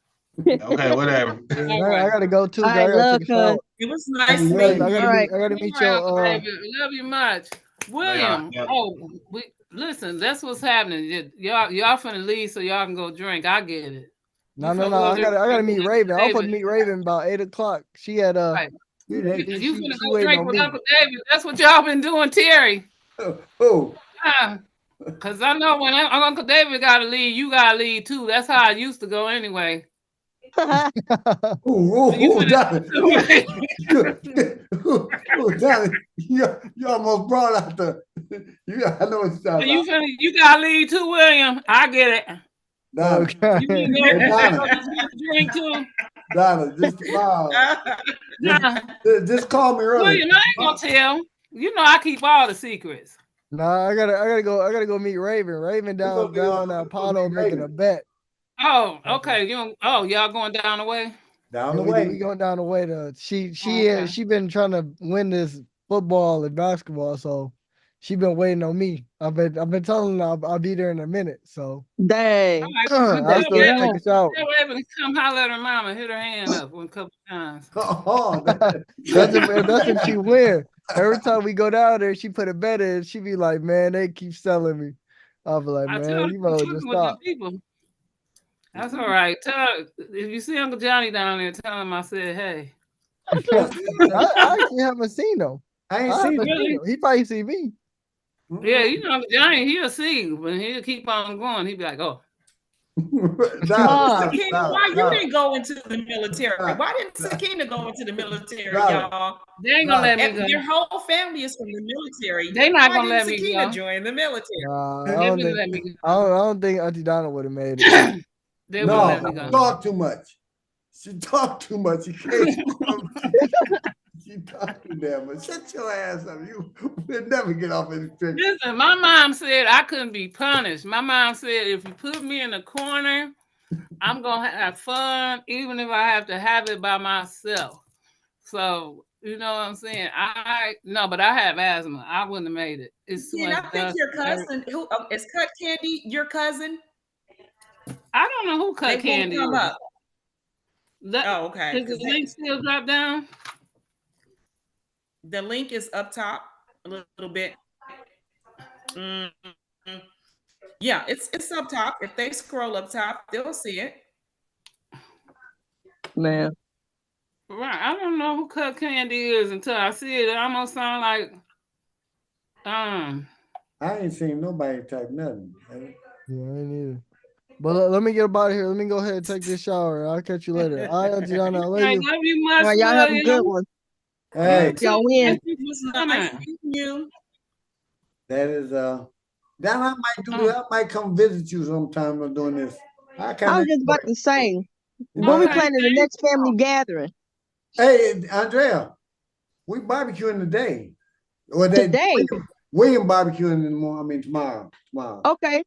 [SPEAKER 7] Okay, whatever.
[SPEAKER 6] I gotta go too.
[SPEAKER 5] I love her.
[SPEAKER 8] It was nice meeting you.
[SPEAKER 6] I gotta meet your
[SPEAKER 3] love you much. William.
[SPEAKER 7] Yeah.
[SPEAKER 3] Listen, that's what's happening. Y'all finna leave so y'all can go drink. I get it.
[SPEAKER 6] No. I gotta meet Raven. I'm supposed to meet Raven about 8 o'clock. She had
[SPEAKER 3] you finna go drink with Uncle David. That's what y'all been doing, Terry. Cause I know when Uncle David gotta leave, you gotta leave too. That's how I used to go anyway.
[SPEAKER 4] Donnie. You almost brought out the. I know what you're talking about.
[SPEAKER 3] You gotta leave too, William. I get it.
[SPEAKER 4] Okay.
[SPEAKER 3] Drink too.
[SPEAKER 4] Donna, just tomorrow. Just call me early.
[SPEAKER 3] William, I ain't gonna tell. You know I keep all the secrets.
[SPEAKER 6] I gotta go meet Raven. Raven down Apollo making a bet.
[SPEAKER 3] Oh, okay. Y'all going down the way?
[SPEAKER 4] Down the way.
[SPEAKER 6] We going down the way to she been trying to win this football and basketball, so she been waiting on me. I've been telling her I'll be there in a minute. So
[SPEAKER 5] dang.
[SPEAKER 6] I still take a shower.
[SPEAKER 3] Come holler at her mama, hit her hand up a couple times.
[SPEAKER 6] That's if she win. Every time we go down there, she put a bet in. She be like, man, they keep selling me. I'll be like, man, you might just stop.
[SPEAKER 3] That's all right. If you see Uncle Johnny down there, tell him I said, hey.
[SPEAKER 6] I actually haven't seen him.
[SPEAKER 4] I ain't seen him.
[SPEAKER 6] He probably see me.
[SPEAKER 3] Yeah, Uncle Johnny, he'll see, but he'll keep on going. He'll be like, oh.
[SPEAKER 8] Sakina, why you didn't go into the military? Why didn't Sakina go into the military, y'all?
[SPEAKER 3] They ain't gonna let me go.
[SPEAKER 8] Your whole family is from the military.
[SPEAKER 3] They not gonna let me
[SPEAKER 8] Sakina
[SPEAKER 3] go.
[SPEAKER 8] Join the military.
[SPEAKER 6] I don't think Auntie Donna would have made it.
[SPEAKER 3] They won't let me go.
[SPEAKER 4] Talk too much. She talked too much. She talked too damn much. Shut your ass up. You will never get off any trick.
[SPEAKER 3] Listen, my mom said I couldn't be punished. My mom said if you put me in a corner, I'm gonna have fun, even if I have to have it by myself. So you know what I'm saying? But I have asthma. I wouldn't have made it.
[SPEAKER 8] I think your cousin is Cut Candy your cousin?
[SPEAKER 3] I don't know who Cut Candy is.
[SPEAKER 8] Up. Okay.
[SPEAKER 3] Does the link still drop down?
[SPEAKER 8] The link is up top a little bit. Yeah, it's up top. If they scroll up top, they'll see it.
[SPEAKER 5] Man.
[SPEAKER 3] Right. I don't know who Cut Candy is until I see it. It almost sound like
[SPEAKER 4] I ain't seen nobody type nothing.
[SPEAKER 6] Yeah, I ain't either. But let me get up out of here. Let me go ahead and take this shower. I'll catch you later. All right, Gianna, I love you.
[SPEAKER 3] Love you much.
[SPEAKER 5] All right, y'all have a good one.
[SPEAKER 4] Hey,
[SPEAKER 5] y'all win.
[SPEAKER 8] Nice meeting you.
[SPEAKER 4] That is Then I might do that. I might come visit you sometime for doing this. I
[SPEAKER 5] I
[SPEAKER 4] kind of
[SPEAKER 5] was just about to say, when
[SPEAKER 4] enjoy
[SPEAKER 5] we
[SPEAKER 4] it.
[SPEAKER 3] Okay,
[SPEAKER 5] planning the next family gathering
[SPEAKER 4] Hey, Andrea, we barbecuing today. Or
[SPEAKER 5] today.
[SPEAKER 4] William barbecuing in the morning. I mean tomorrow. Tomorrow.
[SPEAKER 5] Okay,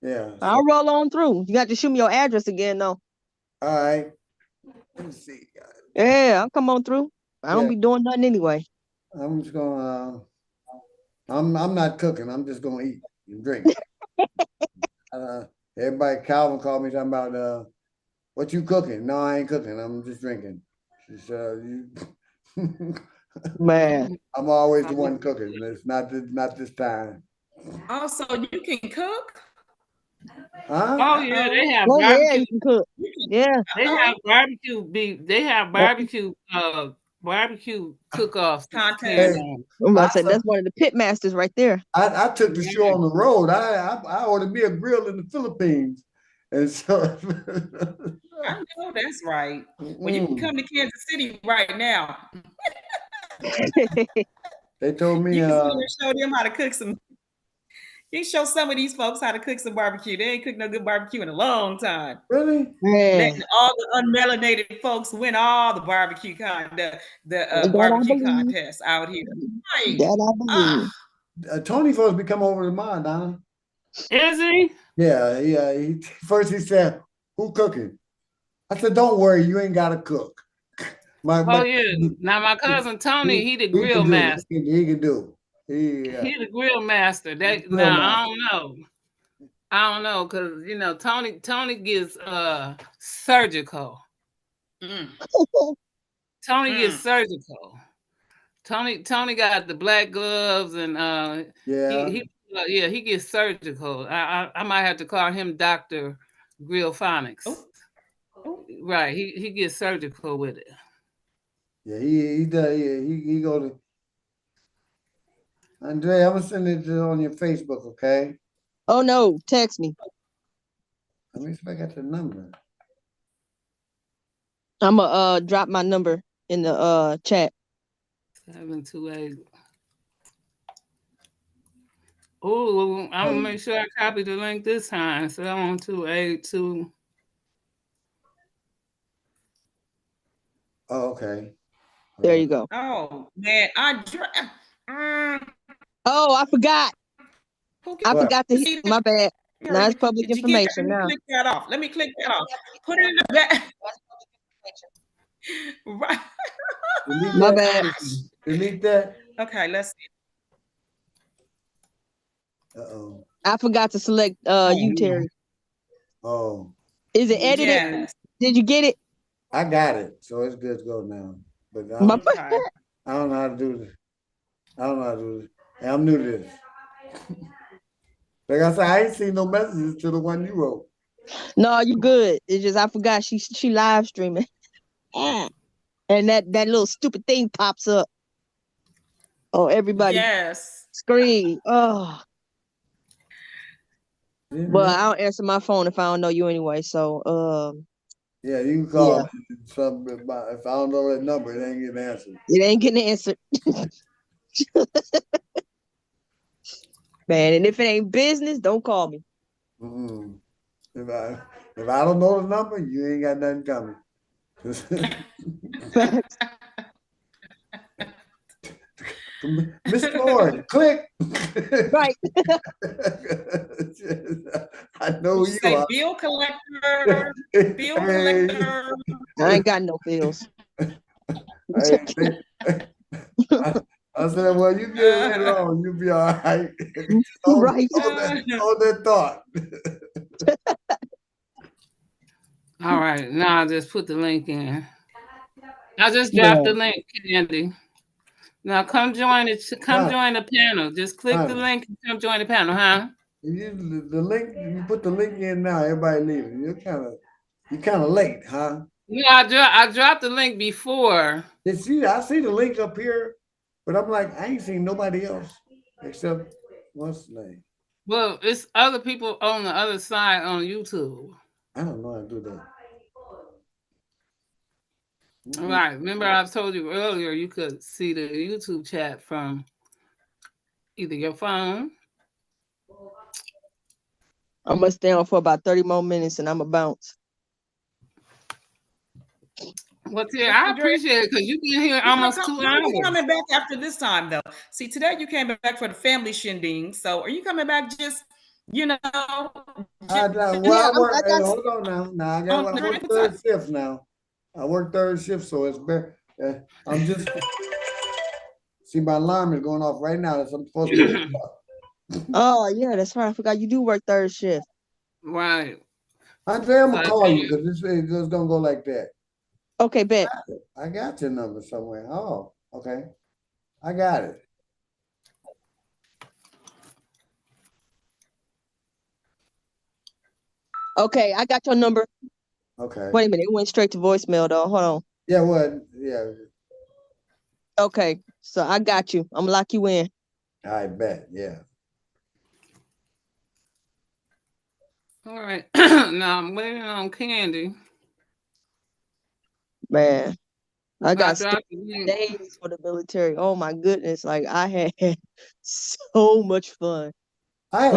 [SPEAKER 4] Yeah. So,
[SPEAKER 5] I'll roll on through. You got to shoot me your address again, though.
[SPEAKER 4] all right. Let me see.
[SPEAKER 5] Yeah, I'll come on through. I don't
[SPEAKER 4] Yeah.
[SPEAKER 5] be doing nothing anyway.
[SPEAKER 4] I'm just gonna. I'm not cooking. I'm just gonna eat and drink. Everybody, Calvin called me talking about what you cooking? No, I ain't cooking. I'm just drinking. She said,
[SPEAKER 5] Man,
[SPEAKER 4] I'm always the one cooking. It's not this time.
[SPEAKER 8] Also, you can cook.
[SPEAKER 4] Huh?
[SPEAKER 3] oh yeah, they have
[SPEAKER 5] well, yeah,
[SPEAKER 3] barbecue.
[SPEAKER 5] you can cook. Yeah,
[SPEAKER 3] They have barbecue beef. They have barbecue cook-offs.
[SPEAKER 8] Contest.
[SPEAKER 4] Hey,
[SPEAKER 5] I'm about to say that's one of the pit masters right there.
[SPEAKER 4] I took the show on the road. I ordered me a grill in the Philippines, and so
[SPEAKER 8] I know that's right. Well, you can come to Kansas City right now.
[SPEAKER 4] they told me
[SPEAKER 8] You can show them how to cook some. You can show some of these folks how to cook some barbecue. They ain't cooked no good barbecue in a long time.
[SPEAKER 4] really.
[SPEAKER 5] Man,
[SPEAKER 8] Letting all the unmelanated folks win all the barbecue
[SPEAKER 5] that I
[SPEAKER 8] barbecue
[SPEAKER 5] believe.
[SPEAKER 8] contests out here. Right.
[SPEAKER 5] That I believe.
[SPEAKER 4] Tony supposed to be coming over tomorrow, Donna.
[SPEAKER 3] Is he?
[SPEAKER 4] Yeah. First he said, "Who cooking?" I said, "Don't worry, you ain't got to cook."
[SPEAKER 3] Oh yeah. Now my cousin Tony, he the grill
[SPEAKER 4] can do.
[SPEAKER 3] master.
[SPEAKER 4] He can do.
[SPEAKER 3] He the grill master. I don't know, cause you know Tony gets surgical.
[SPEAKER 8] Mm.
[SPEAKER 3] Tony gets surgical. Tony got the black gloves and he gets surgical. I might have to call him Dr. Grillphonics.
[SPEAKER 8] Oh.
[SPEAKER 3] Right, he gets surgical with it.
[SPEAKER 4] Yeah, he does. Yeah, he go to. Andre, I'm gonna send it on your Facebook, okay?
[SPEAKER 5] Oh no, text me.
[SPEAKER 4] Let me see if I got the number.
[SPEAKER 5] I'm gonna drop my number in the chat.
[SPEAKER 3] 728. Oh, I'm gonna make sure I copy the link this time. 71282.
[SPEAKER 4] Oh, okay.
[SPEAKER 5] There you go.
[SPEAKER 8] Oh man,
[SPEAKER 5] Oh, I forgot. I forgot to hit. My bad. Now it's public information now.
[SPEAKER 8] Click that off. Let me click that off. Put it in the back. Right.
[SPEAKER 5] My bad.
[SPEAKER 4] Delete that.
[SPEAKER 8] Okay, let's see.
[SPEAKER 4] Uh-oh.
[SPEAKER 5] I forgot to select you, Terry.
[SPEAKER 4] Oh.
[SPEAKER 5] Is it edited?
[SPEAKER 8] Yes.
[SPEAKER 5] Did you get it?
[SPEAKER 4] I got it, so it's good to go now. But I don't know how to do this. And I'm new to this. Like I said, I ain't seen no messages to the one you wrote.
[SPEAKER 5] No, you good. It's just I forgot she live streaming. And that little stupid thing pops up. Oh, everybody.
[SPEAKER 8] Yes.
[SPEAKER 5] Screen. Oh. But I don't answer my phone if I don't know you anyway. So
[SPEAKER 4] yeah, you can call me something about if I don't know that number, it ain't getting answered.
[SPEAKER 5] It ain't getting answered. Man, and if it ain't business, don't call me.
[SPEAKER 4] Mm-hmm. If I don't know the number, you ain't got nothing coming. Miss Lord, click.
[SPEAKER 5] Right.
[SPEAKER 4] I know you
[SPEAKER 8] say
[SPEAKER 4] are.
[SPEAKER 8] Bill collector. Bill collector.
[SPEAKER 5] I ain't got no bills.
[SPEAKER 4] I said, well, you get it later on, you'll be all right.
[SPEAKER 5] Right.
[SPEAKER 4] On that thought.
[SPEAKER 3] All right, now I'll just put the link in. I just dropped the link, Candy. Now come join it. Come join the panel. Just click the link and come join the panel, huh?
[SPEAKER 4] The link. You put the link in now. Everybody leaving. You're kind of late, huh?
[SPEAKER 3] Yeah, I dropped the link before.
[SPEAKER 4] I see the link up here, but I'm like, I ain't seen nobody else except what's the name?
[SPEAKER 3] Well, it's other people on the other side on YouTube.
[SPEAKER 4] I don't know how to do that.
[SPEAKER 3] All right. Remember, I told you earlier you could see the YouTube chat from either your phone
[SPEAKER 5] I'm gonna stay on for about 30 more minutes and I'm gonna bounce.
[SPEAKER 3] Well, yeah, I appreciate it because you've been here almost 2 hours.
[SPEAKER 8] You're coming back after this time, though. See, today you came back for the family shindig. So, are you coming back just, you know?
[SPEAKER 4] Hold on now. Now I work third shift now. I work third shift, so it's better. I'm just see my alarm is going off right now. That's I'm supposed to wake up.
[SPEAKER 5] Oh yeah, that's right. I forgot you do work third shift.
[SPEAKER 3] Right.
[SPEAKER 4] Andre, I'm gonna call you because this is just gonna go like that.
[SPEAKER 5] Okay, bet.
[SPEAKER 4] I got your number somewhere. Oh, okay. I got it.
[SPEAKER 5] Okay, I got your number.
[SPEAKER 4] Okay.
[SPEAKER 5] Wait a minute, it went straight to voicemail though. Hold on.
[SPEAKER 4] Yeah, what? Yeah.
[SPEAKER 5] Okay, so I got you. I'm gonna lock you in.
[SPEAKER 4] I bet. Yeah.
[SPEAKER 3] All right. Now I'm waiting on Candy.
[SPEAKER 5] Man, I got
[SPEAKER 3] dropped
[SPEAKER 5] days for the military. Oh my goodness, like I had so much fun.
[SPEAKER 4] I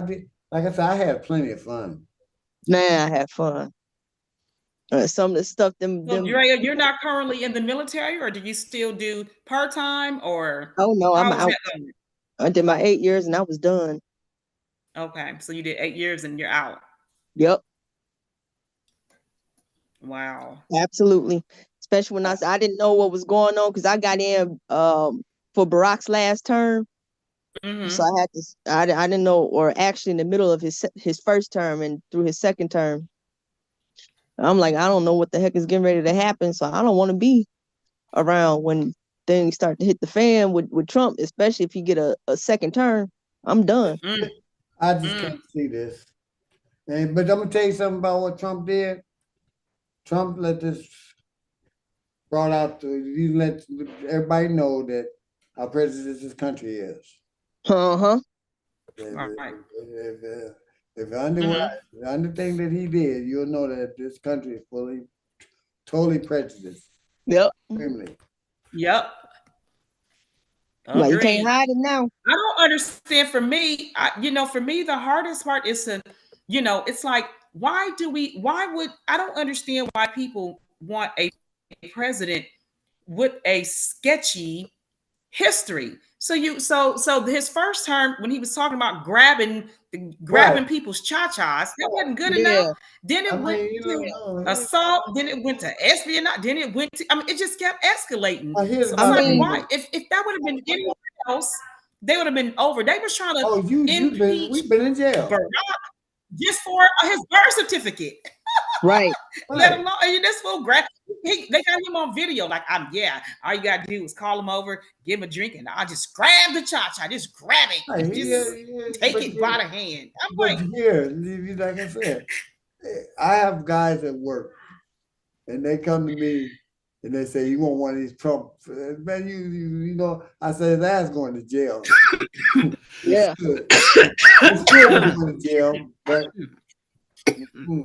[SPEAKER 4] did, like I said, I had plenty of fun.
[SPEAKER 5] Man, I had fun. Some of the stuff
[SPEAKER 8] So, Drea, you're not currently in the military, or do you still do part-time, or?
[SPEAKER 5] Oh no, I'm out. I did my 8 years and I was done.
[SPEAKER 8] Okay, so you did 8 years and you're out.
[SPEAKER 5] Yep.
[SPEAKER 8] Wow.
[SPEAKER 5] Absolutely. Especially when I didn't know what was going on because I got in for Barack's last term.
[SPEAKER 8] Mm-hmm.
[SPEAKER 5] So I didn't know, or actually in the middle of his first term and through his second term. I'm like, I don't know what the heck is getting ready to happen. So I don't want to be around when things start to hit the fan with Trump, especially if you get a second term. I'm done.
[SPEAKER 4] I just can't see this. But I'm gonna tell you something about what Trump did. Trump let brought out he let everybody know that how prejudiced this country is.
[SPEAKER 5] Uh-huh.
[SPEAKER 4] If under thing that he did, you'll know that this country is totally prejudiced.
[SPEAKER 5] Yep.
[SPEAKER 4] Extremely.
[SPEAKER 8] Yep.
[SPEAKER 5] Like you can't hide it now.
[SPEAKER 8] I don't understand. For me, for me, the hardest part is to, it's like, I don't understand why people want a president with a sketchy history. So his first term, when he was talking about grabbing people's cha-chas, that wasn't good enough. Then it went to assault. Then it went to espionage. Then it went to, it just kept escalating. So why? If that would have been anyone else, they would have been over. They was trying to impeach
[SPEAKER 4] we've been in jail.
[SPEAKER 8] Barack just for his birth certificate.
[SPEAKER 5] Right.
[SPEAKER 8] Let alone this fool they got him on video. Like, all you gotta do is call him over, give him a drink, and I'll just grab the cha-cha, just grab it, take it by the hand. I'm like,
[SPEAKER 4] like I said, I have guys at work, and they come to me and they say, "You want one of these Trump?" Man, you know, I said, "His ass going to jail."
[SPEAKER 5] Yeah,
[SPEAKER 4] it's good going to jail, but.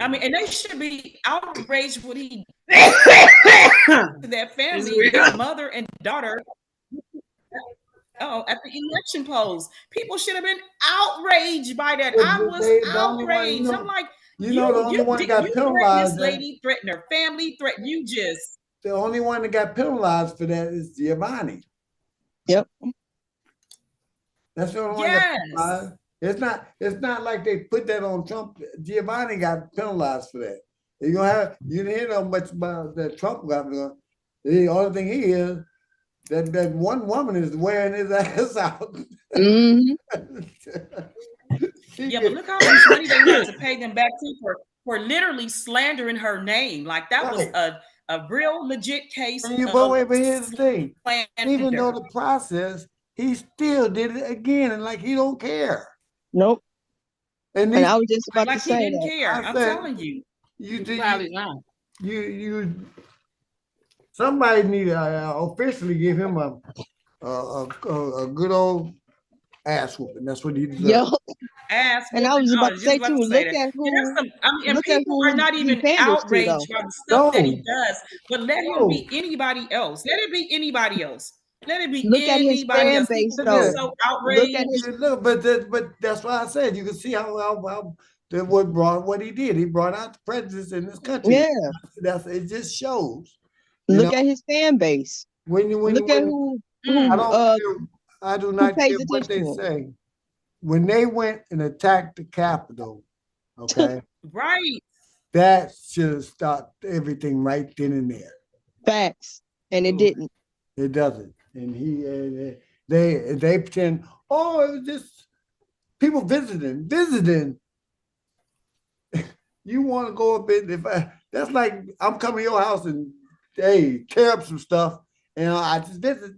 [SPEAKER 8] And they should be outraged what he did to that family, his mother and daughter. At the election polls, people should have been outraged by that. I was outraged. I'm like,
[SPEAKER 4] the only one that got penalized.
[SPEAKER 8] This lady threatened her family.
[SPEAKER 4] The only one that got penalized for that is Giovanni.
[SPEAKER 5] Yep.
[SPEAKER 4] That's the only one that got penalized. It's not like they put that on Trump. Giovanni got penalized for that. You didn't hear no much about that Trump got. The only thing he is that one woman is wearing his ass out.
[SPEAKER 5] Mm-hmm.
[SPEAKER 8] But look how much money they had to pay them back to for literally slandering her name. Like that was a real legit case.
[SPEAKER 4] But here's the thing. Even though the process, he still did it again, and like he don't care.
[SPEAKER 5] Nope. And I was just about to say
[SPEAKER 8] he didn't care. I'm telling you.
[SPEAKER 4] Somebody need to officially give him a good old ass whooping. That's what he deserves.
[SPEAKER 5] Yep. And I was about to say too. Look at who.
[SPEAKER 8] People are not even outraged by the stuff that he does. But let him be anybody else. Let it be anybody else. Let it be
[SPEAKER 5] Look at his
[SPEAKER 8] anybody
[SPEAKER 5] fan
[SPEAKER 8] else.
[SPEAKER 5] base,
[SPEAKER 8] People
[SPEAKER 5] though.
[SPEAKER 8] get so
[SPEAKER 5] Look at
[SPEAKER 8] outraged.
[SPEAKER 5] his.
[SPEAKER 4] Look, but that's why I said you can see how that what he did. He brought out the prejudice in this country.
[SPEAKER 5] Yeah.
[SPEAKER 4] That's it. Just shows.
[SPEAKER 5] Look at his fan base.
[SPEAKER 4] When
[SPEAKER 5] Look at who
[SPEAKER 4] I don't care, I do not care
[SPEAKER 5] pays
[SPEAKER 4] what they
[SPEAKER 5] attention.
[SPEAKER 4] say. When they went and attacked the Capitol, okay,
[SPEAKER 8] Right.
[SPEAKER 4] that should have stopped everything right then and there.
[SPEAKER 5] Facts, and it didn't.
[SPEAKER 4] It doesn't, and they pretend, oh, it was just people visiting. You want to go up in that's like I'm coming to your house and hey, tear up some stuff, and I just visit.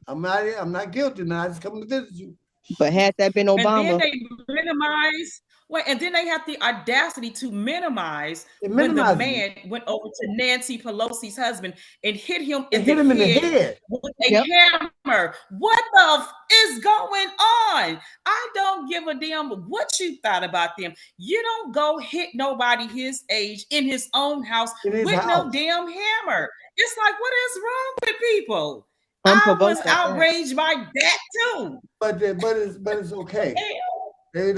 [SPEAKER 4] I'm not guilty now. I just come to visit you.
[SPEAKER 5] But had that been
[SPEAKER 8] And then
[SPEAKER 5] Obama,
[SPEAKER 8] they minimize. Wait, and then they have the audacity to minimize when the
[SPEAKER 4] minimize
[SPEAKER 8] man went over to Nancy Pelosi's husband and hit him
[SPEAKER 4] They
[SPEAKER 8] in,
[SPEAKER 4] hit
[SPEAKER 8] the,
[SPEAKER 4] him in the
[SPEAKER 8] head
[SPEAKER 4] head.
[SPEAKER 8] with a hammer. What the is going on? I don't give a damn what you thought about them. You don't go hit nobody his age in his own house with no damn hammer. It's like, what is wrong with people? I was outraged by that too.
[SPEAKER 4] But it's okay. They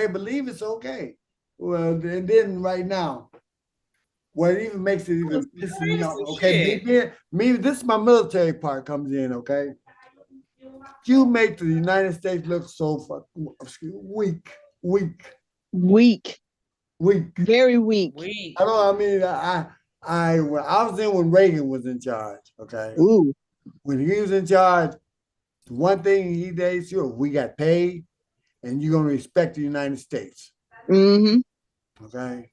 [SPEAKER 4] believe it's okay. Well, and then right now, what even makes it even pissing me off? Okay, me, this is my military part comes in. Okay, you make the United States look so fucking weak,
[SPEAKER 5] very weak.
[SPEAKER 4] I don't. I mean, I was in when Reagan was in charge. Okay.
[SPEAKER 5] Ooh.
[SPEAKER 4] When he was in charge, one thing he made sure we got paid, and you're gonna respect the United States.
[SPEAKER 5] Mm-hmm.
[SPEAKER 4] Okay.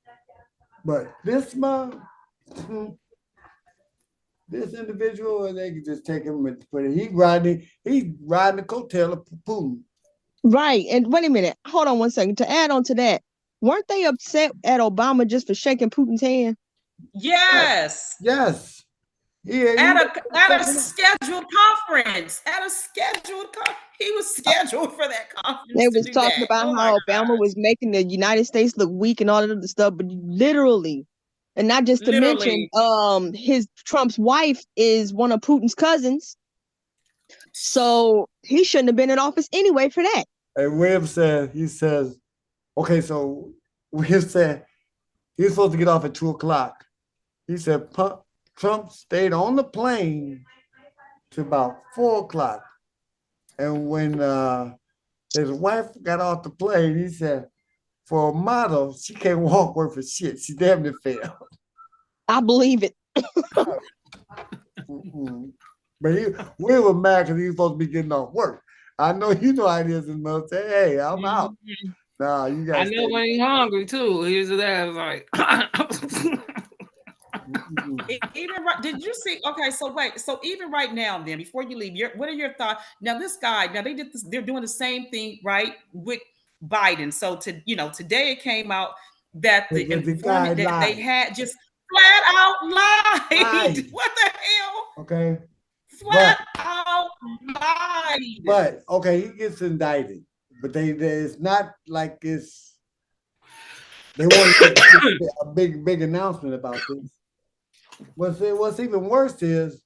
[SPEAKER 4] But this month, this individual, and they can just take him and put it. He's riding the coattail of Putin.
[SPEAKER 5] Right. And wait a minute. Hold on 1 second. To add on to that, weren't they upset at Obama just for shaking Putin's hand?
[SPEAKER 8] Yes.
[SPEAKER 4] Yes. Yeah,
[SPEAKER 8] at a scheduled conference. He was scheduled for that conference.
[SPEAKER 5] They was talking about how Obama was making the United States look weak and all of the stuff, but literally, and not just to mention, his Trump's wife is one of Putin's cousins, so he shouldn't have been in office anyway for that.
[SPEAKER 4] And William says, okay, so William said he was supposed to get off at 2:00. He said Trump stayed on the plane to about 4:00. And when his wife got off the plane, he said, for a model, she can't walk worth of shit. She damn near failed.
[SPEAKER 5] I believe it.
[SPEAKER 4] But we were mad because he was supposed to be getting off work. I know you know how it is in the military. Hey, I'm out. Nah, you guys.
[SPEAKER 3] I know when he's hungry too. He's there like
[SPEAKER 8] even right, did you see? Okay, so wait, so even right now, then before you leave, what are your thoughts? Now, this guy, they did this, they're doing the same thing, right, with Biden. So today it came out that the informant that they had just flat out lied. What the hell?
[SPEAKER 4] Okay.
[SPEAKER 8] Flat out lied.
[SPEAKER 4] But okay, he gets indicted, but it's not like it's. They want to make a big announcement about this. What's even worse is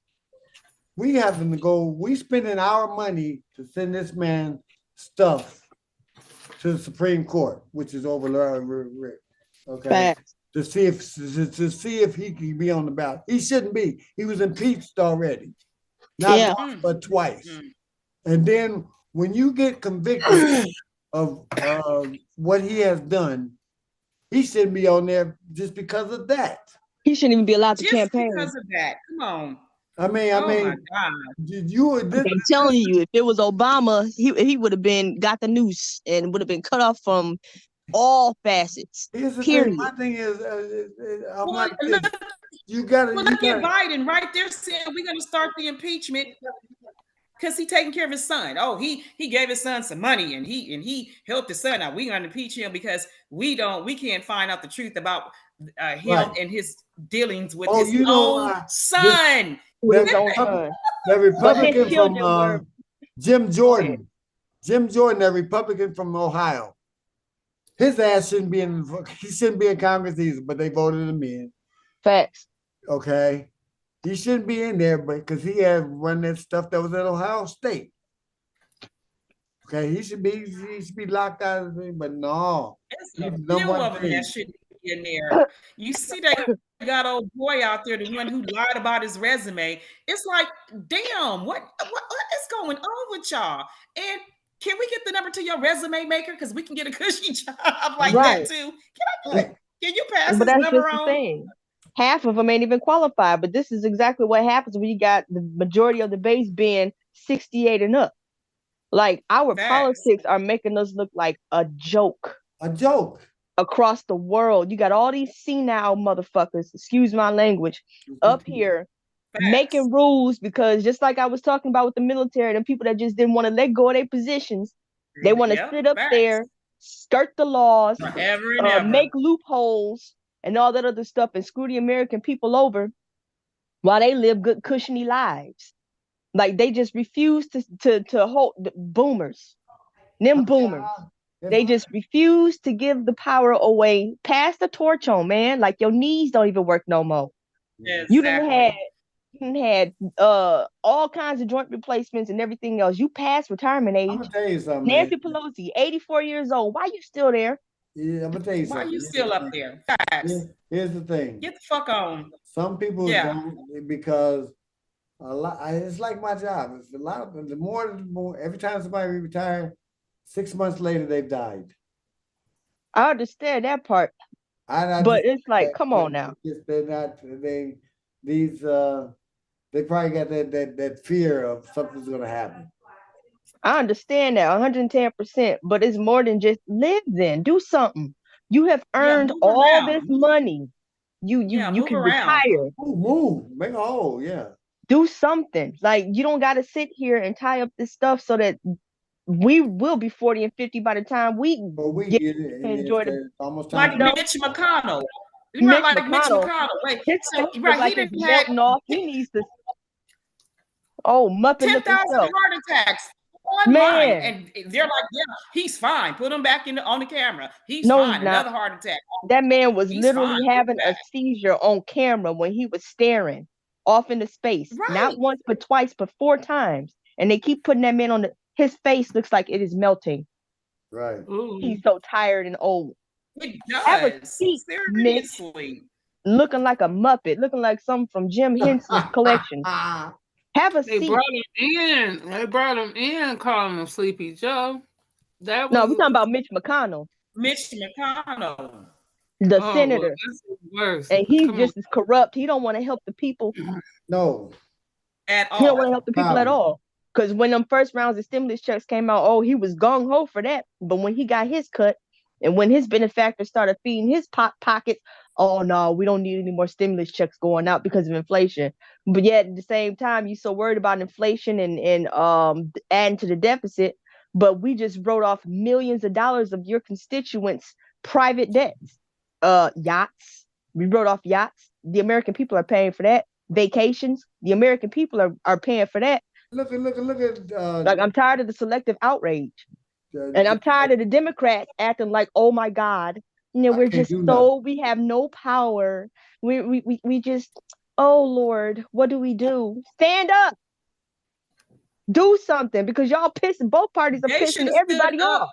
[SPEAKER 4] we having to go. We spending our money to send this man stuff to the Supreme Court, which is over there. Okay,
[SPEAKER 5] Facts.
[SPEAKER 4] to see if he can be on the ballot. He shouldn't be. He was impeached already, not once but twice. And then when you get convicted of what he has done, he shouldn't be on there just because of that.
[SPEAKER 5] He shouldn't even be allowed to
[SPEAKER 8] just
[SPEAKER 5] campaign.
[SPEAKER 8] Because of that. Come on.
[SPEAKER 4] I mean,
[SPEAKER 8] my God.
[SPEAKER 5] I'm telling you, if it was Obama, he would have got the noose and would have been cut off from all facets.
[SPEAKER 4] Here's the
[SPEAKER 5] period.
[SPEAKER 4] thing. My thing is, I'm like, you got to
[SPEAKER 8] look at Biden right there saying we're going to start the impeachment because he's taking care of his son. Oh, he gave his son some money and he helped his son out. We're going to impeach him because we can't find out the truth about him and his dealings with his own son.
[SPEAKER 4] The Republican from Jim Jordan, the Republican from Ohio. His ass shouldn't be in Congress either, but they voted him in.
[SPEAKER 5] Facts.
[SPEAKER 4] Okay. He shouldn't be in there, but because he had run that stuff that was at Ohio State. Okay, he should be locked out of the thing, but no.
[SPEAKER 8] There's a few of them that should be in there. You see, they got old boy out there, the one who lied about his resume. It's like, damn, what is going on with y'all? And can we get the number to your resume maker? Because we can get a cushy job like that too. Can you pass this number on?
[SPEAKER 5] Thing. Half of them ain't even qualified, but this is exactly what happens when you got the majority of the base being 68 and up. Like our politics are making us look like a joke.
[SPEAKER 4] A joke.
[SPEAKER 5] Across the world. You got all these senile motherfuckers, excuse my language, up here making rules because just like I was talking about with the military, and people that just didn't want to let go of their positions, they want to sit up there, skirt the laws, make loopholes and all that other stuff and screw the American people over while they live good, cushiony lives. Like they just refuse to hold the boomers. Them boomers. They just refuse to give the power away. Pass the torch on, man. Like your knees don't even work no more.
[SPEAKER 8] Exactly.
[SPEAKER 5] You done had all kinds of joint replacements and everything else. You passed retirement age.
[SPEAKER 4] I'm gonna tell you something.
[SPEAKER 5] Nancy Pelosi, 84 years old. Why you still there?
[SPEAKER 4] Yeah, I'm gonna tell you something.
[SPEAKER 8] Why you still up there?
[SPEAKER 4] Here's the thing.
[SPEAKER 8] Get the fuck on.
[SPEAKER 4] Some people don't because a lot. It's like my job. It's a lot of the more. Every time somebody retires, 6 months later they've died.
[SPEAKER 5] I understand that part, but it's like, come on now.
[SPEAKER 4] They're not. They probably got that fear of something's gonna happen.
[SPEAKER 5] I understand that 110%, but it's more than just live. Then do something. You have earned all this money. You can retire.
[SPEAKER 4] Move, make a hole. Yeah.
[SPEAKER 5] Do something. Like you don't got to sit here and tie up this stuff so that we will be 40 and 50 by the time we get to enjoy the
[SPEAKER 8] almost like Mitch McConnell. You know, like Mitch McConnell. Wait, so,
[SPEAKER 5] right? He melting off. He needs to. Oh, Muppet
[SPEAKER 8] 10,000 heart attacks. Man, and they're like, yeah, he's fine. Put him back on the camera. He's fine. Another heart attack.
[SPEAKER 5] That man was literally having a seizure on camera when he was staring off into space. Right. Not once, but twice, but 4 times. And they keep putting that man on his face looks like it is melting.
[SPEAKER 4] Right.
[SPEAKER 5] Ooh. He's so tired and old.
[SPEAKER 8] It does.
[SPEAKER 5] Have a seat,
[SPEAKER 8] seriously.
[SPEAKER 5] Looking like a Muppet, looking like something from Jim Henson's collection. Have a seat.
[SPEAKER 3] They brought him in, calling him Sleepy Joe.
[SPEAKER 5] No, we're talking about Mitch McConnell.
[SPEAKER 8] Mitch McConnell.
[SPEAKER 5] The senator.
[SPEAKER 3] Well,
[SPEAKER 5] and he's just as corrupt. He don't want to help the people.
[SPEAKER 4] No.
[SPEAKER 8] At all.
[SPEAKER 5] He don't want to help the people at all. Because when them first rounds of stimulus checks came out, he was gung-ho for that. But when he got his cut, and when his benefactors started feeding his pockets, oh no, we don't need any more stimulus checks going out because of inflation. But yet at the same time, you're so worried about inflation and adding to the deficit. But we just wrote off millions of dollars of your constituents' private debts. Yachts. We wrote off yachts. The American people are paying for that. Vacations. The American people are paying for that.
[SPEAKER 4] Look at
[SPEAKER 5] like, I'm tired of the selective outrage. And I'm tired of the Democrats acting like, oh my God, we're just we have no power. We just, oh Lord, what do we do? Stand up. Do something, because y'all pissing, both parties are pissing everybody off.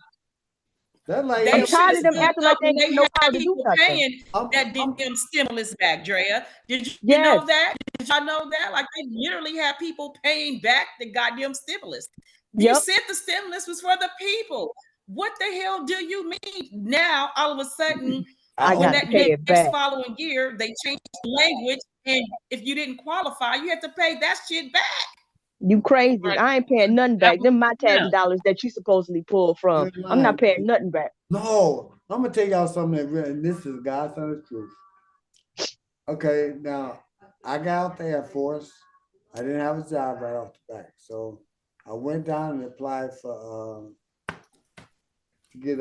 [SPEAKER 4] I'm
[SPEAKER 5] tired of them acting like they ain't no power to do something.
[SPEAKER 8] That damn stimulus back, Drea. Did you know that? Did y'all know that? Like, they literally have people paying back the goddamn stimulus. You said the stimulus was for the people. What the hell do you mean? Now, all of a sudden, when that next following year, they changed the language, and if you didn't qualify, you have to pay that shit back.
[SPEAKER 5] You crazy. Right. I ain't paying nothing back. Them my tax dollars that you supposedly pulled from. I'm not paying nothing back.
[SPEAKER 4] No, I'm going to tell y'all something that really, and this is God's honest truth. Okay, now, I got out the Air Force. I didn't have a job right off the back. So I went down and applied for to get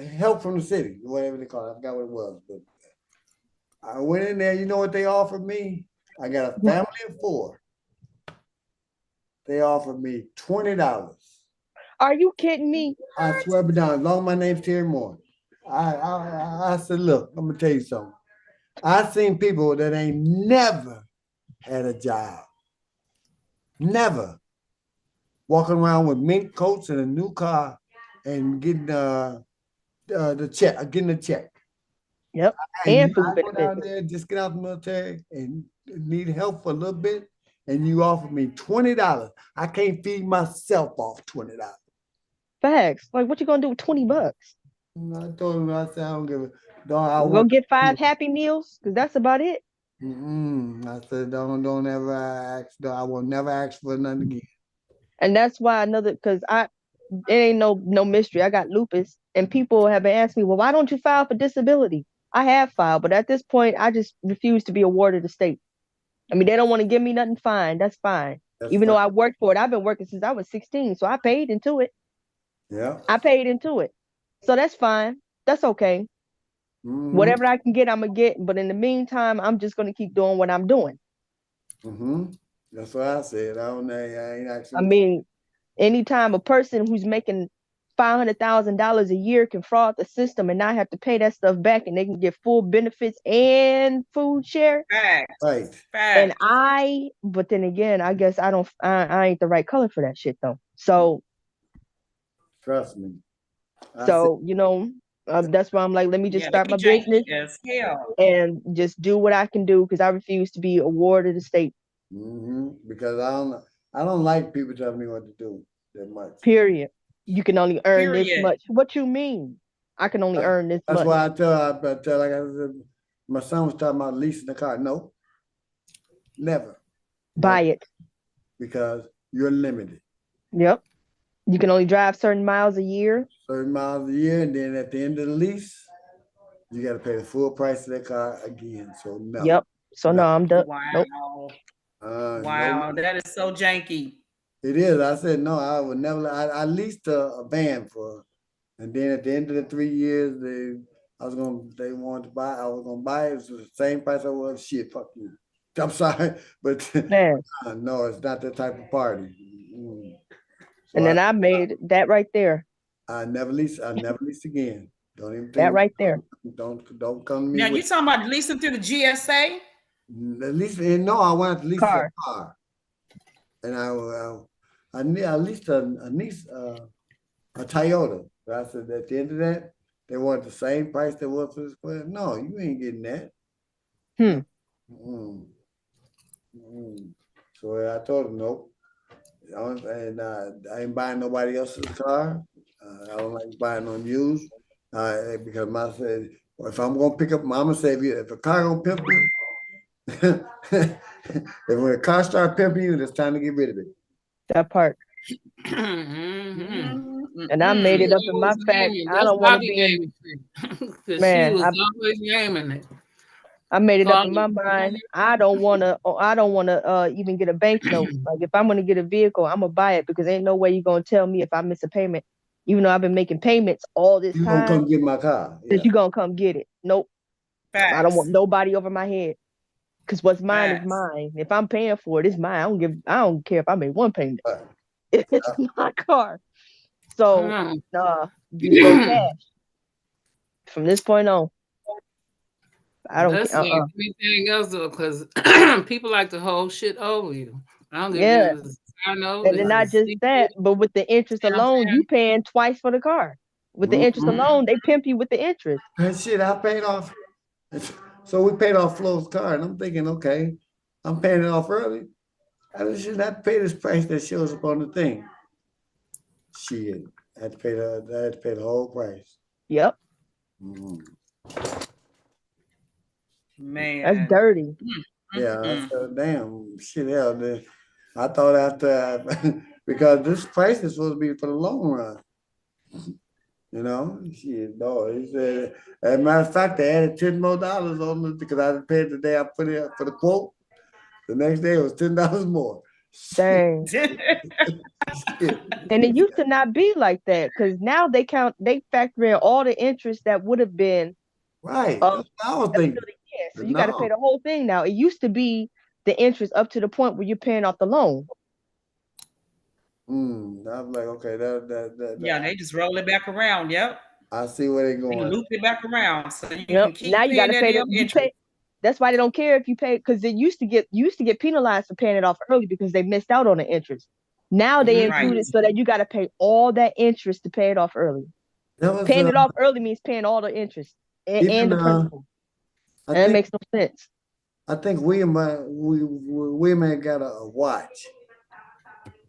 [SPEAKER 4] help from the city, whatever they call it. I forgot what it was. But I went in there. You know what they offered me? I got a family of 4. They offered me $20.
[SPEAKER 5] Are you kidding me?
[SPEAKER 4] I swear by down. As long as my name's Terry Moore. I said, look, I'm gonna tell you something. I've seen people that ain't never had a job. Never. Walking around with mink coats and a new car and getting the check, getting a check.
[SPEAKER 5] Yep.
[SPEAKER 4] And
[SPEAKER 5] And
[SPEAKER 4] you
[SPEAKER 5] food
[SPEAKER 4] I go down
[SPEAKER 5] benefits.
[SPEAKER 4] there, just get out of the military and need help for a little bit, and you offer me $20. I can't feed myself off $20.
[SPEAKER 5] Facts. Like, what you gonna do with $20?
[SPEAKER 4] I told him, I said, I don't give a don't I
[SPEAKER 5] We're gonna
[SPEAKER 4] want
[SPEAKER 5] get 5 Happy Meals because that's about it.
[SPEAKER 4] I said, don't ever ask. I will never ask for nothing again.
[SPEAKER 5] And that's why because it ain't no mystery. I got lupus, and people have been asking me, well, why don't you file for disability? I have filed, but at this point, I just refuse to be awarded the state. I mean, they don't want to give me nothing, fine. That's fine.
[SPEAKER 4] That's
[SPEAKER 5] Even though
[SPEAKER 4] fine.
[SPEAKER 5] I worked for it, I've been working since I was 16, so I paid into it.
[SPEAKER 4] Yeah.
[SPEAKER 5] I paid into it. So that's fine. That's okay.
[SPEAKER 4] Mhm.
[SPEAKER 5] Whatever I can get, I'm going to get. But in the meantime, I'm just going to keep doing what I'm doing.
[SPEAKER 4] That's what I said. I don't know. I ain't actually.
[SPEAKER 5] I mean, anytime a person who's making $500,000 a year can fraud the system and not have to pay that stuff back, and they can get full benefits and food share.
[SPEAKER 8] Facts.
[SPEAKER 4] Right.
[SPEAKER 5] And but then again, I guess I ain't the right color for that shit though. So
[SPEAKER 4] trust me.
[SPEAKER 5] So that's why I'm like, let me just start my business and just do what I can do, because I refuse to be a ward of the state.
[SPEAKER 4] Because I don't like people telling me what to do that much.
[SPEAKER 5] Period. You can only earn this much. What you mean? I can only earn this much.
[SPEAKER 4] That's why I tell like I said, my son was talking about leasing the car. No, never.
[SPEAKER 5] Buy it.
[SPEAKER 4] Because you're limited.
[SPEAKER 5] Yep. You can only drive certain miles a year.
[SPEAKER 4] Certain miles a year, and then at the end of the lease, you got to pay the full price of that car again. So no.
[SPEAKER 5] Yep. So no, I'm done.
[SPEAKER 8] Wow.
[SPEAKER 5] Nope.
[SPEAKER 8] Wow, that is so janky.
[SPEAKER 4] It is. I said no. I would never. I leased a van for, and then at the end of the 3 years, they wanted to buy. I was gonna buy it. It was the same price I was. Shit, fuck you. I'm sorry, but no, it's not that type of party. So
[SPEAKER 5] and then I made that right there.
[SPEAKER 4] I never lease again. Don't even think
[SPEAKER 5] that right there.
[SPEAKER 4] Don't come to me.
[SPEAKER 8] Now you talking about leasing through the GSA?
[SPEAKER 4] At least no, I wanted to lease a car, and I leased a Toyota. But I said at the end of that, they wanted the same price they was for the square. No, you ain't getting that. So I told him nope. And I ain't buying nobody else's car. I don't like buying on used because Mama said, well, if I'm gonna pick up, Mama said, if a car gonna pimp you, if when a car start pimping you, it's time to get rid of it.
[SPEAKER 5] That part. And I made it up in my fact. I don't want to be in.
[SPEAKER 3] Man, she was always naming it.
[SPEAKER 5] I made it up in my mind. I don't want to even get a banknote. Like if I'm going to get a vehicle, I'm going to buy it, because ain't no way you're going to tell me if I miss a payment, even though I've been making payments all this time.
[SPEAKER 4] You're going to come get my car.
[SPEAKER 5] That you're going to come get it. Nope.
[SPEAKER 8] Facts.
[SPEAKER 5] I don't want nobody over my head, because what's mine is mine. If I'm paying for it, it's mine. I don't care if I make one payment. It's my car. So just go cash from this point on. I don't
[SPEAKER 3] care. Anything else though, because people like to hold shit over you. I don't give I know.
[SPEAKER 5] And then not just that, but with the interest alone, you paying twice for the car. With the interest alone, they pimp you with the interest.
[SPEAKER 4] And shit, I paid off. So we paid off Flo's car, and I'm thinking, okay, I'm paying it off early. I should not pay this price that shows up on the thing. Shit, I had to pay the whole price.
[SPEAKER 5] Yep.
[SPEAKER 8] Man,
[SPEAKER 5] that's dirty.
[SPEAKER 4] Yeah, I said, damn, shit, hell. I thought after because this price is supposed to be for the long run. You know, shit, no. He said, as a matter of fact, they added $10 more on it because I paid the day I put it for the quote. The next day it was $10 more.
[SPEAKER 5] Dang. And it used to not be like that, because now they factor in all the interest that would have been.
[SPEAKER 4] Right. That's what I was thinking.
[SPEAKER 5] So you got to pay the whole thing now. It used to be the interest up to the point where you're paying off the loan.
[SPEAKER 4] I was like, okay,
[SPEAKER 8] yeah, they just roll it back around. Yep.
[SPEAKER 4] I see where they're going.
[SPEAKER 8] They loop it back around, so you can keep
[SPEAKER 5] now you got to pay the
[SPEAKER 8] interest.
[SPEAKER 5] That's why they don't care if you pay, because they used to get penalized for paying it off early because they missed out on the interest. Now they include it so that you got to pay all that interest to pay it off early. Paying it off early means paying all the interest and the principal. And it makes no sense.
[SPEAKER 4] I think William had got a watch,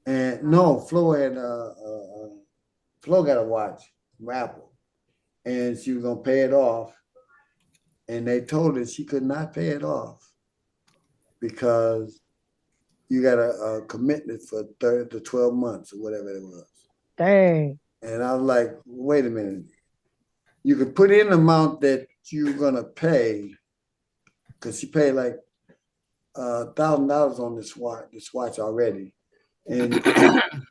[SPEAKER 4] and no, Flo got a watch from Apple, and she was gonna pay it off, and they told her she could not pay it off because you got a commitment for 30 to 12 months or whatever it was.
[SPEAKER 5] Dang.
[SPEAKER 4] And I was like, wait a minute. You could put in the amount that you're gonna pay, because she paid like $1,000 on this watch already. And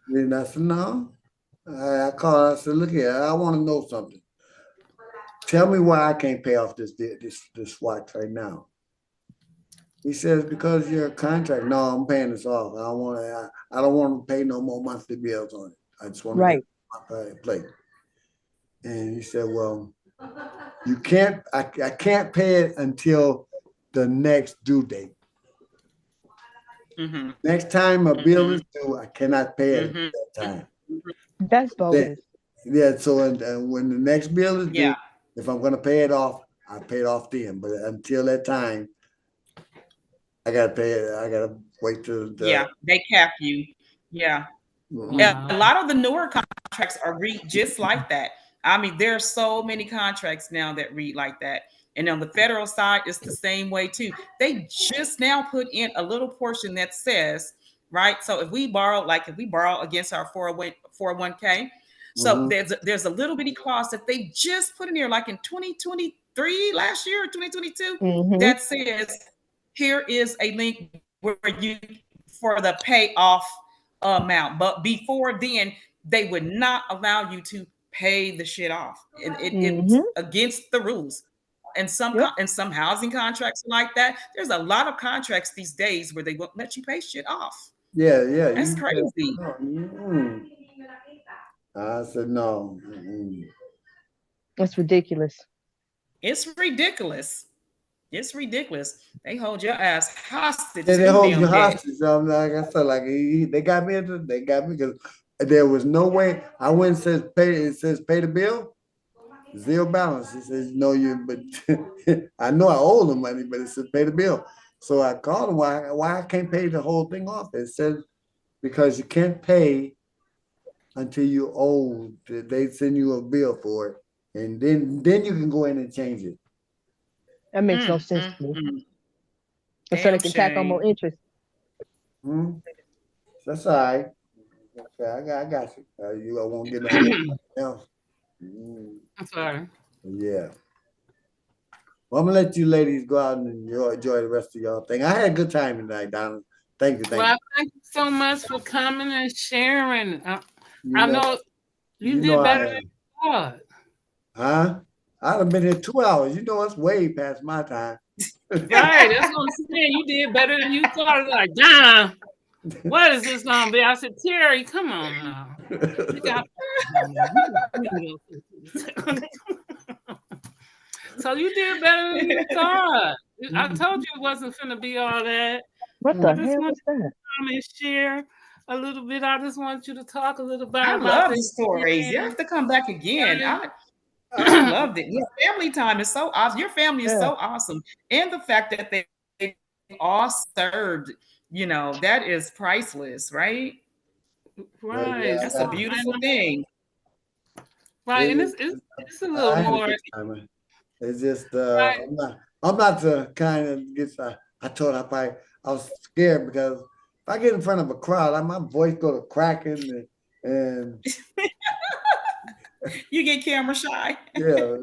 [SPEAKER 4] then I said, no. I called her, I said, look here, I want to know something. Tell me why I can't pay off this watch right now. He says, because you're a contract. No, I'm paying this off. I don't want to pay no more monthly bills on it. I just want to get my plate. And he said, well, you can't, I can't pay it until the next due date. Next time a bill is due, I cannot pay it at that time.
[SPEAKER 5] That's bogus.
[SPEAKER 4] Yeah, so when the next bill is due, if I'm going to pay it off, I pay it off then. But until that time, I got to pay it. I got to wait till
[SPEAKER 8] they cap you. Yeah. A lot of the newer contracts are read just like that. I mean, there are so many contracts now that read like that. And on the federal side, it's the same way too. They just now put in a little portion that says, right? So if we borrow against our 401k, so there's a little bitty clause that they just put in here, like in 2023 last year or 2022, that says here is a link where you for the payoff amount. But before then, they would not allow you to pay the shit off. It's against the rules. And some housing contracts like that. There's a lot of contracts these days where they won't let you pay shit off.
[SPEAKER 4] Yeah.
[SPEAKER 8] That's crazy.
[SPEAKER 4] I said no.
[SPEAKER 5] That's ridiculous.
[SPEAKER 8] It's ridiculous. It's ridiculous. They hold your ass hostage.
[SPEAKER 4] Yeah, they hold you hostage. Like I said, like they got me because there was no way. I went and says pay the bill. Zero balance. He says, no, but I know I owe the money, but it says pay the bill. So I called him, why I can't pay the whole thing off? It says, because you can't pay until you owe. They send you a bill for it. And then you can go in and change it.
[SPEAKER 5] That makes no sense to me. So they can tack on more interest.
[SPEAKER 4] That's all right. Okay, I got you. You won't get nothing else.
[SPEAKER 3] I'm sorry.
[SPEAKER 4] Yeah. Well, I'm gonna let you ladies go out and enjoy the rest of y'all thing. I had a good time tonight, Donna. Thank you.
[SPEAKER 3] Thank you so much for coming and sharing. I know you did better than you thought.
[SPEAKER 4] Huh? I'd have been here 2 hours. You know, it's way past my time.
[SPEAKER 3] Right, that's what I'm saying. You did better than you thought. Like, Donna, what is this gonna be? I said, Terry, come on now. So you did better than you thought. I told you it wasn't gonna be all that.
[SPEAKER 5] What the hell was that?
[SPEAKER 3] Come and share a little bit. I just want you to talk a little bit.
[SPEAKER 8] I love the stories. You have to come back again. I loved it. Your family time is so awesome. Your family is so awesome. And the fact that they all served, that is priceless, right?
[SPEAKER 3] Right.
[SPEAKER 8] That's a beautiful thing.
[SPEAKER 3] Right. And it's a little more.
[SPEAKER 4] It's just I'm not the kind that gets I told I was scared because if I get in front of a crowd, my voice go to cracking and
[SPEAKER 8] you get camera shy.
[SPEAKER 4] Yeah,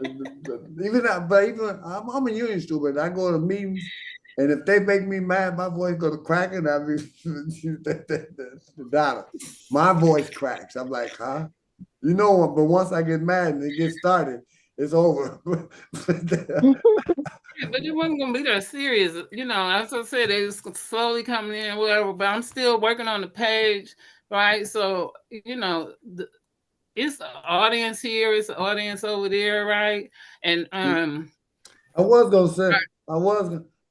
[SPEAKER 4] even I'm a union student. I go to meetings, and if they make me mad, my voice go to cracking. I mean, my voice cracks. I'm like, huh? But once I get mad and it gets started, it's over.
[SPEAKER 3] But it wasn't gonna be that serious, as I said, they just slowly coming in, whatever. But I'm still working on the page, right? So it's an audience here, it's an audience over there, right? And
[SPEAKER 4] I was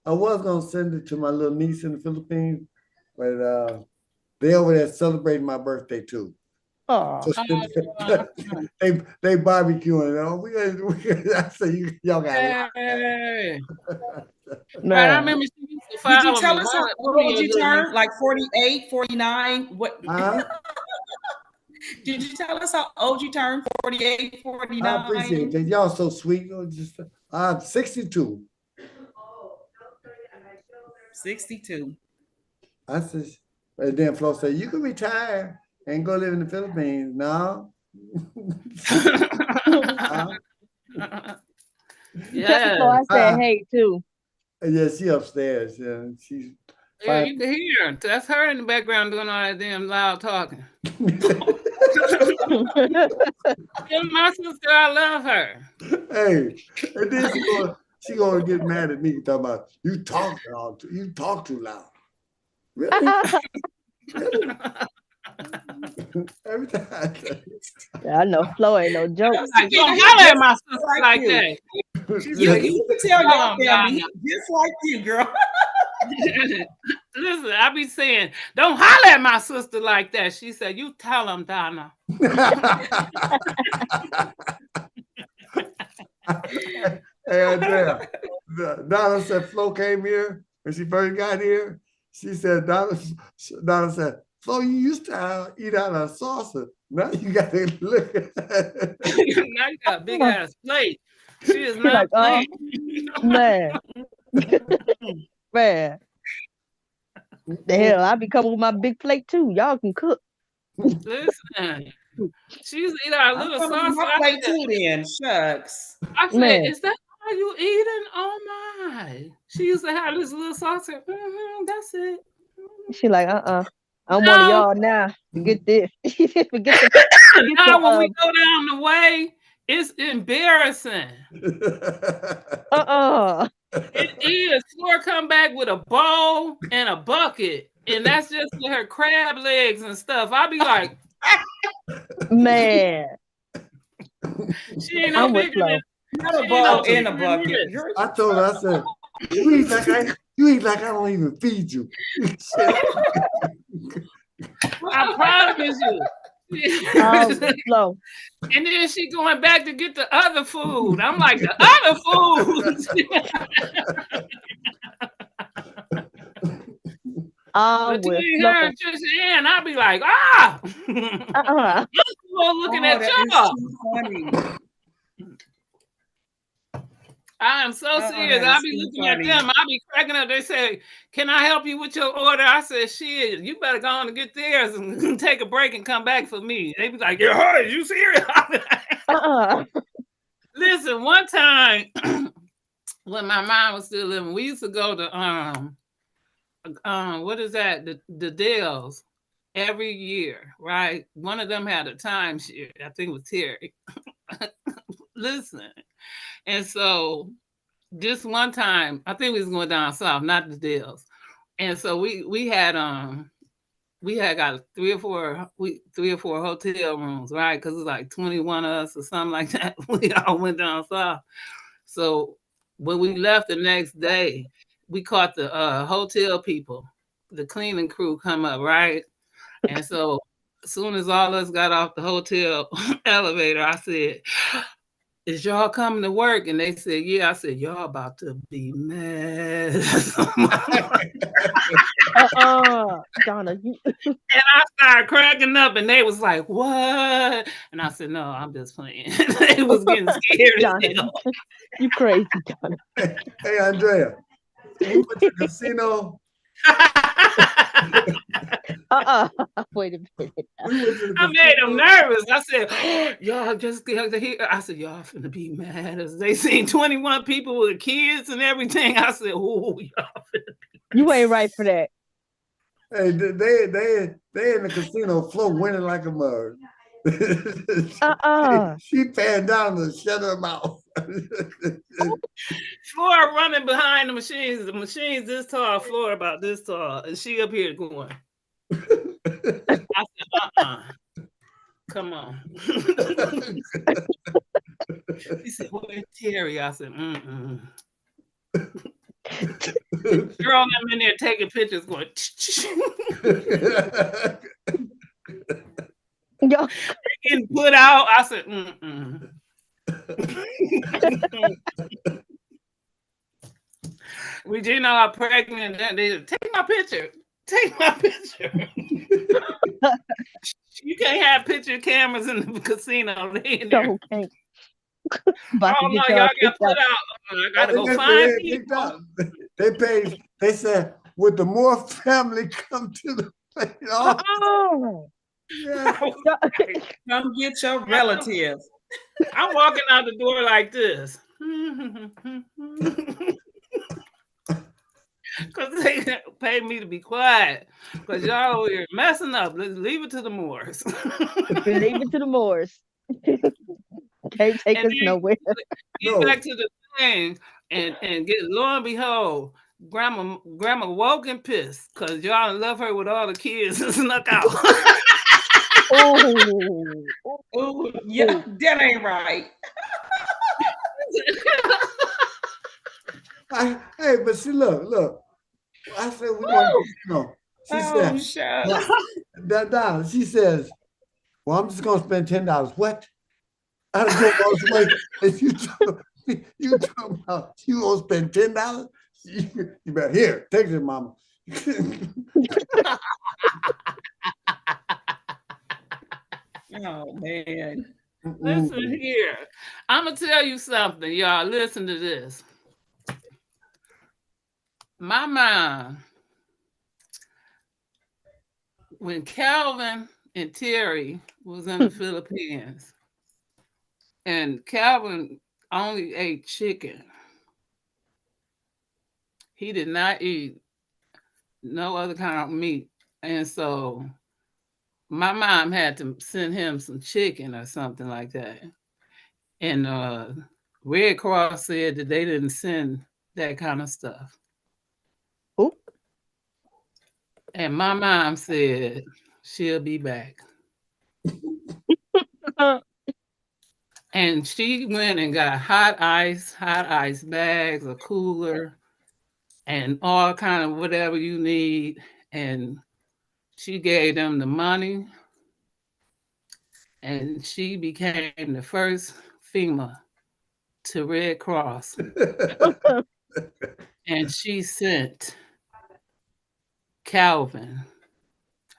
[SPEAKER 4] I was gonna send it to my little niece in the Philippines, but they over there celebrating my birthday too.
[SPEAKER 5] Oh,
[SPEAKER 4] So they barbecuing. I say y'all got a
[SPEAKER 3] Hey. Right, I
[SPEAKER 5] man.
[SPEAKER 3] remember she used to
[SPEAKER 8] Did you
[SPEAKER 3] follow
[SPEAKER 8] tell
[SPEAKER 3] me.
[SPEAKER 8] us
[SPEAKER 3] One
[SPEAKER 8] how
[SPEAKER 3] of
[SPEAKER 8] old
[SPEAKER 3] your
[SPEAKER 8] you
[SPEAKER 3] little
[SPEAKER 8] turned?
[SPEAKER 3] nieces.
[SPEAKER 8] Like 48, 49? What?
[SPEAKER 4] Huh?
[SPEAKER 8] Did you tell us how old you turned? 48,
[SPEAKER 4] I appreciate
[SPEAKER 8] 49?
[SPEAKER 4] that. Y'all so sweet. I'm 62.
[SPEAKER 8] 62.
[SPEAKER 4] I said, and then Flo said, you can retire and go live in the Philippines. No.
[SPEAKER 5] Tell Flo I said
[SPEAKER 3] Yeah.
[SPEAKER 5] hey too.
[SPEAKER 4] Yeah, she upstairs. Yeah, she's
[SPEAKER 3] Yeah, you can hear. That's her in the background doing all that damn loud talking. Tell my sister I love her.
[SPEAKER 4] Hey, and then she gonna get mad at me talking about you talk too loud. Really? Really? Every time I say,
[SPEAKER 5] I know Flo ain't no joke.
[SPEAKER 3] Like, don't holler at my sister
[SPEAKER 8] Like
[SPEAKER 3] like
[SPEAKER 8] you.
[SPEAKER 3] that. She
[SPEAKER 8] You
[SPEAKER 3] said,
[SPEAKER 8] can tell your
[SPEAKER 3] tell 'em,
[SPEAKER 8] family
[SPEAKER 3] Donna.
[SPEAKER 8] just like you, girl.
[SPEAKER 3] Listen, I be saying, don't holler at my sister like that. She said, you tell them, Donna.
[SPEAKER 4] Hey, Andrea, Donna said Flo came here when she first got here. She said, Donna said, Flo, you used to eat out of a saucer. Now you got to look at
[SPEAKER 3] Now you got a big ass plate. She is
[SPEAKER 5] She
[SPEAKER 3] not
[SPEAKER 5] like, oh
[SPEAKER 3] playing.
[SPEAKER 5] man, man. The hell, I be coming with my big plate too. Y'all can cook.
[SPEAKER 3] Listen, she used to eat our
[SPEAKER 8] I'm
[SPEAKER 3] little
[SPEAKER 8] coming to
[SPEAKER 3] sauce.
[SPEAKER 8] my plate too then. Shucks.
[SPEAKER 3] I said,
[SPEAKER 5] Man.
[SPEAKER 3] is that all you eating? Oh my. She used to have this little saucer. That's it.
[SPEAKER 5] She like, I'm one of
[SPEAKER 3] No.
[SPEAKER 5] y'all now. Forget this. Forget
[SPEAKER 3] Now when we go down the way, it's embarrassing. It is. Flora come back with a bowl and a bucket, and that's just with her crab legs and stuff. I'll be like,
[SPEAKER 5] man.
[SPEAKER 3] She ain't no bigger than
[SPEAKER 8] not a bowl in a bucket.
[SPEAKER 4] I told her, I said, you eat like I don't even feed you.
[SPEAKER 3] I promise you.
[SPEAKER 5] Slow.
[SPEAKER 3] And then she going back to get the other food. I'm like, the other food. But you ain't heard just in. I'll be like, I'm looking at y'all. I am so serious. I'll be looking at them. I'll be cracking up. They say, can I help you with your order? I said, shit, you better go on and get theirs and take a break and come back for me. They be like, yeah, you serious? Listen, one time when my mom was still living, we used to go to what is that? The Dells every year, right? One of them had a timeshare. I think it was Terry. Listen. And so this one time, I think we was going down south, not the Dells. And so we had got three or four hotel rooms, right? Because it's like 21 of us or something like that. We all went down south. So when we left the next day, we caught the hotel people, the cleaning crew come up, right? And so as soon as all of us got off the hotel elevator, I said, is y'all coming to work? And they said, yeah. I said, y'all about to be mad.
[SPEAKER 5] Donna.
[SPEAKER 3] And I started cracking up and they was like, what? And I said, no, I'm just playing. They was getting scared as hell.
[SPEAKER 5] You crazy, Donna.
[SPEAKER 4] Hey, Andrea, we went to the casino.
[SPEAKER 5] Wait a minute.
[SPEAKER 3] I made them nervous. I said, oh, y'all just get here. I said, y'all finna be mad as they seen 21 people with kids and everything. I said, oh, y'all finna be mad.
[SPEAKER 5] You ain't right for that.
[SPEAKER 4] Hey, they in the casino floor winning like a mug. She panned down to shut her mouth.
[SPEAKER 3] Flora running behind the machines. The machines this tall, Flora about this tall, and she up here going. I said, come on. He said, where's Terry? I said, Girl, I'm in there taking pictures going, getting put out. I said, Regina are pregnant. They said, take my picture. Take my picture. You can't have picture cameras in the casino. They in there.
[SPEAKER 5] Okay.
[SPEAKER 3] Oh no, y'all got put out. I gotta go find people.
[SPEAKER 4] They said, would the Moore family come to the place?
[SPEAKER 5] Oh.
[SPEAKER 4] Yeah.
[SPEAKER 8] Come get your relatives.
[SPEAKER 3] I'm walking out the door like this. Because they paid me to be quiet. Because y'all over here messing up. Let's leave it to the Moors.
[SPEAKER 5] Leave it to the Moors. Can't take us nowhere.
[SPEAKER 3] Get back to the thing and get, lo and behold, grandma woke and pissed because y'all love her with all the kids and snuck out.
[SPEAKER 8] Oh, yeah, that ain't right.
[SPEAKER 4] Hey, but see, look. I said we want to know. She said, she says, well, I'm just gonna spend $10. What? I don't go all the way. And you talking about you gonna spend $10? You better here, take it, mama.
[SPEAKER 8] Oh man.
[SPEAKER 3] Listen here. I'm gonna tell you something, y'all. Listen to this. My mom, when Calvin and Terry was in the Philippines, and Calvin only ate chicken. He did not eat no other kind of meat. And so my mom had to send him some chicken or something like that. And Red Cross said that they didn't send that kind of stuff.
[SPEAKER 5] Ooh.
[SPEAKER 3] And my mom said she'll be back. And she went and got hot ice bags, a cooler, and all kind of whatever you need. And she gave them the money. And she became the first FEMA to Red Cross. And she sent Calvin,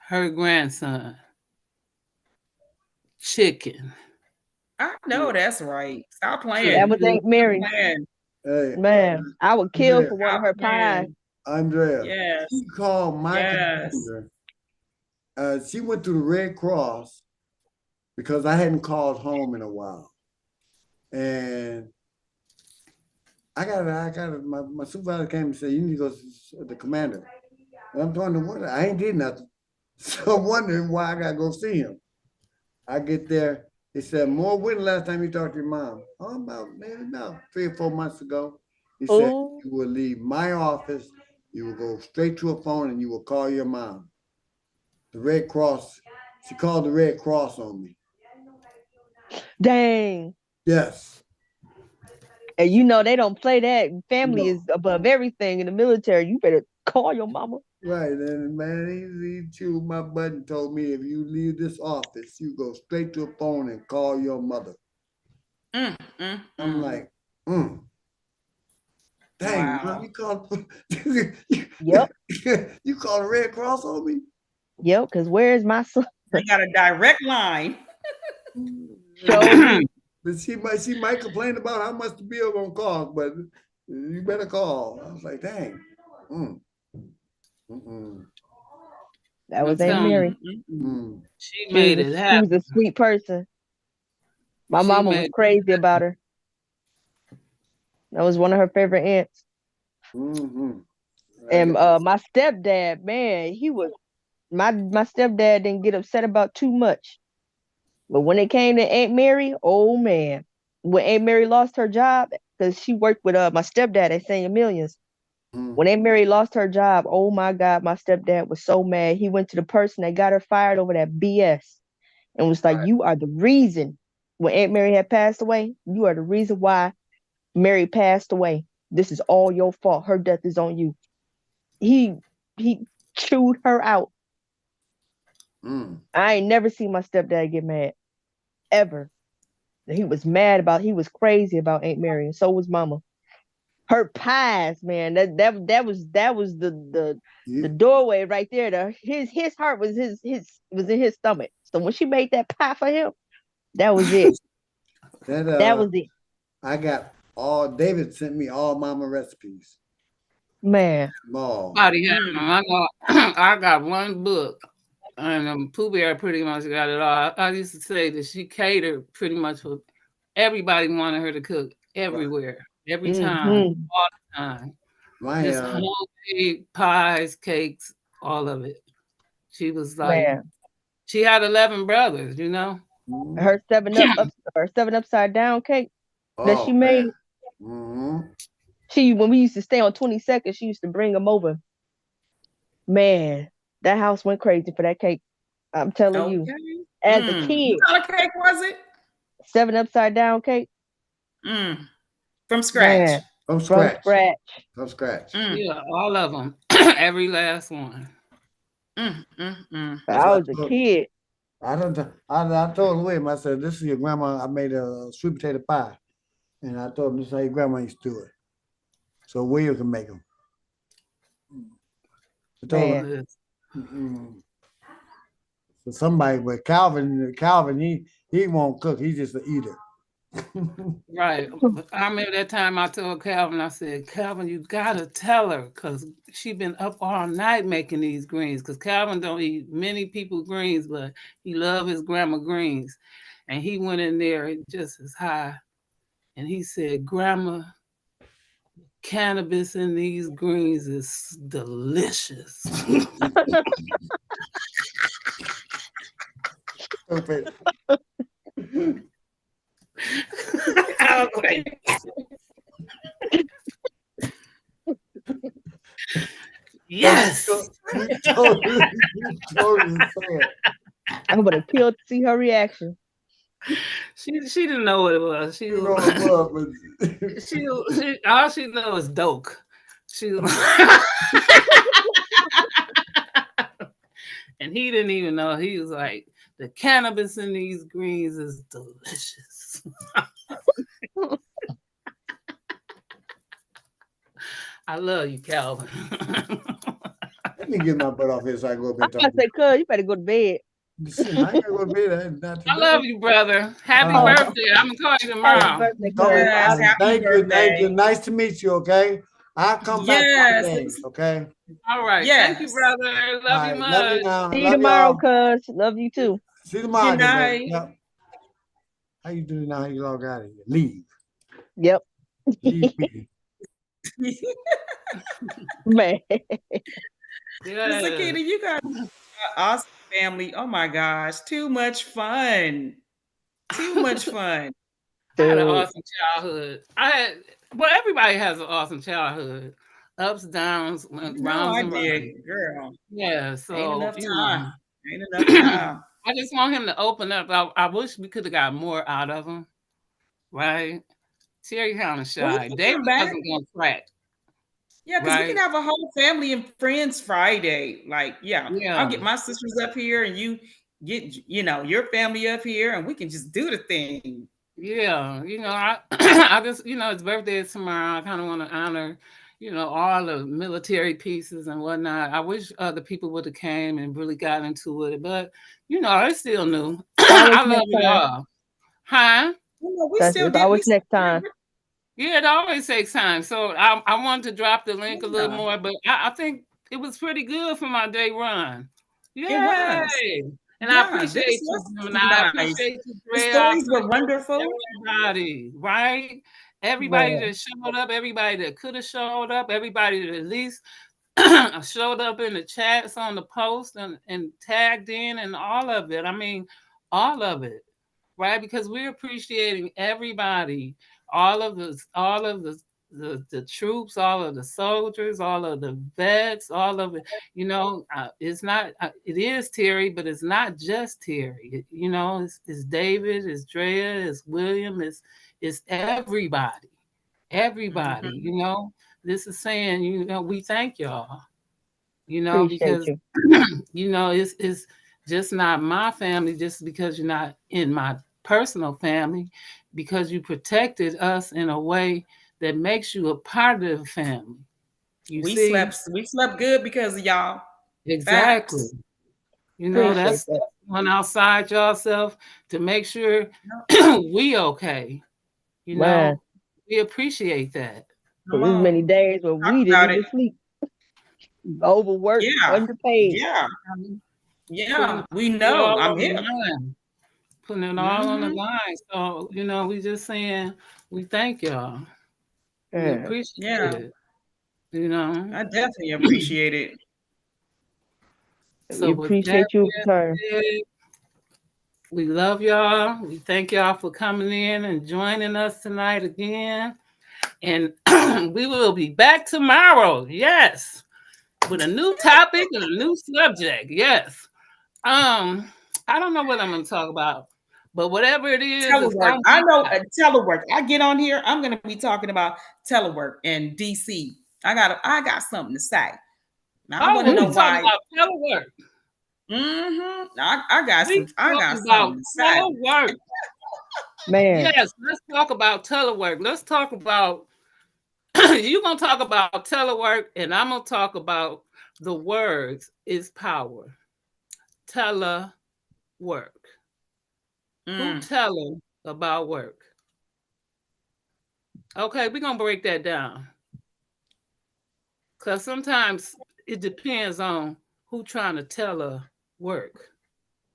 [SPEAKER 3] her grandson, chicken.
[SPEAKER 8] I know that's right. Stop playing.
[SPEAKER 5] That was Aunt Mary.
[SPEAKER 4] Hey,
[SPEAKER 5] man, I would kill for one of her pies.
[SPEAKER 4] Andrea,
[SPEAKER 8] yes.
[SPEAKER 4] she called my computer. She went to the Red Cross because I hadn't called home in a while. And I got my supervisor came and said, you need to go to the commander. And I'm talking to what? I ain't did nothing. So I'm wondering why I got to go see him. I get there. He said, Moore, when the last time you talked to your mom? Oh, about 3 or 4 months ago. He said, you will leave my office, you will go straight to a phone and you will call your mom. The Red Cross, she called the Red Cross on me.
[SPEAKER 5] Dang.
[SPEAKER 4] Yes.
[SPEAKER 5] And you know they don't play that. Family is above everything in the military. You better call your mama.
[SPEAKER 4] Right, and man, he chewed my butt and told me if you leave this office, you go straight to a phone and call your mother. I'm like, Dang,
[SPEAKER 8] wow.
[SPEAKER 4] Mom, you called
[SPEAKER 5] Yep.
[SPEAKER 4] You called the Red Cross on me?
[SPEAKER 5] Yep, because where's my son?
[SPEAKER 8] They got a direct line.
[SPEAKER 4] But she might complain about how much the bill gonna cost, but you better call. I was like, dang.
[SPEAKER 5] That was Aunt Mary.
[SPEAKER 3] She made it happen.
[SPEAKER 5] She was a sweet person. My mama was crazy about her. That was one of her favorite aunts. And my stepdad, man, he was my stepdad didn't get upset about too much. But when it came to Aunt Mary, oh man, when Aunt Mary lost her job, because she worked with my stepdad at St. Emilian's. When Aunt Mary lost her job, oh my God, my stepdad was so mad. He went to the person that got her fired over that BS and was like, you are the reason. When Aunt Mary had passed away, you are the reason why Mary passed away. This is all your fault. Her death is on you. he chewed her out. I ain't never seen my stepdad get mad ever. He was crazy about Aunt Mary, and so was Mama. Her pies, man, that was the doorway right there. His heart was was in his stomach. So when she made that pie for him, that was it. That was it.
[SPEAKER 4] David sent me all Mama recipes.
[SPEAKER 5] Man.
[SPEAKER 3] I got one book, and Pooh Bear pretty much got it all. I used to say that she catered pretty much for everybody wanted her to cook everywhere, every time, all the time. Just homemade pies, cakes, all of it. She was like, she had 11 brothers, you know.
[SPEAKER 5] Her 7-Up upside down cake that she made. When we used to stay on 22nd, she used to bring them over. Man, that house went crazy for that cake. I'm telling you. As a kid.
[SPEAKER 8] What kind of cake was it?
[SPEAKER 5] 7 upside down cake.
[SPEAKER 8] From scratch.
[SPEAKER 5] Man,
[SPEAKER 4] from scratch.
[SPEAKER 3] Yeah, all of them. Every last one.
[SPEAKER 5] I was a kid.
[SPEAKER 4] I told William, I said, this is your grandma. I made a sweet potato pie. And I told him, this is how your grandma used to do it. So William can make them. I told him, so somebody, but Calvin, he won't cook. He's just an eater.
[SPEAKER 3] Right. I remember that time I told Calvin, I said, Calvin, you gotta tell her, because she been up all night making these greens, because Calvin don't eat many people greens, but he love his grandma greens. And he went in there just as high, and he said, Grandma, cannabis in these greens is delicious.
[SPEAKER 4] Okay.
[SPEAKER 3] Yes.
[SPEAKER 4] You totally said.
[SPEAKER 5] I'm gonna kill to see her reaction.
[SPEAKER 3] She didn't know what it was. She all she knows is doke. And he didn't even know. He was like, the cannabis in these greens is delicious. I love you, Calvin.
[SPEAKER 4] Let me get my butt off here so I go to bed.
[SPEAKER 5] I say, cuz, you better go to bed.
[SPEAKER 4] I ain't gonna go to bed.
[SPEAKER 3] I love you, brother. Happy birthday. I'm gonna call you tomorrow.
[SPEAKER 5] Happy birthday,
[SPEAKER 4] Thank you. Nice to meet you, okay? I'll come back one day, okay?
[SPEAKER 3] All right. Thank you, brother. Love you much.
[SPEAKER 4] Love you now.
[SPEAKER 5] See you tomorrow, cuz. Love you too.
[SPEAKER 4] See you tomorrow.
[SPEAKER 8] Good night.
[SPEAKER 4] Yep. How you doing now? How you log out of here? Leave.
[SPEAKER 5] Yep.
[SPEAKER 4] Leave me.
[SPEAKER 5] Man.
[SPEAKER 8] Sakina, you got an awesome family. Oh my gosh. Too much fun. Too much fun.
[SPEAKER 3] I had an awesome childhood. Everybody has an awesome childhood. Ups, downs, rounds and rounds.
[SPEAKER 8] Girl.
[SPEAKER 3] Yeah, so
[SPEAKER 8] ain't enough time. Ain't enough time.
[SPEAKER 3] I just want him to open up. I wish we could have got more out of him. Right? Terry kind of shy. David wasn't going to crack.
[SPEAKER 8] Yeah, because we can have a whole family and friends Friday. Like, I'll get my sisters up here and you get, your family up here and we can just do the thing.
[SPEAKER 3] Yeah, I just, his birthday is tomorrow. I kind of want to honor, all the military pieces and whatnot. I wish other people would have came and really got into it, but it's still new. I love it all. Huh?
[SPEAKER 5] We still get always next time.
[SPEAKER 3] Yeah, it always takes time. So I wanted to drop the link a little more, but I think it was pretty good for my day run. Yeah. And I appreciate you. I appreciate you.
[SPEAKER 8] The stories were wonderful.
[SPEAKER 3] Everybody, right? Everybody that showed up, everybody that could have showed up, everybody that at least showed up in the chats on the post and tagged in and all of it. I mean, all of it, right? Because we're appreciating everybody, all of the troops, all of the soldiers, all of the vets, all of it. It's not. It is Terry, but it's not just Terry. It's David, it's Drea, it's William, it's everybody. Everybody. This is saying, we thank y'all. You know,
[SPEAKER 5] Appreciate
[SPEAKER 3] because
[SPEAKER 5] you.
[SPEAKER 3] you know, it's just not my family just because you're not in my personal family, because you protected us in a way that makes you a part of the family. You
[SPEAKER 8] We
[SPEAKER 3] see?
[SPEAKER 8] slept good because of y'all.
[SPEAKER 3] Exactly.
[SPEAKER 8] Facts.
[SPEAKER 3] You know,
[SPEAKER 5] Appreciate
[SPEAKER 3] that's
[SPEAKER 5] that.
[SPEAKER 3] going outside yourself to make sure we okay. You
[SPEAKER 5] Man,
[SPEAKER 3] know, we appreciate that.
[SPEAKER 8] Come
[SPEAKER 5] there's many
[SPEAKER 8] on.
[SPEAKER 5] days where
[SPEAKER 8] Talk
[SPEAKER 5] we didn't
[SPEAKER 8] about it.
[SPEAKER 5] even sleep. Overworked,
[SPEAKER 8] Yeah.
[SPEAKER 5] underpaid.
[SPEAKER 8] Yeah.
[SPEAKER 3] Putting
[SPEAKER 8] Yeah. We
[SPEAKER 3] it
[SPEAKER 8] know.
[SPEAKER 3] all
[SPEAKER 8] I'm
[SPEAKER 3] on the
[SPEAKER 8] here.
[SPEAKER 3] line. Putting it all on the
[SPEAKER 8] Mm-hmm.
[SPEAKER 3] line. So, you know, we just saying we thank y'all. We
[SPEAKER 5] Yeah.
[SPEAKER 3] appreciate
[SPEAKER 8] Yeah.
[SPEAKER 3] it. You know.
[SPEAKER 8] I definitely appreciate it.
[SPEAKER 5] We
[SPEAKER 3] So with that
[SPEAKER 5] appreciate you
[SPEAKER 3] being
[SPEAKER 5] for
[SPEAKER 3] said, we love y'all. We thank y'all for coming in and joining us tonight again. And we will be back tomorrow. Yes. With a new topic and a new subject. Yes. I don't know what I'm going to talk about, but whatever it is, it's
[SPEAKER 8] Telework.
[SPEAKER 3] going to
[SPEAKER 8] I
[SPEAKER 3] be
[SPEAKER 8] know
[SPEAKER 3] out.
[SPEAKER 8] telework. I get on here. I'm going to be talking about telework in DC. I got something to say. Now, I
[SPEAKER 3] Oh,
[SPEAKER 8] want to
[SPEAKER 3] we
[SPEAKER 8] know
[SPEAKER 3] talking
[SPEAKER 8] why.
[SPEAKER 3] about telework.
[SPEAKER 8] Mm-hmm. I got
[SPEAKER 3] We talking about
[SPEAKER 8] something to say.
[SPEAKER 3] telework.
[SPEAKER 5] man.
[SPEAKER 3] Yes, let's talk about telework. Let's talk about you're gonna talk about telework, and I'm gonna talk about the words is power. Telework. Who telling about work? Okay, we're gonna break that down. Because sometimes it depends on who trying to tell her work.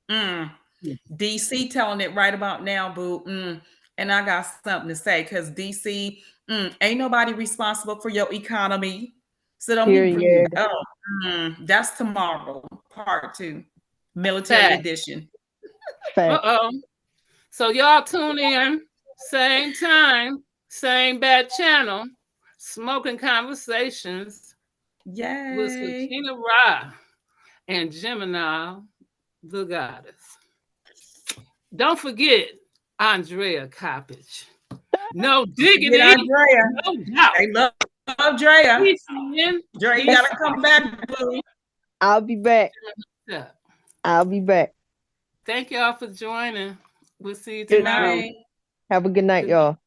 [SPEAKER 8] DC telling it right about now, boo. And I got something to say because DC, ain't nobody responsible for your economy. So don't be bringing.
[SPEAKER 5] Period.
[SPEAKER 8] That's tomorrow, part 2, military
[SPEAKER 3] Fact.
[SPEAKER 8] edition.
[SPEAKER 5] Fact.
[SPEAKER 3] So y'all tune in, same time, same bad channel, Smoking Conversations with
[SPEAKER 8] Yay.
[SPEAKER 3] Sakina Ra and Gemini, the goddess. Don't forget Andrea Coppage. No diggity,
[SPEAKER 8] Get Andrea.
[SPEAKER 3] no doubt.
[SPEAKER 8] They love Drea.
[SPEAKER 3] Peace, man.
[SPEAKER 8] Drea, you gotta come back, boo.
[SPEAKER 5] I'll be back.
[SPEAKER 3] Yeah.
[SPEAKER 5] I'll be back.
[SPEAKER 3] Thank y'all for joining. We'll see you
[SPEAKER 8] Good
[SPEAKER 3] tomorrow.
[SPEAKER 8] night.
[SPEAKER 5] Have a good night,
[SPEAKER 3] Good
[SPEAKER 5] y'all.